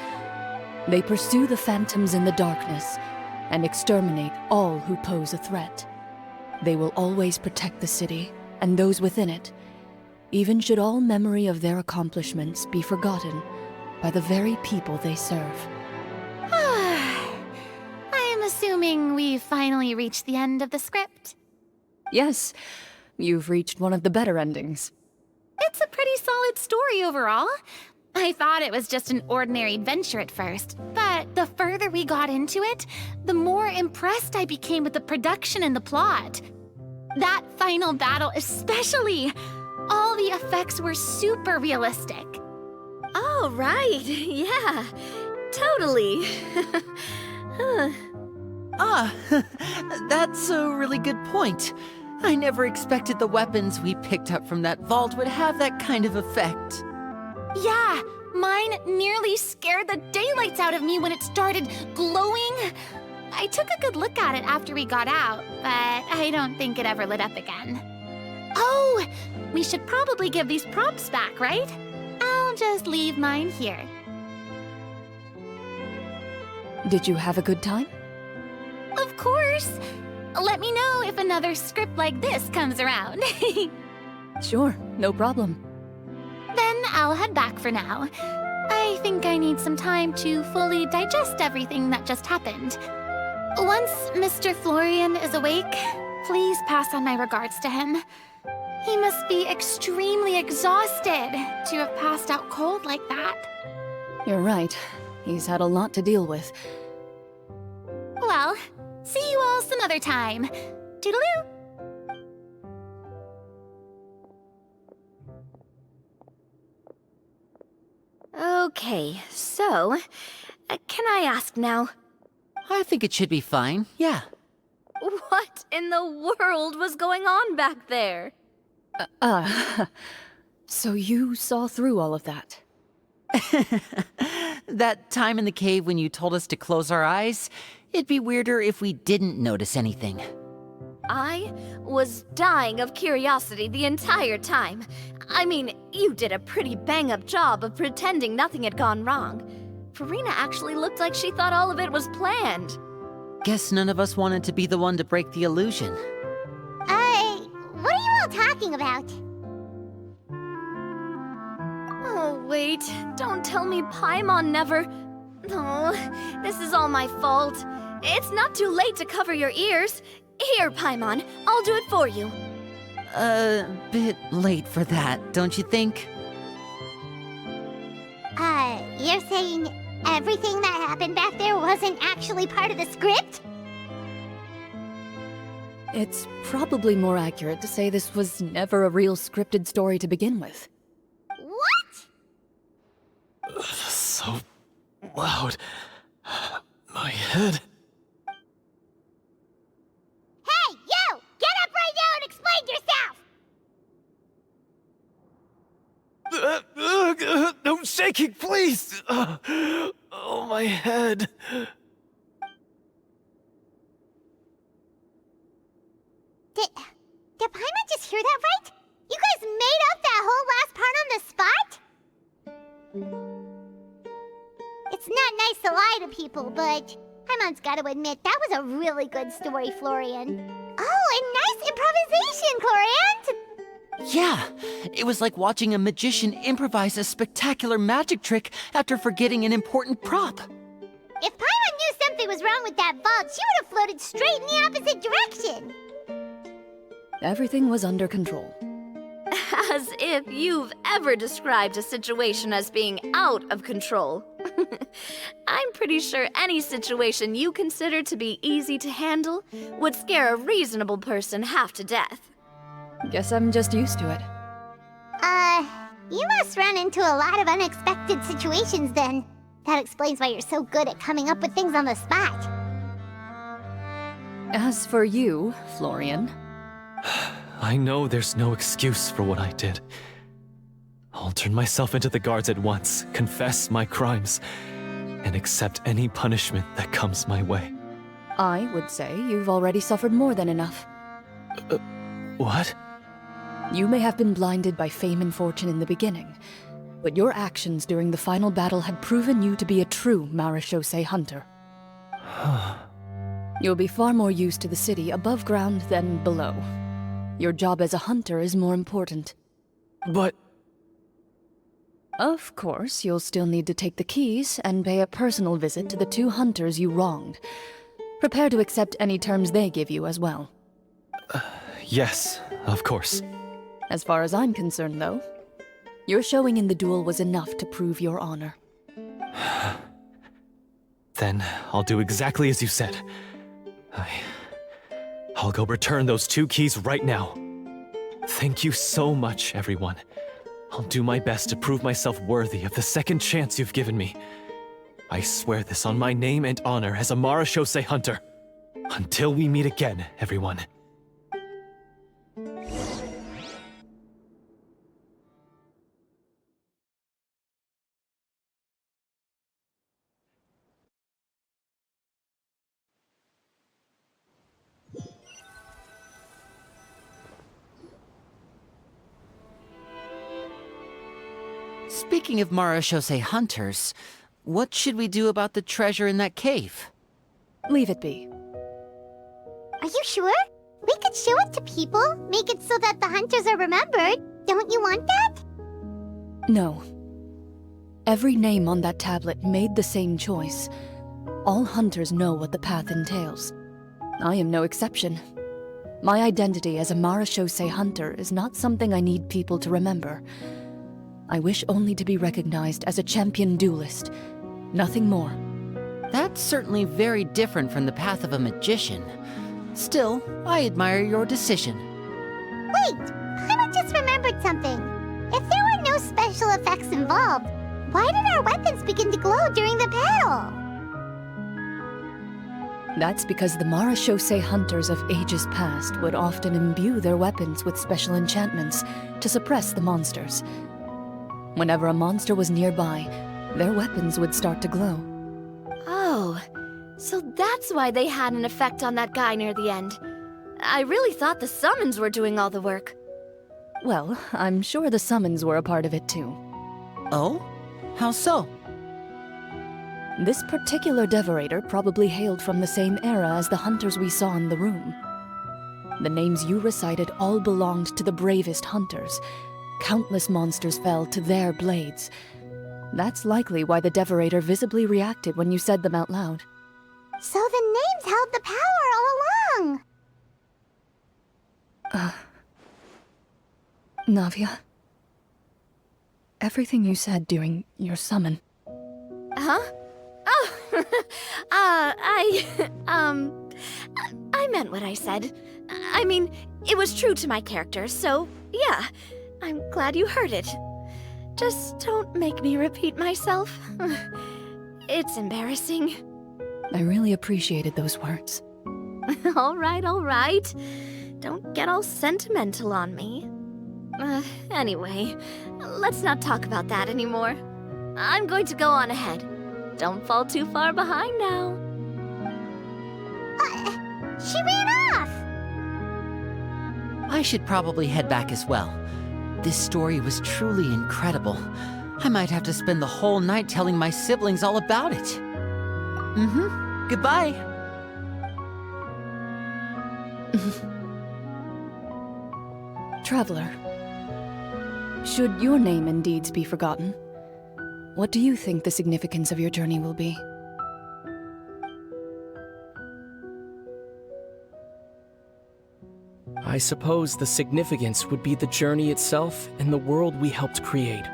They pursue the phantoms in the darkness and exterminate all who pose a threat. They will always protect the city and those within it, even should all memory of their accomplishments be forgotten by the very people they serve. I am assuming we've finally reached the end of the script. Yes, You've reached one of the better endings. It's a pretty solid story overall. I thought it was just an ordinary adventure at first, but the further we got into it, the more impressed I became with the production and the plot. That final battle especially! All the effects were super realistic. Oh, right. Yeah, totally. That's a really good point. I never expected the weapons we picked up from that vault would have that kind of effect. Yeah, mine nearly scared the daylights out of me when it started glowing. I took a good look at it after we got out, but I don't think it ever lit up again. Oh, we should probably give these props back, right? I'll just leave mine here. Did you have a good time? Of course. Let me know if another script like this comes around. Sure, no problem. Then I'll head back for now. I think I need some time to fully digest everything that just happened. Once Mr. Florian is awake, please pass on my regards to him. He must be extremely exhausted to have passed out cold like that. You're right. He's had a lot to deal with. Well, see you all some other time. Toodaloo! Okay, so, can I ask now, I think it should be fine, yeah. what in the world was going on back there? So you saw through all of that? That time in the cave when you told us to close our eyes, it'd be weirder if we didn't notice anything. I was dying of curiosity the entire time. I mean, you did a pretty bang-up job of pretending nothing had gone wrong. Farina actually looked like she thought all of it was planned. Guess none of us wanted to be the one to break the illusion. What are you all talking about? Oh, wait. Don't tell me Paimon never... Oh, this is all my fault. It's not too late to cover your ears. Here, Paimon, I'll do it for you. Bit late for that, don't you think? You're saying everything that happened back there wasn't actually part of the script? It's probably more accurate to say this was never a real scripted story to begin with. What? So loud. My head. Hey, you! Get up right now and explain yourself! No shaking, please! Oh, my head. Did Paimon just hear that right? You guys made up that whole last part on the spot? It's not nice to lie to people, but Paimon's got to admit that was a really good story, Florian. Oh, and nice improvisation, Florian! Yeah, it was like watching a magician improvise a spectacular magic trick after forgetting an important prop. If Paimon knew something was wrong with that vault, she would have floated straight in the opposite direction. Everything was under control. As if you've ever described a situation as being out of control. I'm pretty sure any situation you consider to be easy to handle would scare a reasonable person half to death. Guess I'm just used to it. You must run into a lot of unexpected situations then. That explains why you're so good at coming up with things on the spot. As for you, Florian... I know there's no excuse for what I did. I'll turn myself into the guards at once, confess my crimes, and accept any punishment that comes my way. I would say you've already suffered more than enough. What? You may have been blinded by fame and fortune in the beginning, but your actions during the final battle had proven you to be a true Marechaussee hunter. You'll be far more used to the city above ground than below. Your job as a hunter is more important. But... Of course, you'll still need to take the keys and pay a personal visit to the 2 hunters you wronged. Prepare to accept any terms they give you as well. Yes, Of course. As far as I'm concerned, though, your showing in the duel was enough to prove your honor. Then I'll do exactly as you said. I'll go return those 2 keys right now. Thank you so much, everyone. I'll do my best to prove myself worthy of the second chance you've given me. I swear this on my name and honor as a Marashose hunter. Until we meet again, everyone. Speaking of Marashose hunters, what should we do about the treasure in that cave? Leave it be. Are you sure? We could show it to people, make it so that the hunters are remembered. Don't you want that? No. Every name on that tablet made the same choice. All hunters know what the path entails. I am no exception. My identity as a Marashose hunter is not something I need people to remember. I wish only to be recognized as a champion duelist. Nothing more. That's certainly very different from the path of a magician. Still, I admire your decision. Wait! Paimon just remembered something. If there were no special effects involved, why did our weapons begin to glow during the battle? That's because the Marashose hunters of ages past would often imbue their weapons with special enchantments to suppress the monsters. Whenever a monster was nearby, their weapons would start to glow. Oh, so that's why they had an effect on that guy near the end. I really thought the summons were doing all the work. Well, I'm sure the summons were a part of it too. Oh? How so? This particular devorator probably hailed from the same era as the hunters we saw in the room. The names you recited all belonged to the bravest hunters. Countless monsters fell to their blades. That's likely why the devorator visibly reacted when you said them out loud. So the names held the power all along! Navia, everything you said during your summon. Huh? Oh, I meant what I said. I mean, it was true to my character, so yeah, I'm glad you heard it. Just don't make me repeat myself. It's embarrassing. I really appreciated those words. All right. Don't get all sentimental on me. Anyway, let's not talk about that anymore. I'm going to go on ahead. Don't fall too far behind now. She ran off! I should probably head back as well. This story was truly incredible. I might have to spend the whole night telling my siblings all about it. Goodbye. Traveler, should your name and deeds be forgotten, what do you think the significance of your journey will be? I suppose the significance would be the journey itself and the world we helped create.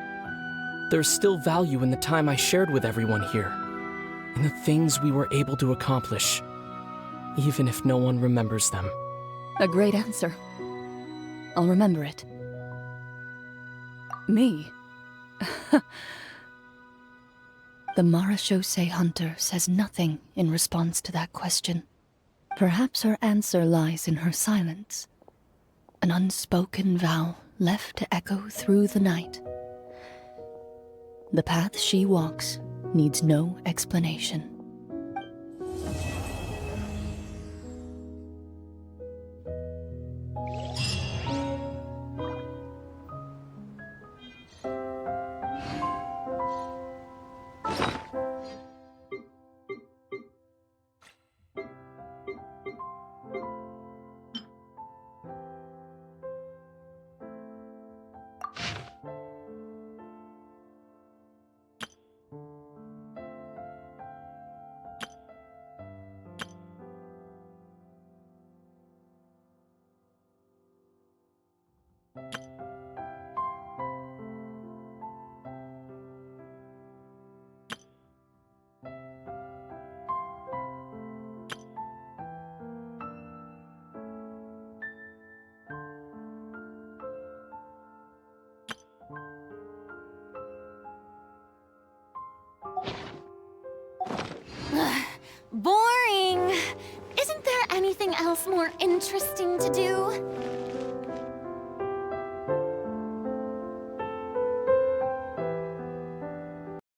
There's still value in the time I shared with everyone here, in the things we were able to accomplish, even if no one remembers them. A great answer. I'll remember it. Me? The Marashose hunter says nothing in response to that question. Perhaps her answer lies in her silence. An unspoken vow left to echo through the night. The path she walks needs no explanation. else more interesting to do?